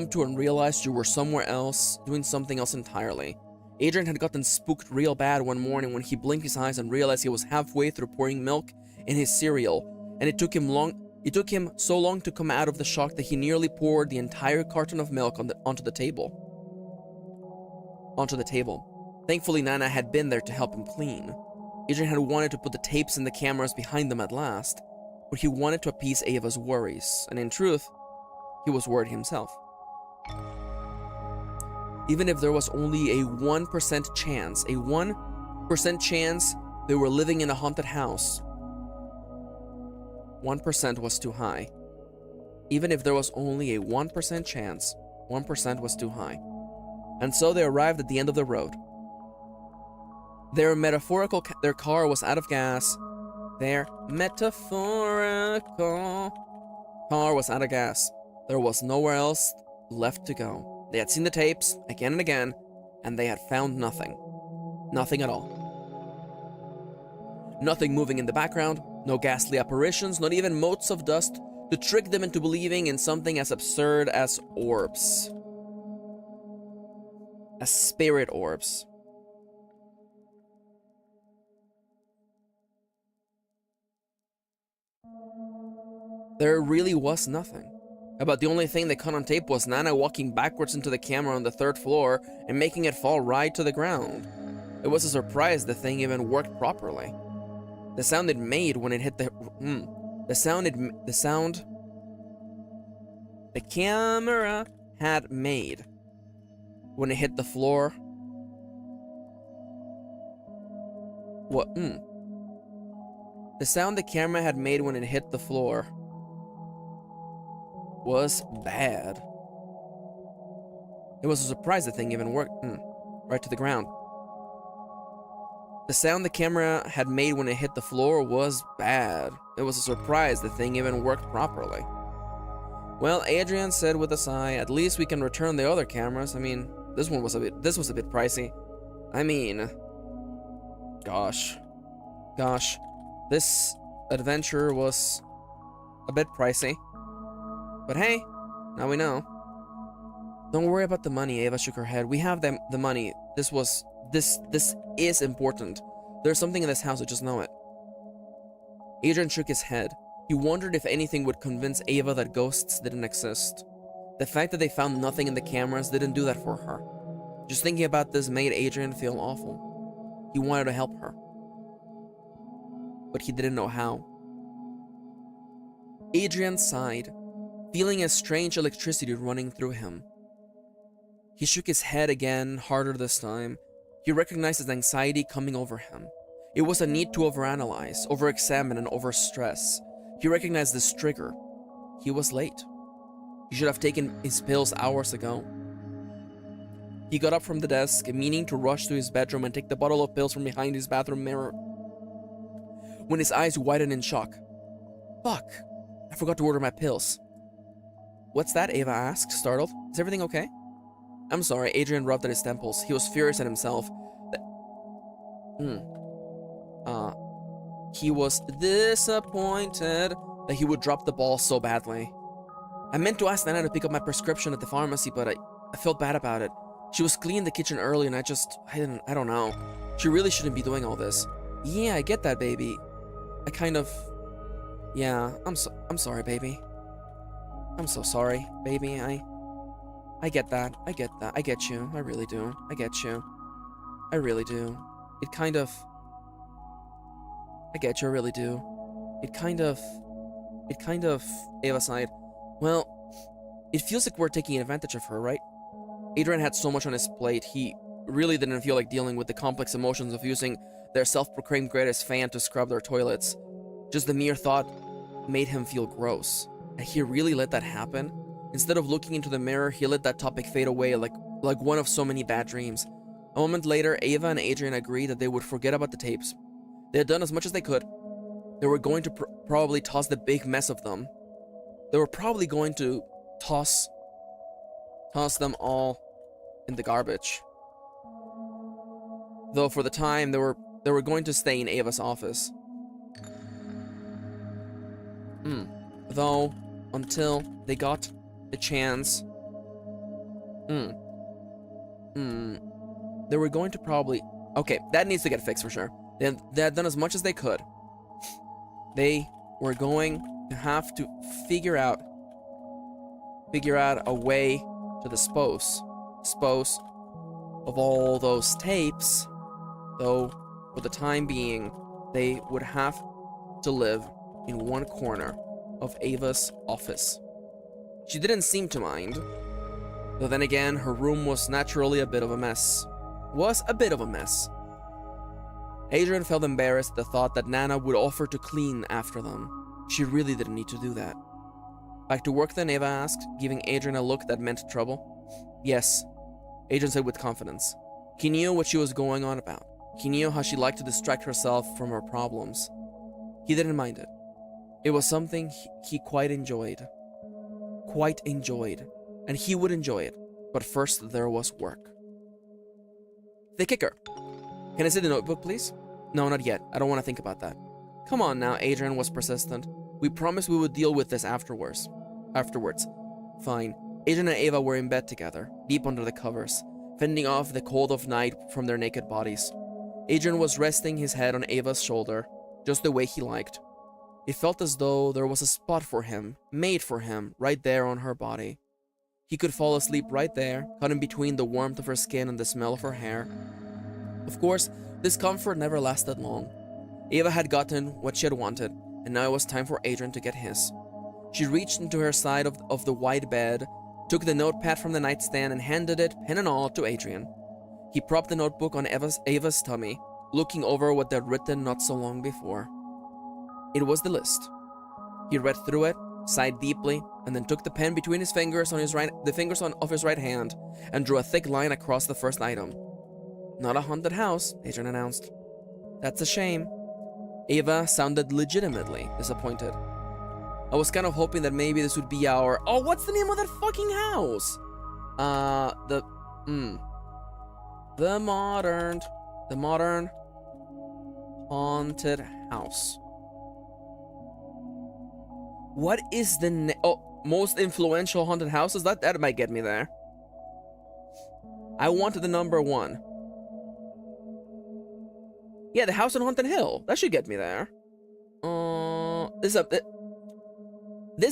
to and realize you were somewhere else, doing something else entirely. Adrian had gotten spooked real bad one morning when he blinked his eyes and realized he was halfway through pouring milk in his cereal, and it took him so long to come out of the shock that he nearly poured the entire carton of milk onto the table. Thankfully, Nana had been there to help him clean. Adrian had wanted to put the tapes and the cameras behind them at last, but he wanted to appease Ava's worries, and in truth, he was worried himself. Even if there was only a 1% chance, they were living in a haunted house, 1% was too high. Even if there was only a 1% chance, 1% was too high. And so they arrived at the end of the road. Their car was out of gas. Their metaphorical car was out of gas. There was nowhere else left to go. They had seen the tapes again and again, and they had found nothing. Nothing at all. Nothing moving in the background, no ghastly apparitions, not even motes of dust to trick them into believing in something as absurd as orbs. As spirit orbs. There really was nothing. About the only thing they caught on tape was Nana walking backwards into the camera on the 3rd floor and making it fall right to the ground. It was a surprise the thing even worked properly. The sound it made when it hit the camera had made when it hit the floor. What? The sound the camera had made when it hit the floor was bad. It was a surprise the thing even worked. Right to the ground. The sound the camera had made when it hit the floor was bad. It was a surprise the thing even worked properly. Well, Adrian said with a sigh, at least we can return the other cameras. I mean, this was a bit pricey. I mean, gosh, this adventure was a bit pricey. But hey, now we know. Don't worry about the money, Ava shook her head. We have the money. This is important. There's something in this house, I just know it. Adrian shook his head. He wondered if anything would convince Ava that ghosts didn't exist. The fact that they found nothing in the cameras didn't do that for her. Just thinking about this made Adrian feel awful. He wanted to help her, but he didn't know how. Adrian sighed, feeling a strange electricity running through him. He shook his head again, harder this time. He recognized his anxiety coming over him. It was a need to overanalyze, overexamine, and overstress. He recognized this trigger. He was late. He should have taken his pills hours ago. He got up from the desk, meaning to rush to his bedroom and take the bottle of pills from behind his bathroom mirror, when his eyes widened in shock. Fuck, I forgot to order my pills. What's that? Ava asked, startled. Is everything okay? I'm sorry, Adrian rubbed at his temples. He was furious at himself. He was disappointed that he would drop the ball so badly. I meant to ask Nana to pick up my prescription at the pharmacy, but I felt bad about it. She was cleaning the kitchen early and I don't know. She really shouldn't be doing all this. Yeah, I get that, baby. Yeah, I'm sorry, baby. I'm so sorry, baby. I get that. I get you. I really do. I get you. I really do. I get you, I really do. Ava sighed. Well, it feels like we're taking advantage of her, right? Adrian had so much on his plate, he really didn't feel like dealing with the complex emotions of using their self-proclaimed greatest fan to scrub their toilets. Just the mere thought made him feel gross. And he really let that happen? Instead of looking into the mirror, he let that topic fade away like one of so many bad dreams. A moment later, Ava and Adrian agreed that they would forget about the tapes. They had done as much as they could. They were going to probably toss the big mess of them. They were probably going to toss tossed them all in the garbage. Though for the time, they were going to stay in Ava's office. Though, until they got a chance, they were going to probably... Okay, that needs to get fixed for sure. They had done as much as they could. They were going to have to figure out a way to dispose of all those tapes, though for the time being, they would have to live in one corner of Ava's office. She didn't seem to mind, though then again, her room was naturally a bit of a mess. Adrian felt embarrassed at the thought that Nana would offer to clean after them. She really didn't need to do that. Back to work then, Ava asked, giving Adrian a look that meant trouble. Yes, Adrian said with confidence. He knew what she was going on about. He knew how she liked to distract herself from her problems. He didn't mind it. It was something he quite enjoyed. And he would enjoy it. But first there was work. The kicker. Can I see the notebook, please? No, not yet. I don't want to think about that. Come on now, Adrian was persistent. We promised we would deal with this afterwards. Fine. Adrian and Ava were in bed together, deep under the covers, fending off the cold of night from their naked bodies. Adrian was resting his head on Ava's shoulder, just the way he liked. It felt as though there was a spot for him, made for him, right there on her body. He could fall asleep right there, caught in between the warmth of her skin and the smell of her hair. Of course, this comfort never lasted long. Ava had gotten what she had wanted, and now it was time for Adrian to get his. She reached into her side of the wide bed, took the notepad from the nightstand and handed it, pen and all, to Adrian. He propped the notebook on Ava's tummy, looking over what they'd written not so long before. It was the list. He read through it, sighed deeply, and then took the pen between his fingers of his right hand and drew a thick line across the first item. Not a haunted house, Adrian announced. That's a shame. Ava sounded legitimately disappointed. I was kind of hoping that maybe this would be our... Oh, what's the name of that fucking house? The modern haunted house. What is the most influential haunted houses? That might get me there. I wanted the number 1. Yeah, the house on Haunted Hill. That should get me there. This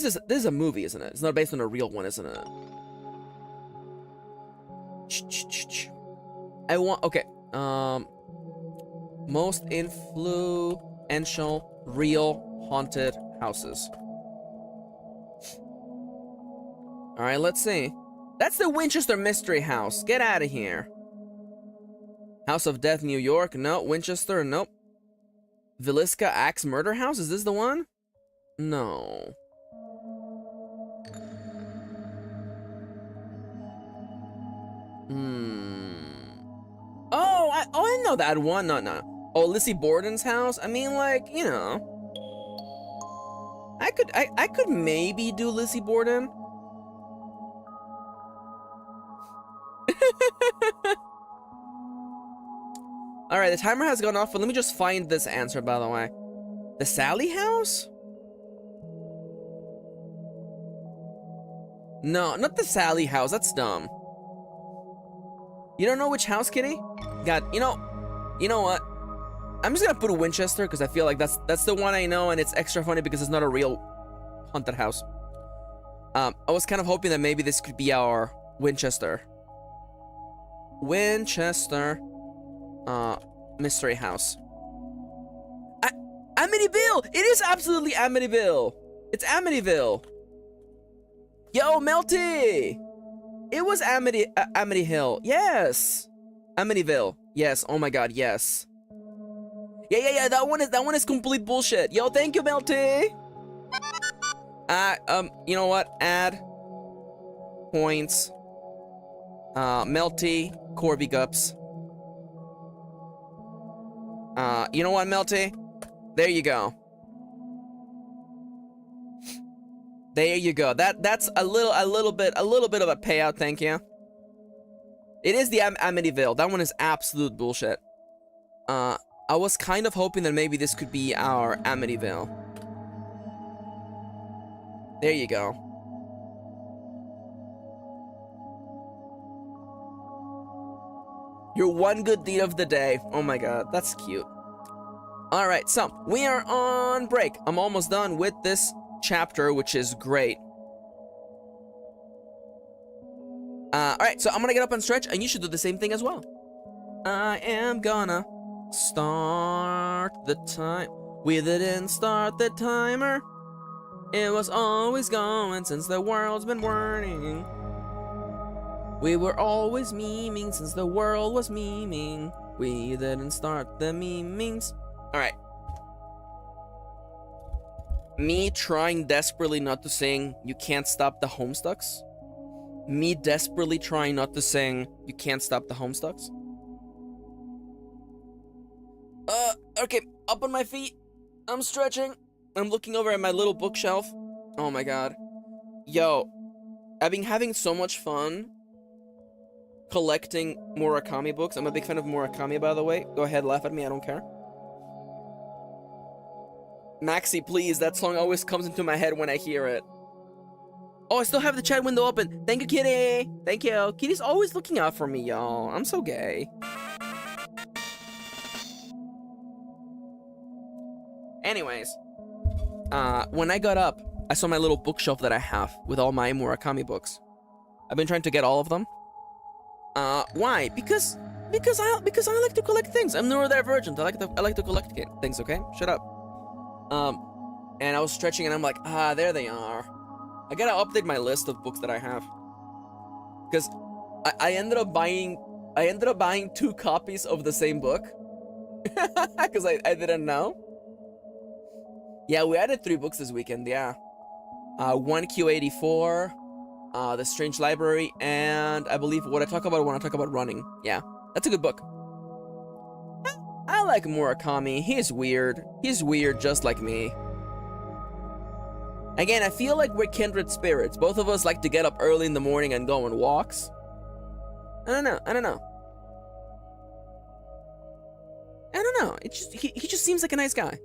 is a movie, isn't it? It's not based on a real one, isn't it? Okay. Most influential real haunted houses. All right, let's see. That's the Winchester Mystery House. Get out of here. House of Death, New York. No. Winchester. Nope. Villisca Axe Murder House. Is this the one? No. Oh, I know that one. No. Oh, Lizzie Borden's house. I mean, like, you know. I could maybe do Lizzie Borden. All right, the timer has gone off, but let me just find this answer, by the way. The Sally house? No, not the Sally house. That's dumb. You don't know which house, Kitty? God, you know what? I'm just gonna put a Winchester because I feel like that's the one I know, and it's extra funny because it's not a real haunted house. I was kind of hoping that maybe this could be our Winchester. Mystery house. Amityville! It is absolutely Amityville! It's Amityville! Yo, Melty! It was Amity Hill. Yes! Amityville. Yes, oh my god, yes. Yeah, that one is complete bullshit. Yo, thank you, Melty! You know what? Add points. Melty, Corby Gups. You know what, Melty? There you go. There you go. That's a little bit of a payout. Thank you. It is the Amityville. That one is absolute bullshit. I was kind of hoping that maybe this could be our Amityville. There you go. Your one good deed of the day. Oh my god, that's cute. Alright, so we are on break. I'm almost done with this chapter, which is great. Alright, so I'm gonna get up and stretch, and you should do the same thing as well. I am gonna start the time. We didn't start the timer. It was always going since the world's been whirling. We were always memeing since the world was memeing. We didn't start the memings. Alright. Me trying desperately not to sing You Can't Stop the Homestucks. Me desperately trying not to sing You Can't Stop the Homestucks. Okay, up on my feet. I'm stretching. I'm looking over at my little bookshelf. Oh my god. Yo, I've been having so much fun collecting Murakami books. I'm a big fan of Murakami, by the way. Go ahead, laugh at me, I don't care. Maxi, please, that song always comes into my head when I hear it. Oh, I still have the chat window open. Thank you, Kitty. Thank you. Kitty's always looking out for me, y'all. I'm so gay. Anyways, when I got up, I saw my little bookshelf that I have with all my Murakami books. I've been trying to get all of them. Why? Because I like to collect things. I'm neurodivergent. I like to collect things. Okay, shut up. And I was stretching, and I'm like, there they are. I gotta update my list of books that I have, because I ended up buying 2 copies of the same book, because I didn't know. Yeah, we added 3 books this weekend. Yeah, 1Q84. The Strange Library, and I believe What I Talk About When I Talk About Running. Yeah, that's a good book. I like Murakami. He's weird. He's weird just like me. Again, I feel like we're kindred spirits. Both of us like to get up early in the morning and go on walks. I don't know. He just seems like a nice guy.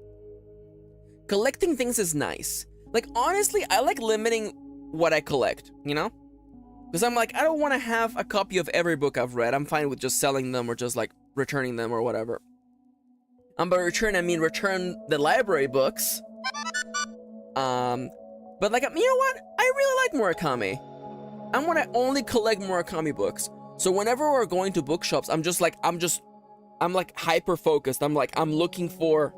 Collecting things is nice. Like, honestly, I like limiting what I collect, you know? Because I'm like, I don't want to have a copy of every book I've read. I'm fine with just selling them or just like returning them or whatever. By return, I mean return the library books. But like, you know what? I really like Murakami. I want to only collect Murakami books. So whenever we're going to bookshops, I'm like hyper focused. I'm looking for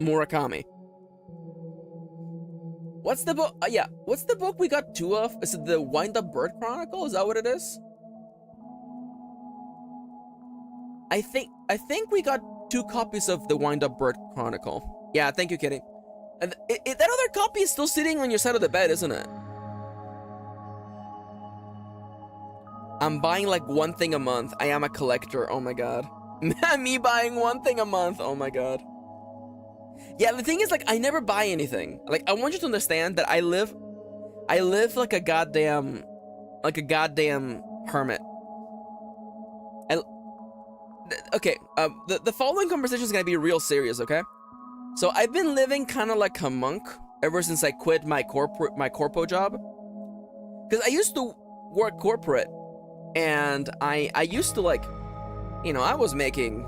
Murakami. What's the book? Yeah, what's the book we got 2 of? Is it the Wind Up Bird Chronicle? Is that what it is? I think we got 2 copies of the Wind Up Bird Chronicle. Yeah, thank you, Kitty. And that other copy is still sitting on your side of the bed, isn't it? I'm buying like 1 thing a month. I am a collector. Oh my god. Me buying 1 thing a month. Oh my god. Yeah, the thing is, like, I never buy anything. Like, I want you to understand that I live like a goddamn hermit. And okay, the following conversation is gonna be real serious, okay? So I've been living kind of like a monk ever since I quit my corpo job. Because I used to work corporate, and I used to, like, you know, I was making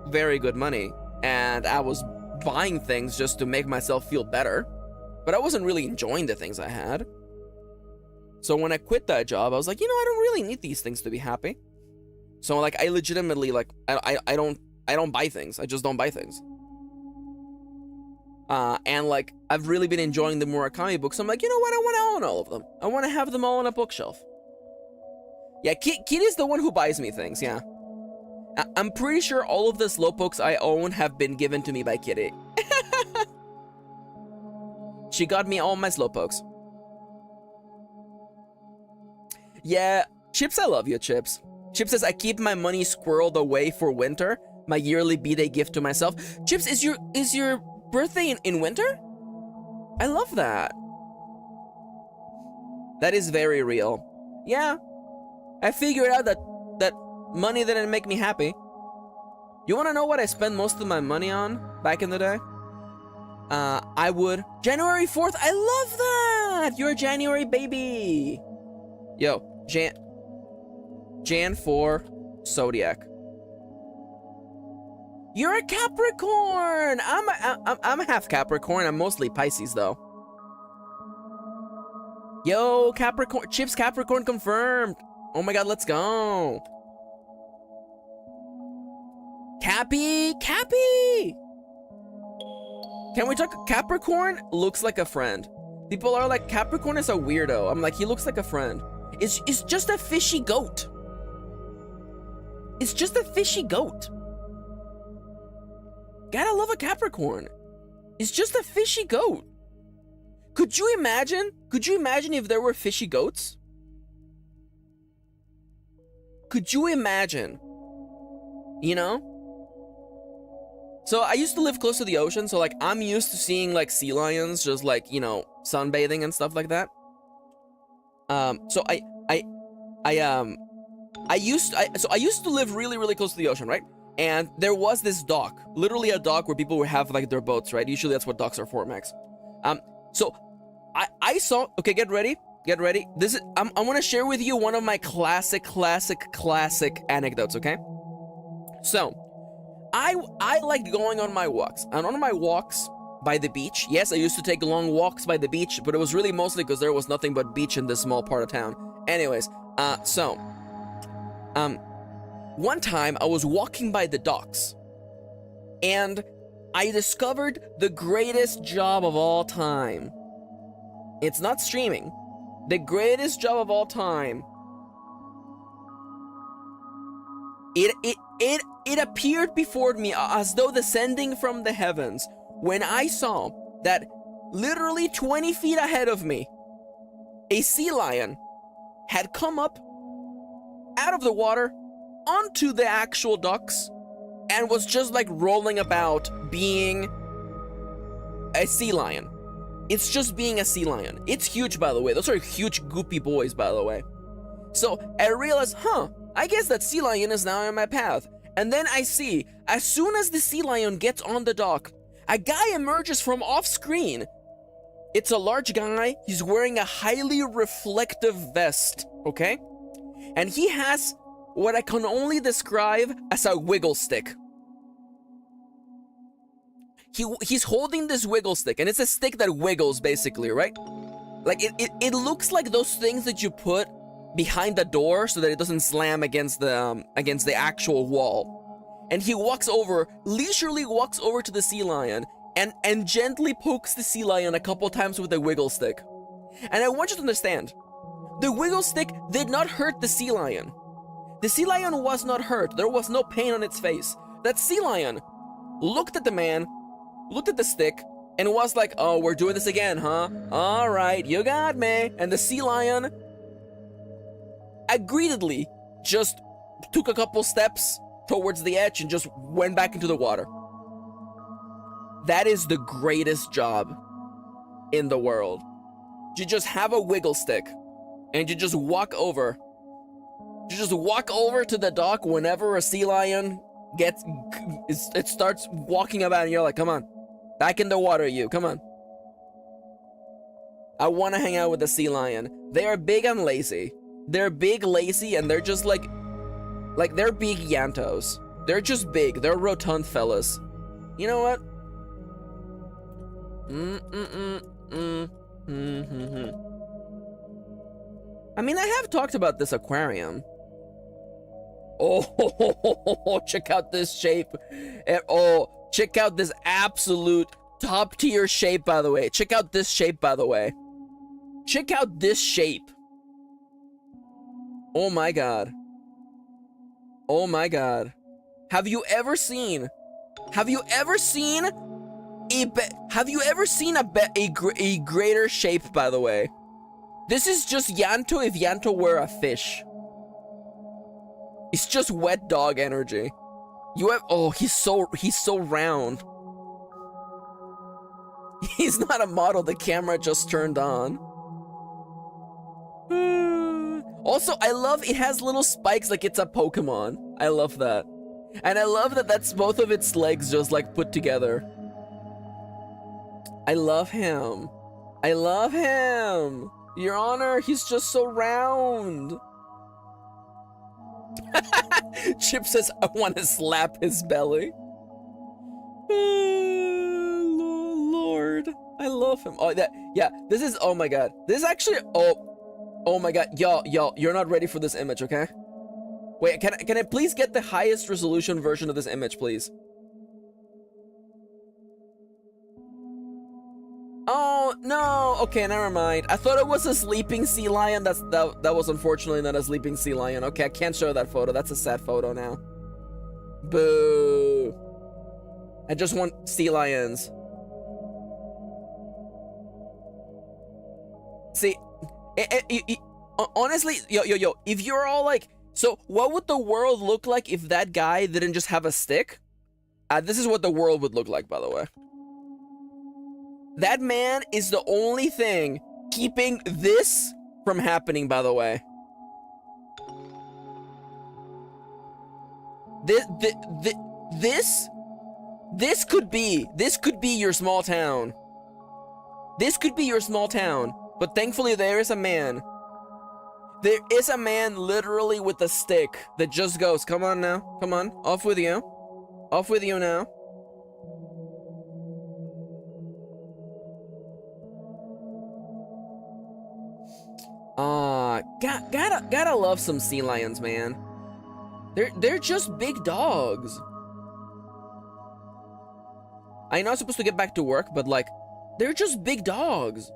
very good money, and I was buying things just to make myself feel better, but I wasn't really enjoying the things I had. So when I quit that job, I was like, you know, I don't really need these things to be happy. So like, I legitimately, like, I don't buy things. I just don't buy things. And like, I've really been enjoying the Murakami books. So I'm like, you know what? I want to own all of them. I want to have them all on a bookshelf. Yeah, Kitty's the one who buys me things. Yeah. I'm pretty sure all of the slowpokes I own have been given to me by Kitty. She got me all my slowpokes. Yeah, Chips, I love you, Chips. Chips says, I keep my money squirreled away for winter. My yearly B-Day gift to myself. Chips, is your birthday in winter? I love that. That is very real. Yeah, I figured out that money didn't make me happy. You wanna know what I spent most of my money on back in the day? I would. January 4th, I love that! You're a January baby! Yo, Jan 4, Zodiac. You're a Capricorn! I'm a half Capricorn, I'm mostly Pisces though. Yo, Capricorn, Chips Capricorn confirmed! Oh my god, let's go! Cappy! Can we talk? Capricorn looks like a friend. People are like, Capricorn is a weirdo. I'm like, he looks like a friend. It's just a fishy goat. It's just a fishy goat. Gotta love a Capricorn. It's just a fishy goat. Could you imagine? Could you imagine if there were fishy goats? Could you imagine? You know? So I used to live close to the ocean, so like I'm used to seeing like sea lions just like, you know, sunbathing and stuff like that. So I used to live really close to the ocean, right? And there was this dock, literally a dock where people would have like their boats, right? Usually that's what docks are for, Max. So I saw, okay, get ready. This is, I want to share with you one of my classic anecdotes, okay? So, I liked going on my walks, and on my walks by the beach, yes, I used to take long walks by the beach, but it was really mostly because there was nothing but beach in this small part of town. Anyways, one time I was walking by the docks, and I discovered the greatest job of all time. It's not streaming. The greatest job of all time. It appeared before me as though descending from the heavens when I saw that literally 20 feet ahead of me, a sea lion had come up out of the water onto the actual docks and was just like rolling about being a sea lion. It's just being a sea lion. It's huge, by the way. Those are huge goopy boys, by the way. So I realized, I guess that sea lion is now in my path. And then I see, as soon as the sea lion gets on the dock, a guy emerges from off screen. It's a large guy. He's wearing a highly reflective vest, okay? And he has what I can only describe as a wiggle stick. He's holding this wiggle stick, and it's a stick that wiggles, basically, right? Like, it looks like those things that you put behind the door so that it doesn't slam against the actual wall. And he leisurely walks over to the sea lion and gently pokes the sea lion a couple times with a wiggle stick. And I want you to understand, the wiggle stick did not hurt the sea lion. The sea lion was not hurt. There was no pain on its face. That sea lion looked at the man, looked at the stick, and was like, oh, we're doing this again, huh? All right, you got me. And the sea lion agreedly just took a couple steps towards the edge and just went back into the water. That is the greatest job in the world. You just have a wiggle stick and you just walk over. You just walk over to the dock whenever a sea lion it starts walking about, and you're like, come on, back in the water, you, come on. I want to hang out with the sea lion. They are big and lazy. They're big, lazy, and they're just like they're big Yantos. They're just big. They're rotund fellas. You know what? I mean, I have talked about this aquarium. Oh, check out this shape. Oh, check out this absolute top tier shape, by the way. Check out this shape, by the way. Check out this shape. Oh my god. Oh my god. Have you ever seen a greater shape, by the way? This is just Yanto if Yanto were a fish. It's just wet dog energy. He's so round. He's not a model, the camera just turned on. Also, I love it has little spikes like it's a Pokemon. I love that. And I love that that's both of its legs just like put together. I love him. I love him. Your Honor, he's just so round. Chip says, I want to slap his belly. Lord, I love him. Oh, yeah, this is, oh my God. This is actually, oh my God. Y'all, you're not ready for this image, okay? Wait, can I please get the highest resolution version of this image, please? Oh, no. Okay, never mind. I thought it was a sleeping sea lion. That was unfortunately not a sleeping sea lion. Okay, I can't show that photo. That's a sad photo now. Boo. I just want sea lions. See, honestly, yo, if you're all like, so what would the world look like if that guy didn't just have a stick? This is what the world would look like, by the way. That man is the only thing keeping this from happening, by the way. This could be your small town. This could be your small town. But thankfully there is a man. There is a man literally with a stick that just goes, come on now, come on, off with you. Off with you now. Gotta love some sea lions, man. They're just big dogs. I know I'm supposed to get back to work, but like, they're just big dogs.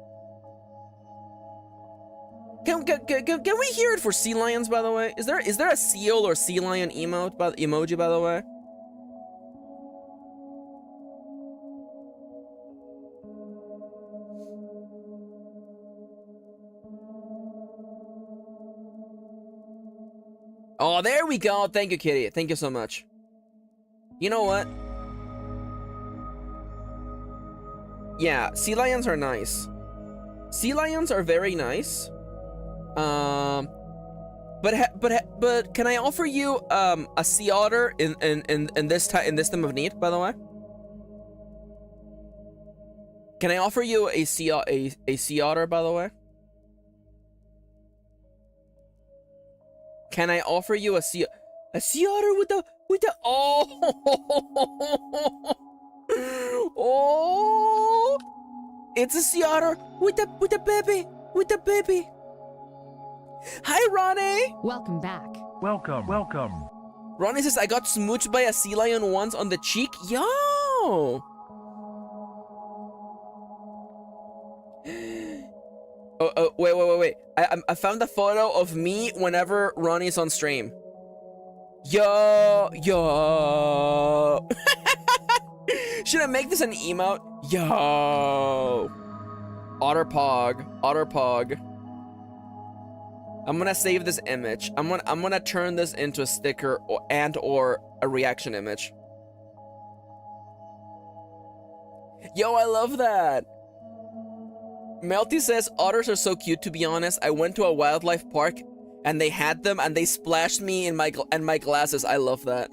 Can we hear it for sea lions, by the way? Is there a seal or sea lion emoji, by the way? Oh, there we go. Thank you, Kitty. Thank you so much. You know what? Yeah, sea lions are nice. Sea lions are very nice. But can I offer you a sea otter in this time of need, by the way? Can I offer you a sea otter, by the way? Can I offer you a sea otter with the oh, it's a sea otter with the baby. Hi, Ronnie. Welcome back. Welcome. Ronnie says, I got smooched by a sea lion once on the cheek. Yo. Oh, wait. I found a photo of me whenever Ronnie's on stream. Yo. Should I make this an emote? Yo. Otterpog. I'm gonna save this image. I'm gonna turn this into a sticker or a reaction image. Yo, I love that. Melty says, otters are so cute, to be honest. I went to a wildlife park and they had them and they splashed me in my glasses. I love that.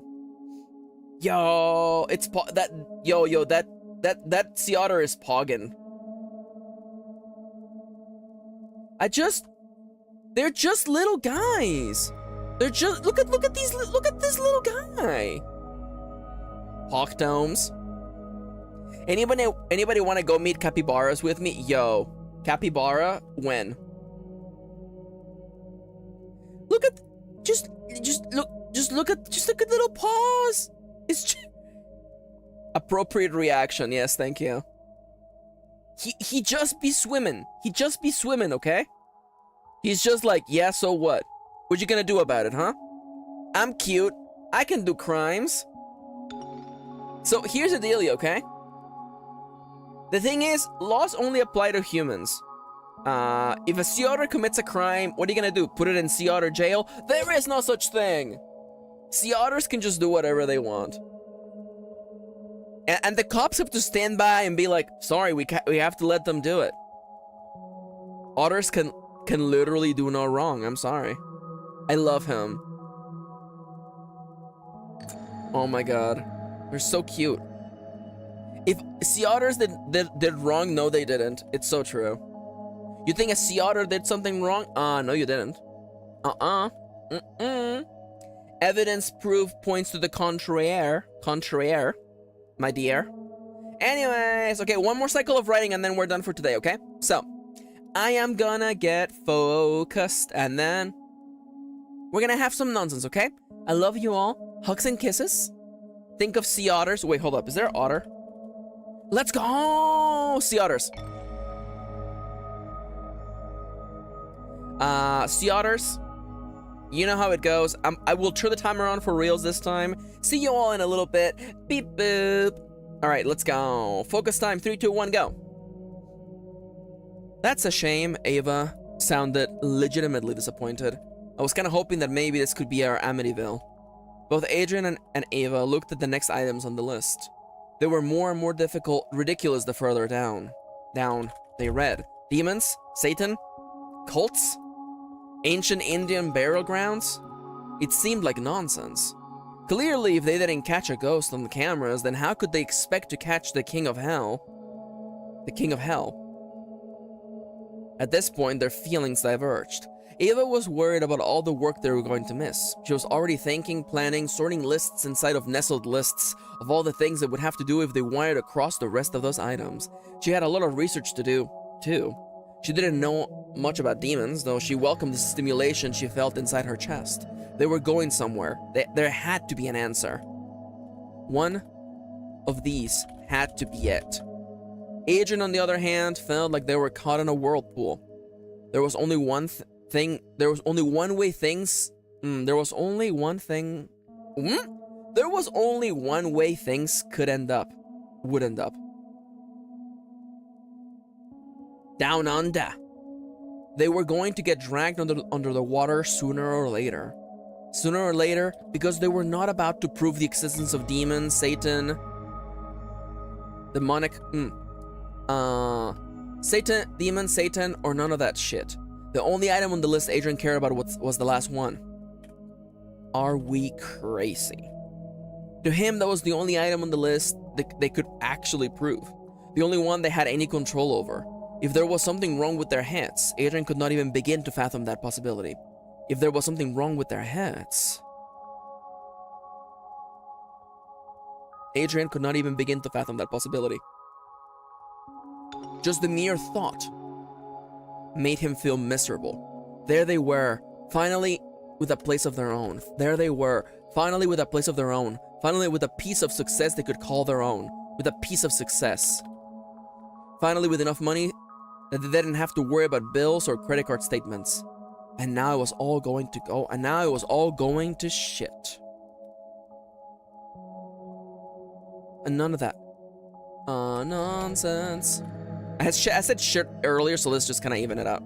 Yo, that sea otter is poggin. They're just little guys. They're just look at this little guy. Hawk domes. Anybody want to go meet capybaras with me? Yo, capybara, when? Look at just look at little paws. It's just... Appropriate reaction. Yes, thank you. He just be swimming. Okay? He's just like, yeah, so what? What you gonna do about it, huh? I'm cute. I can do crimes. So here's the dealio, okay? The thing is, laws only apply to humans. If a sea otter commits a crime, what are you gonna do? Put it in sea otter jail? There is no such thing! Sea otters can just do whatever they want. And the cops have to stand by and be like, sorry, we have to let them do it. Otters can literally do no wrong, I'm sorry. I love him. Oh my god. They're so cute. If sea otters did wrong, no they didn't. It's so true. You think a sea otter did something wrong? No you didn't. Evidence proof points to the contraire, my dear. Anyways, okay, one more cycle of writing and then we're done for today, okay? So, I am gonna get focused and then we're gonna have some nonsense, okay? I love you all. Hugs and kisses. Think of sea otters. Wait, hold up. Is there an otter? Let's go! Sea otters. Sea otters. You know how it goes. I will turn the timer on for reals this time. See you all in a little bit. Beep boop. All right, let's go. Focus time. 3, 2, 1, go. That's a shame. Ava sounded legitimately disappointed. I was kind of hoping that maybe this could be our Amityville. Both Adrian and Ava looked at the next items on the list. They were more and more ridiculous the further down they read. Demons? Satan? Cults? Ancient Indian burial grounds? It seemed like nonsense. Clearly, if they didn't catch a ghost on the cameras, then how could they expect to catch the King of Hell? The King of Hell. At this point, their feelings diverged. Ava was worried about all the work they were going to miss. She was already thinking, planning, sorting lists inside of nestled lists of all the things they would have to do if they wanted to cross the rest of those items. She had a lot of research to do, too. She didn't know much about demons, though she welcomed the stimulation she felt inside her chest. They were going somewhere. There had to be an answer. One of these had to be it. Adrian, on the other hand, felt like they were caught in a whirlpool. There was only one thing. There was only one way things could end up. Would end up. Down under. They were going to get dragged under the water sooner or later. Sooner or later, because they were not about to prove the existence of demons, Satan, demonic, Satan, demon, Satan, or none of that shit. The only item on the list Adrian cared about was the last one. Are we crazy? To him, that was the only item on the list that they could actually prove. The only one they had any control over. If there was something wrong with their heads, Adrian could not even begin to fathom that possibility. If there was something wrong with their heads, Adrian could not even begin to fathom that possibility. Just the mere thought made him feel miserable. There they were, finally with a place of their own. There they were, finally with a place of their own. Finally with a piece of success they could call their own. With a piece of success. Finally with enough money that they didn't have to worry about bills or credit card statements. And now it was all going to go, and now it was all going to shit. And none of that. Nonsense. I said shit earlier, so let's just kind of even it out.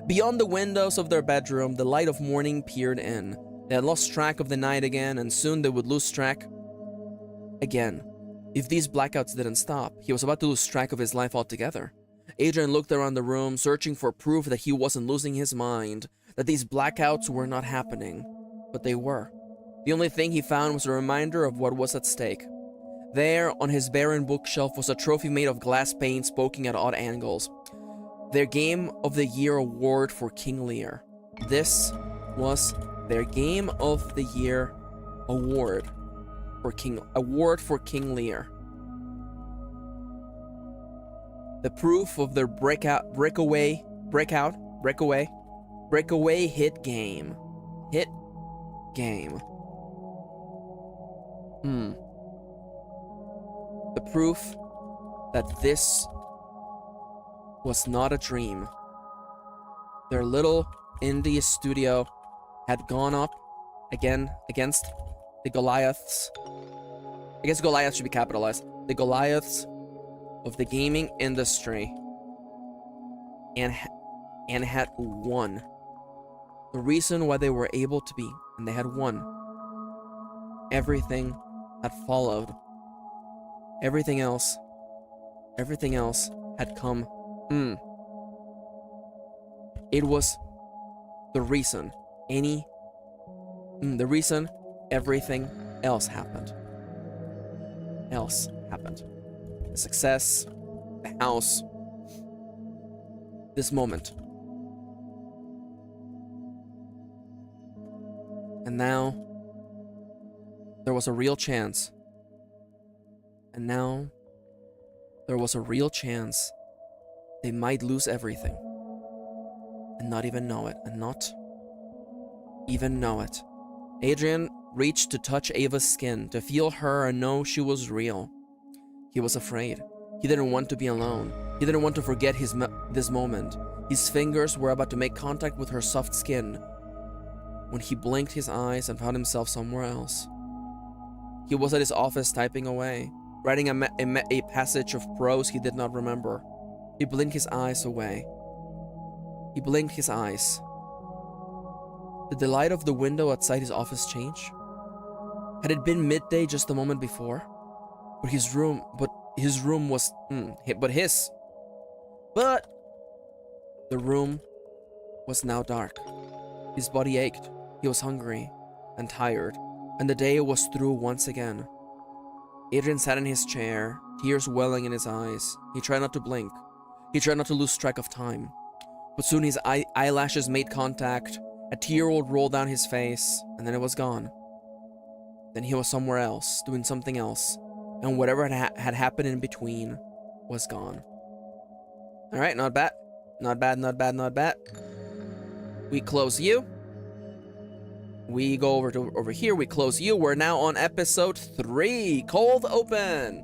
Beyond the windows of their bedroom, the light of morning peered in. They had lost track of the night again, and soon they would lose track again. If these blackouts didn't stop, he was about to lose track of his life altogether. Adrian looked around the room, searching for proof that he wasn't losing his mind, that these blackouts were not happening. But they were. The only thing he found was a reminder of what was at stake. There, on his barren bookshelf, was a trophy made of glass panes poking at odd angles. Their Game of the Year award for King Lear. This was their Game of the Year award for King Lear. The proof of their breakaway hit game. The proof that this was not a dream. Their little indie studio had gone up again against the Goliaths. I guess Goliath should be capitalized. The Goliaths of the gaming industry, and had won. The reason why they were able to be, and they had won. Everything had followed. Everything else had come. It was the reason any The reason everything else happened. The success, the house, this moment. And now, there was a real chance. And now, there was a real chance they might lose everything. And not even know it. Adrian reached to touch Ava's skin, to feel her and know she was real. He was afraid. He didn't want to be alone. He didn't want to forget this moment. His fingers were about to make contact with her soft skin when he blinked his eyes and found himself somewhere else. He was at his office typing away, writing a passage of prose he did not remember. He blinked his eyes away. He blinked his eyes. Did the light of the window outside his office change? Had it been midday just a moment before? But the room was now dark. His body ached. He was hungry and tired, and the day was through once again. Adrian sat in his chair, tears welling in his eyes. He tried not to blink. He tried not to lose track of time. But soon his eyelashes made contact. A tear would roll down his face, and then it was gone. Then he was somewhere else, doing something else, and whatever had happened in between was gone. Alright, not bad. Not bad. We close you. We go over here, we close you. We're now on episode 3, Cold Open.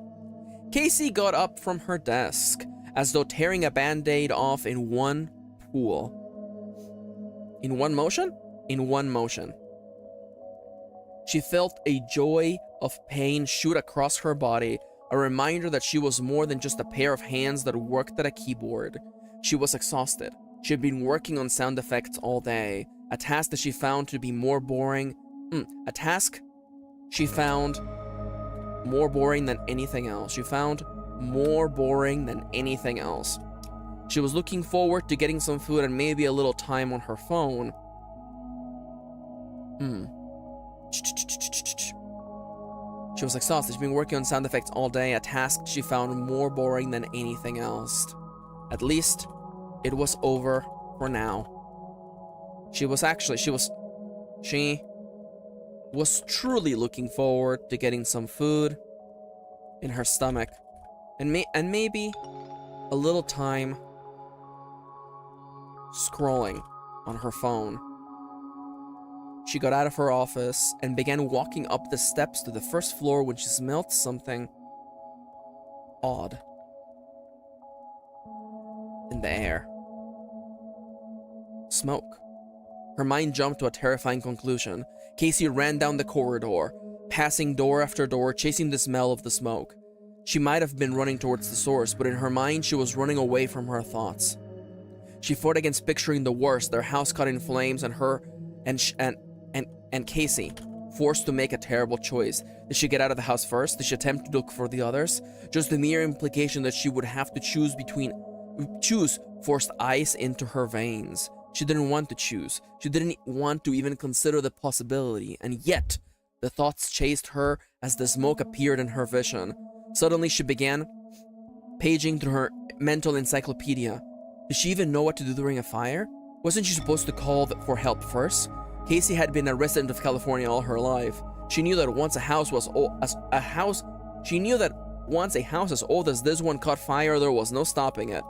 Casey got up from her desk, as though tearing a band-aid off in one pool. In one motion? In one motion. She felt a joy of pain shoot across her body, a reminder that she was more than just a pair of hands that worked at a keyboard. She was exhausted. She had been working on sound effects all day, a task that she found to be more boring. A task she found more boring than anything else. She was looking forward to getting some food and maybe a little time on her phone. She was exhausted. She'd been working on sound effects all day, a task she found more boring than anything else. At least, it was over for now. She was truly looking forward to getting some food in her stomach, and maybe a little time scrolling on her phone. She got out of her office and began walking up the steps to the first floor when she smelled something odd in the air. Smoke. Her mind jumped to a terrifying conclusion. Casey ran down the corridor, passing door after door, chasing the smell of the smoke. She might have been running towards the source, but in her mind she was running away from her thoughts. She fought against picturing the worst, their house caught in flames and her and Casey forced to make a terrible choice. Did she get out of the house first? Did she attempt to look for the others? Just the mere implication that she would have to choose forced ice into her veins. She didn't want to choose. She didn't want to even consider the possibility, and yet the thoughts chased her as the smoke appeared in her vision. Suddenly she began paging through her mental encyclopedia. Did she even know what to do during a fire? Wasn't she supposed to call for help first? Casey had been a resident of California all her life. She knew that once a house as old as this one caught fire, there was no stopping it,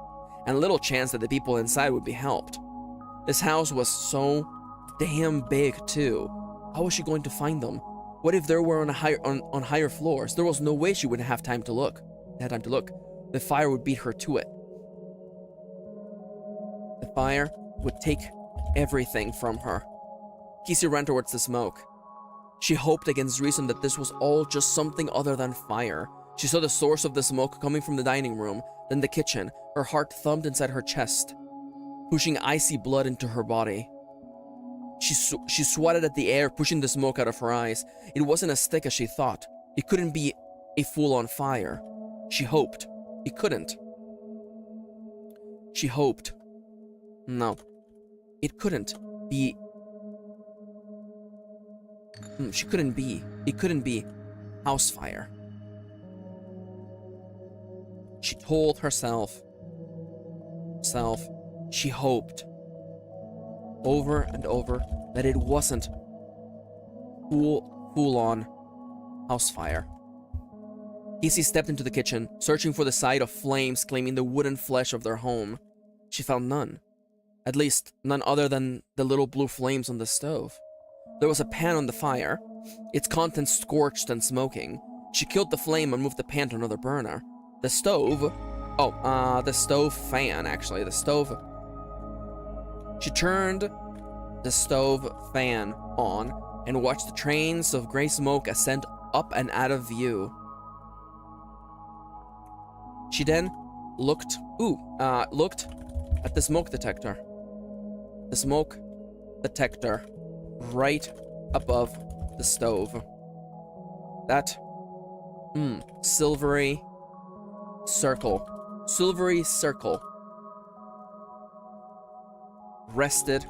and little chance that the people inside would be helped. This house was so damn big too. How was she going to find them? What if they were on higher floors? There was no way she would have time to look. The fire would beat her to it. The fire would take everything from her. Casey ran towards the smoke. She hoped against reason that this was all just something other than fire. She saw the source of the smoke coming from the dining room, then the kitchen. Her heart thumped inside her chest, pushing icy blood into her body. She swatted at the air, pushing the smoke out of her eyes. It wasn't as thick as she thought. It couldn't be a full-on fire. She hoped. It couldn't. She hoped. No. It couldn't be. She couldn't be. It couldn't be house fire. She told herself, she hoped over and over that it wasn't full-on house fire. Casey stepped into the kitchen, searching for the sight of flames claiming the wooden flesh of their home. She found none. At least, none other than the little blue flames on the stove. There was a pan on the fire, its contents scorched and smoking. She killed the flame and moved the pan to another burner. The stove fan, actually. The stove. She turned the stove fan on and watched the trains of gray smoke ascend up and out of view. She then looked at the smoke detector. The smoke detector right above the stove. That silvery circle rested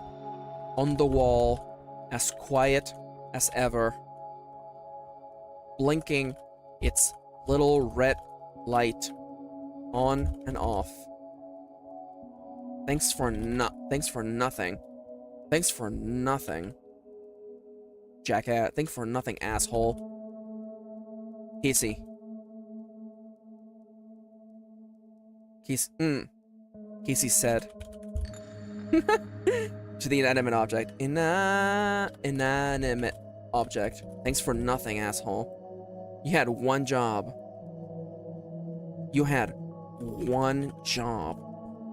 on the wall, as quiet as ever, blinking its little red light on and off. Thanks for nothing. Jackass. Thanks for nothing, asshole. Casey said to the inanimate object. Inanimate object. Thanks for nothing, asshole. You had one job.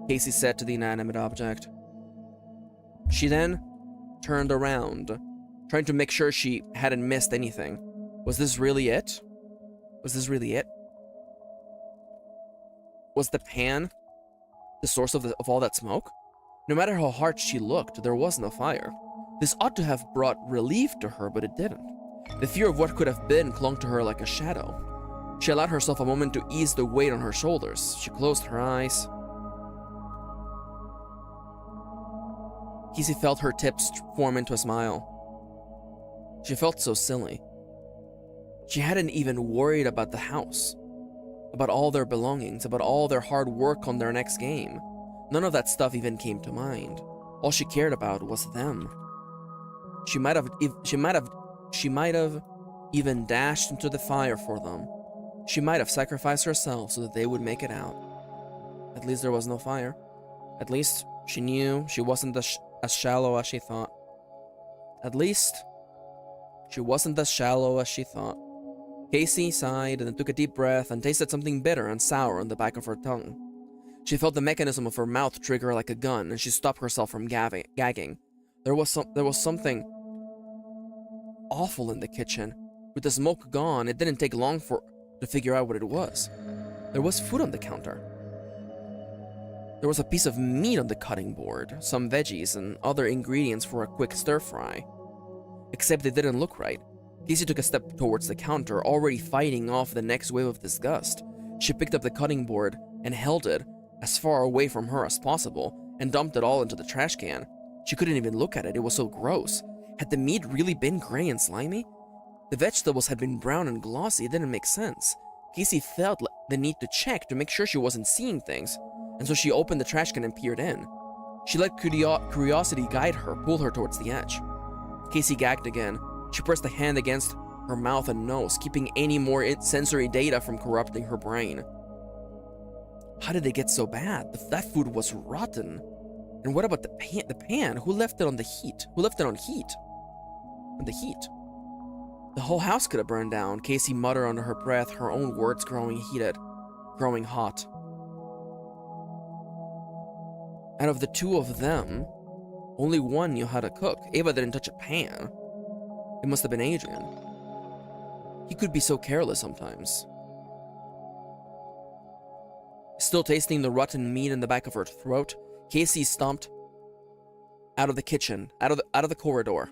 Casey said to the inanimate object. She then turned around, trying to make sure she hadn't missed anything. Was this really it? Was the pan the source of all that smoke? No matter how hard she looked, there was no fire. This ought to have brought relief to her, but it didn't. The fear of what could have been clung to her like a shadow. She allowed herself a moment to ease the weight on her shoulders. She closed her eyes. Casey felt her tips form into a smile. She felt so silly. She hadn't even worried about the house, about all their belongings, about all their hard work on their next game. None of that stuff even came to mind. All she cared about was them. She might have even dashed into the fire for them. She might have sacrificed herself so that they would make it out. At least there was no fire. At least she knew she wasn't as shallow as she thought. Casey sighed and then took a deep breath and tasted something bitter and sour on the back of her tongue. She felt the mechanism of her mouth trigger like a gun, and she stopped herself from gagging. There was something awful in the kitchen. With the smoke gone, it didn't take long to figure out what it was. There was food on the counter. There was a piece of meat on the cutting board, some veggies, and other ingredients for a quick stir-fry. Except they didn't look right. Casey took a step towards the counter, already fighting off the next wave of disgust. She picked up the cutting board and held it as far away from her as possible, and dumped it all into the trash can. She couldn't even look at it, it was so gross. Had the meat really been gray and slimy? The vegetables had been brown and glossy, it didn't make sense. Casey felt the need to check to make sure she wasn't seeing things, and so she opened the trash can and peered in. She let curiosity guide her, pull her towards the edge. Casey gagged again. She pressed a hand against her mouth and nose, keeping any more sensory data from corrupting her brain. How did it get so bad? That food was rotten. And what about the pan? Who left it on the heat? The whole house could have burned down. Casey muttered under her breath, her own words growing hot. Out of the two of them, only one knew how to cook. Ava didn't touch a pan. It must have been Adrian. He could be so careless sometimes. Still tasting the rotten meat in the back of her throat, Casey stomped out of the kitchen, out of the corridor,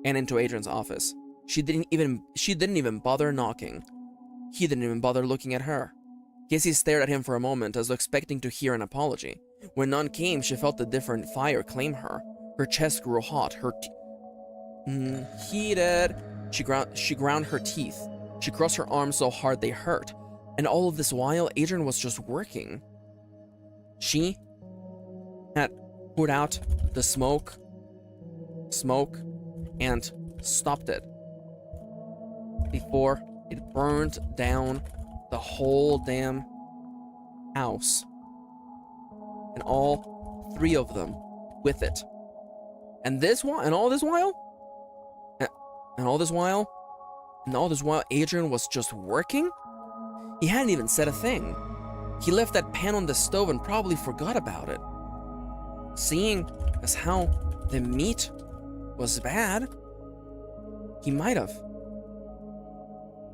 and into Adrian's office. She didn't even bother knocking. He didn't even bother looking at her. Casey stared at him for a moment, as though expecting to hear an apology. When none came, she felt the different fire claim her. Her chest grew hot. Heated. She ground her teeth. She crossed her arms so hard they hurt. And all of this while, Adrian was just working. She had put out the smoke, and stopped it before it burned down the whole damn house. And all three of them with it. And all this while, Adrian was just working? He hadn't even said a thing. He left that pan on the stove and probably forgot about it. Seeing as how the meat was bad, he might have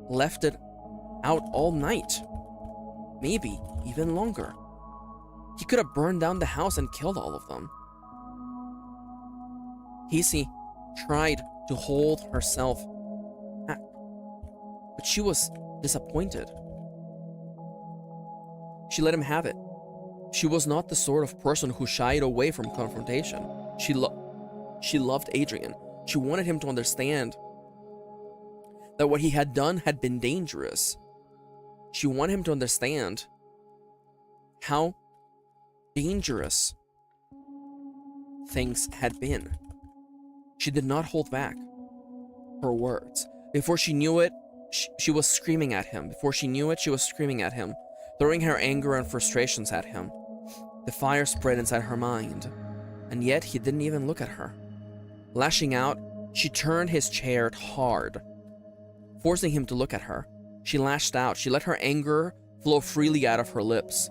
left it out all night. Maybe even longer. He could have burned down the house and killed all of them. Casey tried to hold herself back, but she was disappointed. She let him have it. She was not the sort of person who shied away from confrontation. She loved Adrian. She wanted him to understand that what he had done had been dangerous. She wanted him to understand how dangerous things had been. She did not hold back her words. Before she knew it, she was screaming at him. Before she knew it, she was screaming at him, throwing her anger and frustrations at him. The fire spread inside her mind, and yet he didn't even look at her. Lashing out, she turned his chair hard, forcing him to look at her. She lashed out. She let her anger flow freely out of her lips.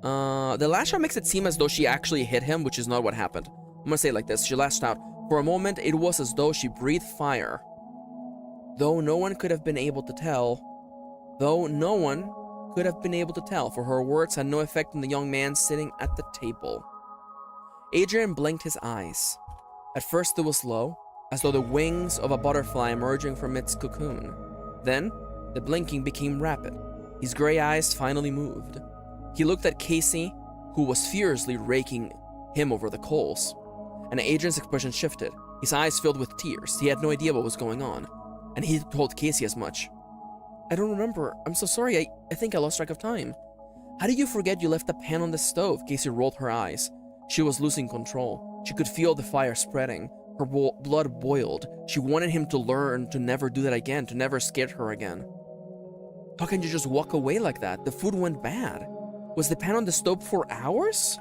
The lash out makes it seem as though she actually hit him, which is not what happened. I'm gonna say it like this. She lashed out. For a moment, it was as though she breathed fire. Though no one could have been able to tell, for her words had no effect on the young man sitting at the table. Adrian blinked his eyes. At first it was low, as though the wings of a butterfly emerging from its cocoon. Then, the blinking became rapid. His gray eyes finally moved. He looked at Casey, who was furiously raking him over the coals. And Adrian's expression shifted. His eyes filled with tears. He had no idea what was going on. And he told Casey as much. I don't remember. I'm so sorry. I think I lost track of time. How did you forget you left the pan on the stove? Casey rolled her eyes. She was losing control. She could feel the fire spreading. Her blood boiled. She wanted him to learn to never do that again, to never scare her again. How can you just walk away like that? The food went bad. Was the pan on the stove for hours?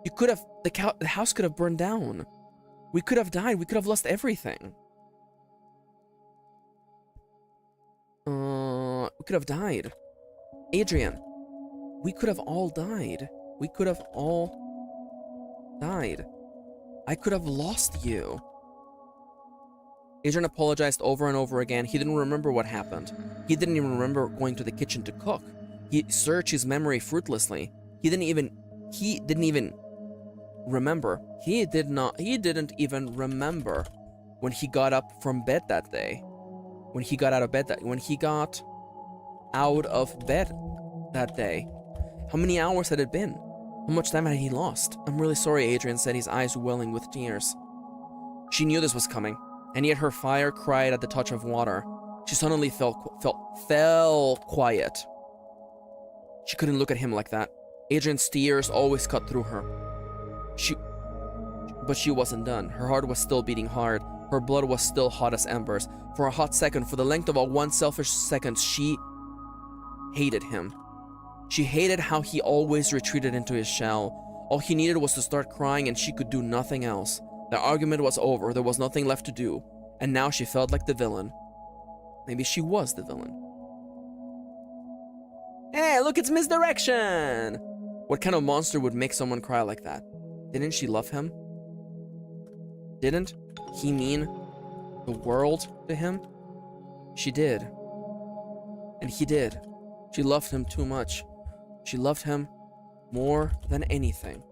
You could have, the house could have burned down. We could have died. We could have lost everything. We could have died. Adrian, we could have all died. We could have all died. I could have lost you. Adrian apologized over and over again. He didn't remember what happened. He didn't even remember going to the kitchen to cook. He searched his memory fruitlessly. He didn't even remember. He didn't even remember when he got up from bed that day. When he got out of bed that day. How many hours had it been? How much time had he lost? I'm really sorry, Adrian said, his eyes welling with tears. She knew this was coming, and yet her fire cried at the touch of water. She suddenly fell quiet. She couldn't look at him like that. Adrian's tears always cut through her. But she wasn't done. Her heart was still beating hard. Her blood was still hot as embers. For a hot second, for the length of one selfish second, she hated him. She hated how he always retreated into his shell. All he needed was to start crying and she could do nothing else. The argument was over. There was nothing left to do. And now she felt like the villain. Maybe she was the villain. Hey, look, it's misdirection! What kind of monster would make someone cry like that? Didn't she love him? Didn't he mean the world to him? She did. And he did. She loved him too much. She loved him more than anything.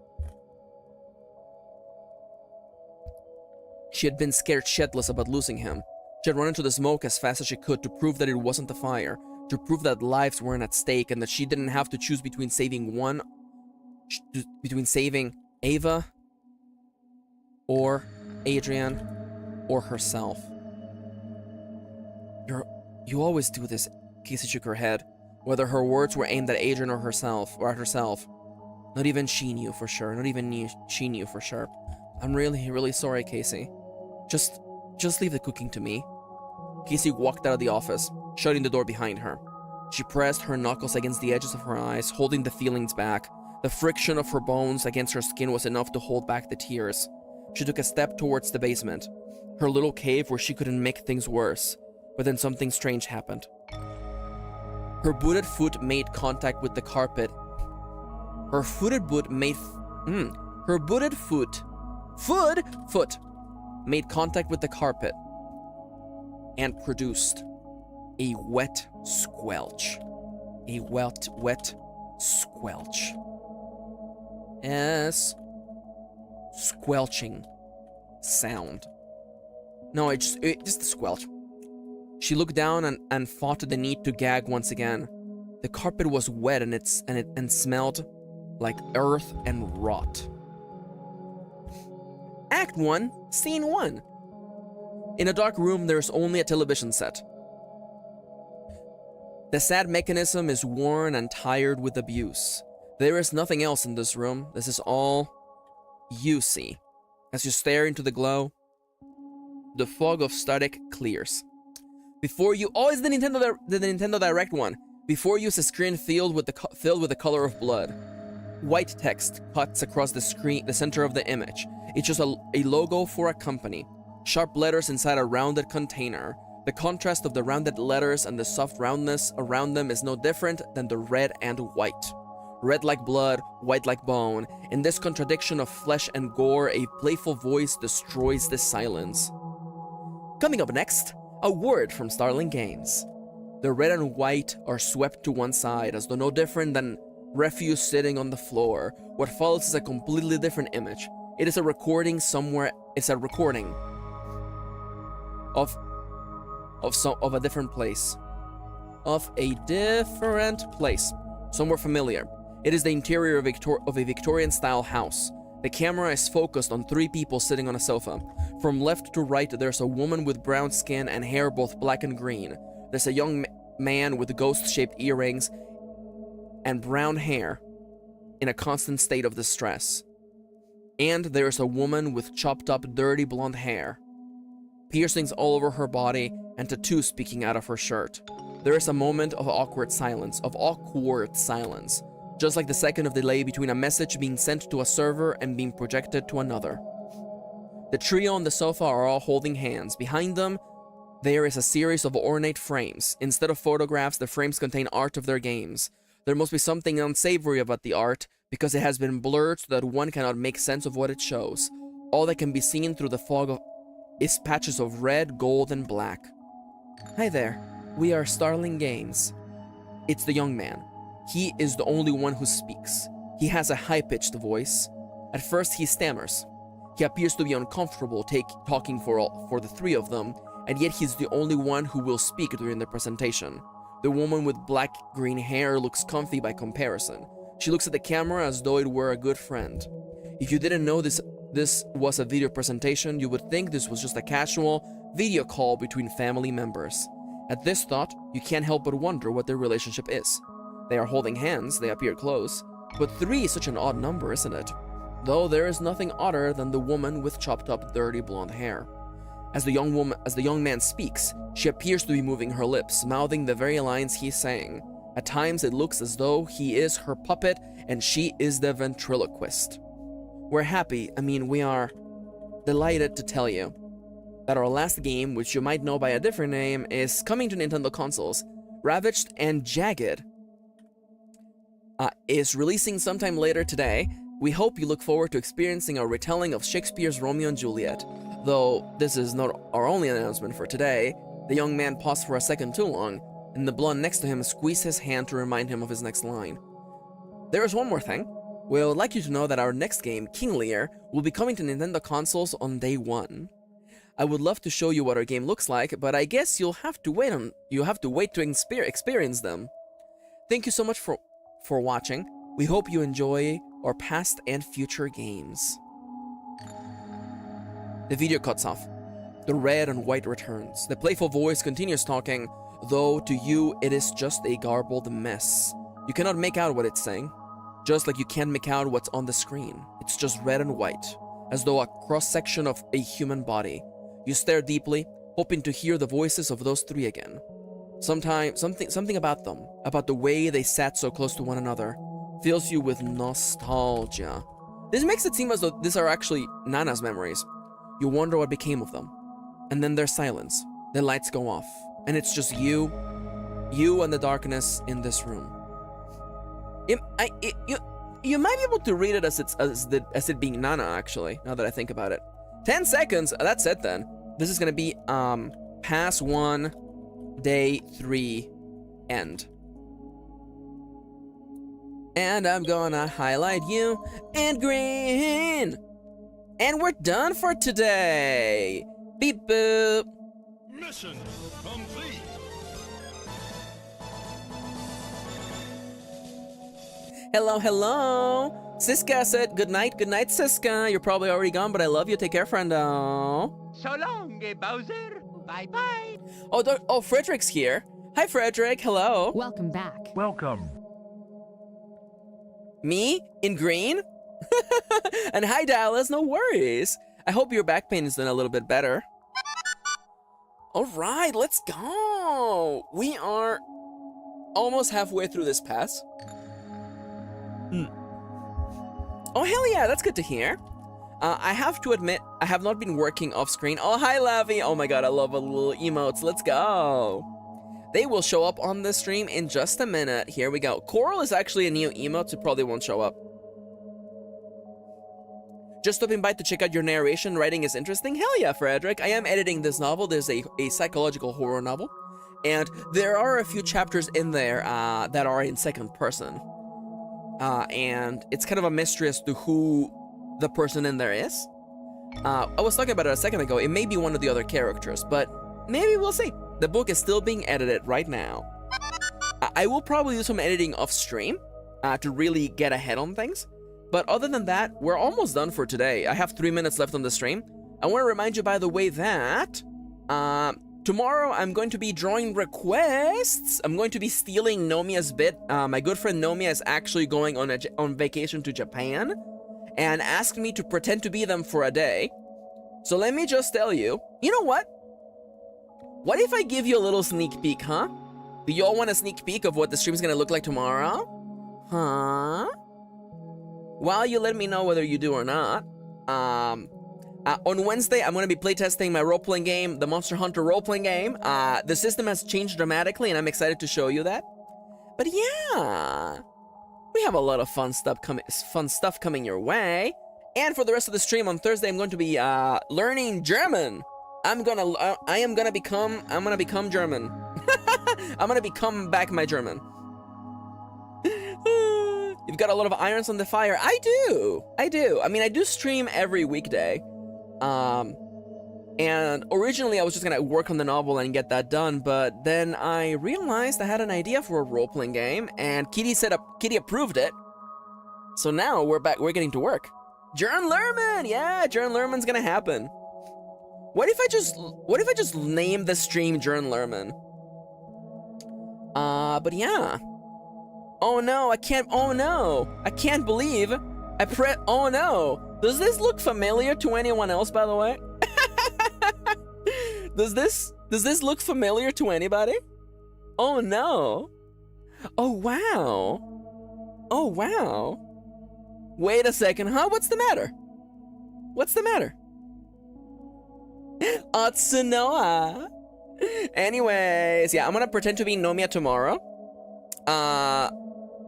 She had been scared shitless about losing him. She had run into the smoke as fast as she could to prove that it wasn't the fire, to prove that lives weren't at stake and that she didn't have to choose between saving Ava or Adrian, or herself. You always do this, Casey shook her head, whether her words were aimed at Adrian or at herself. Not even she knew for sure, she knew for sure. I'm really, really sorry, Casey. Just leave the cooking to me. Casey walked out of the office, shutting the door behind her. She pressed her knuckles against the edges of her eyes, holding the feelings back. The friction of her bones against her skin was enough to hold back the tears. She took a step towards the basement, her little cave where she couldn't make things worse. But then something strange happened. Her booted foot made contact with the carpet. Her booted foot made contact with the carpet and produced a wet squelch. A wet squelch. Yes. Squelching sound. No, just a squelch. She looked down and fought the need to gag once again. The carpet was wet and smelled like earth and rot. Act 1, Scene 1. In a dark room, there's only a television set. The sad mechanism is worn and tired with abuse. There is nothing else in this room. This is all you see. As you stare into the glow, the fog of static clears. Before you, oh, it's the Nintendo Direct one. Before you is a screen filled with the color of blood. White text cuts across the screen, the center of the image. It's just a logo for a company. Sharp letters inside a rounded container. The contrast of the rounded letters and the soft roundness around them is no different than the red and white. Red like blood, white like bone. In this contradiction of flesh and gore, a playful voice destroys the silence. Coming up next, a word from Starling Games. The red and white are swept to one side as though no different than refuse sitting on the floor. What follows is a completely different image. It is a recording somewhere. It's a recording of a different place. Of a different place. Somewhere familiar. It is the interior of a Victorian-style house. The camera is focused on 3 people sitting on a sofa. From left to right, there's a woman with brown skin and hair both black and green. There's a young man with ghost-shaped earrings and brown hair in a constant state of distress. And there's a woman with chopped-up, dirty blonde hair, piercings all over her body, and tattoos speaking out of her shirt. There is a moment of awkward silence, just like the second of delay between a message being sent to a server and being projected to another. The trio on the sofa are all holding hands. Behind them, there is a series of ornate frames. Instead of photographs, the frames contain art of their games. There must be something unsavory about the art, because it has been blurred so that one cannot make sense of what it shows. All that can be seen through the fog is patches of red, gold, and black. Hi there, we are Starling Games. It's the young man. He is the only one who speaks. He has a high-pitched voice. At first, he stammers. He appears to be uncomfortable talking for the 3 of them, and yet he's the only one who will speak during the presentation. The woman with black-green hair looks comfy by comparison. She looks at the camera as though it were a good friend. If you didn't know this was a video presentation, you would think this was just a casual video call between family members. At this thought, you can't help but wonder what their relationship is. They are holding hands, they appear close, but 3 is such an odd number, isn't it? Though there is nothing odder than the woman with chopped-up, dirty blonde hair. As the young man speaks, she appears to be moving her lips, mouthing the very lines he's saying. At times, it looks as though he is her puppet and she is the ventriloquist. We are delighted to tell you that our last game, which you might know by a different name, is coming to Nintendo consoles. Ravaged and Jagged is releasing sometime later today. We hope you look forward to experiencing our retelling of Shakespeare's Romeo and Juliet. Though this is not our only announcement for today, the young man paused for a second too long, and the blonde next to him squeezed his hand to remind him of his next line. There is one more thing. We would like you to know that our next game, King Lear, will be coming to Nintendo consoles on day 1. I would love to show you what our game looks like, but I guess you'll have to wait to experience them. Thank you so much for watching. We hope you enjoy our past and future games. The video cuts off. The red and white returns. The playful voice continues talking, though to you it is just a garbled mess. You cannot make out what it's saying, just like you can't make out what's on the screen. It's just red and white, as though a cross-section of a human body. You stare deeply, hoping to hear the voices of those three again. Something about them, about the way they sat so close to one another, fills you with nostalgia. This makes it seem as though these are actually Nana's memories. You wonder what became of them. And then there's silence. The lights go off. And it's just you and the darkness in this room. You might be able to read it as it being Nana, actually, now that I think about it. 10 seconds, that's it then. This is gonna be pass 1, day 3, end. And I'm gonna highlight you in green. And we're done for today. Beep boop. Mission complete. Hello, hello. Siska said good night, Siska. You're probably already gone, but I love you. Take care, friendo. So long, Bowser. Bye-bye. Oh, Frederick's here. Hi, Frederick. Hello. Welcome back. Welcome. Me? In green? And hi, Dallas. No worries. I hope your back pain is doing a little bit better. All right, let's go. We are almost halfway through this pass. Oh, hell yeah. That's good to hear. I have to admit, I have not been working off screen. Oh, hi, Lavi. Oh my god, I love a little emotes. Let's go. They will show up on the stream in just a minute. Here we go. Coral is actually a new emote, so probably won't show up. Just stopping by to check out your narration. Writing is interesting. Hell yeah, Frederick. I am editing this novel. There's a psychological horror novel. And there are a few chapters in there that are in second person. And it's kind of a mystery as to who the person in there is. I was talking about it a second ago. It may be one of the other characters, but maybe we'll see. The book is still being edited right now. I will probably do some editing off stream to really get ahead on things. But other than that, we're almost done for today. I have 3 minutes left on the stream. I want to remind you, by the way, that tomorrow I'm going to be drawing requests. I'm going to be stealing Nomiya's bit. My good friend Nomiya is actually going on vacation to Japan and asked me to pretend to be them for a day. So let me just tell you, you know what? What if I give you a little sneak peek, huh? Do y'all want a sneak peek of what the stream's gonna look like tomorrow? Huh? Well, you let me know whether you do or not. On Wednesday, I'm going to be playtesting my role-playing game, the Monster Hunter role-playing game. The system has changed dramatically, and I'm excited to show you that. But yeah, we have a lot of fun stuff coming your way. And for the rest of the stream on Thursday, I'm going to be learning German. I'm gonna become German. I'm gonna become back my German. You've got a lot of irons on the fire. I do. I mean, I do stream every weekday. And originally I was just gonna work on the novel and get that done, but then I realized I had an idea for a role-playing game, and Kitty approved it. So now we're getting to work. Jern Lerman! Yeah, Jern Lerman's gonna happen. What if I just name the stream Jern Lerman? But yeah. Oh no, I can't believe oh no. Does this look familiar to anyone else, by the way? Does this look familiar to anybody? Oh no. Oh wow. Oh wow. Wait a second, huh? What's the matter? Atsunoa. Anyways, yeah, I'm gonna pretend to be Nomiya tomorrow.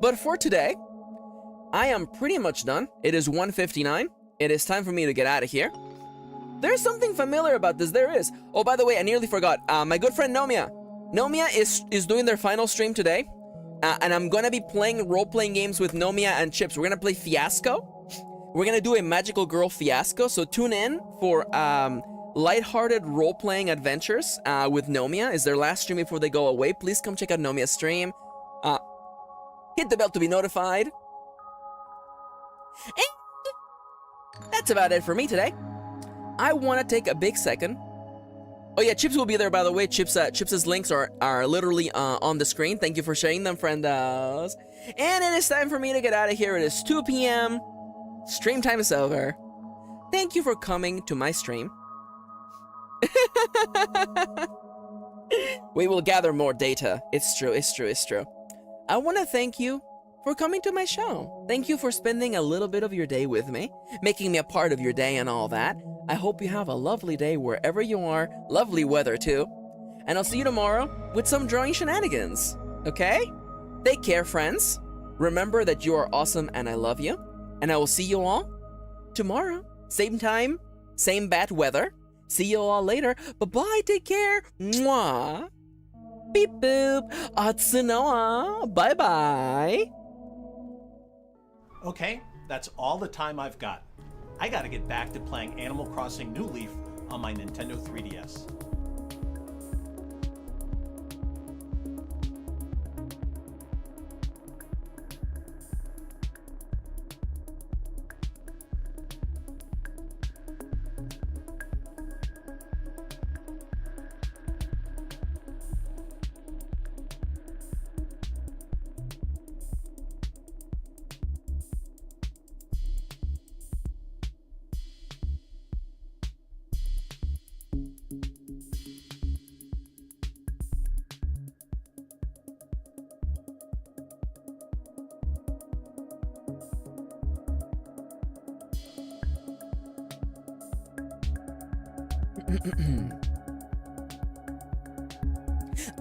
But for today, I am pretty much done. It is 1:59. It is time for me to get out of here. There's something familiar about this. There is. Oh, by the way, I nearly forgot. My good friend Nomiya. Nomiya is doing their final stream today. And I'm gonna be playing role-playing games with Nomiya and Chips. We're gonna play Fiasco. We're gonna do a Magical Girl Fiasco. So tune in for lighthearted role-playing adventures with Nomiya. Is their last stream before they go away. Please come check out Nomiya's stream. Hit the bell to be notified. And that's about it for me today. I want to take a big second. Oh yeah, Chips will be there, by the way. Chips's links are literally on the screen. Thank you for sharing them, friendos. And it is time for me to get out of here. It is 2 p.m. Stream time is over. Thank you for coming to my stream. We will gather more data. It's true, it's true, it's true. I want to thank you for coming to my show. Thank you for spending a little bit of your day with me, making me a part of your day and all that. I hope you have a lovely day wherever you are. Lovely weather too. And I'll see you tomorrow with some drawing shenanigans. Okay? Take care, friends. Remember that you are awesome and I love you. And I will see you all tomorrow. Same time, same bad weather. See you all later. Bye-bye. Take care. Mwah. Beep boop. Atsunoa. Bye-bye. Okay, that's all the time I've got. I gotta get back to playing Animal Crossing New Leaf on my Nintendo 3DS.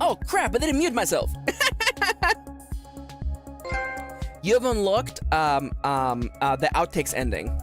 Oh crap, I didn't mute myself. You have unlocked the outtakes ending.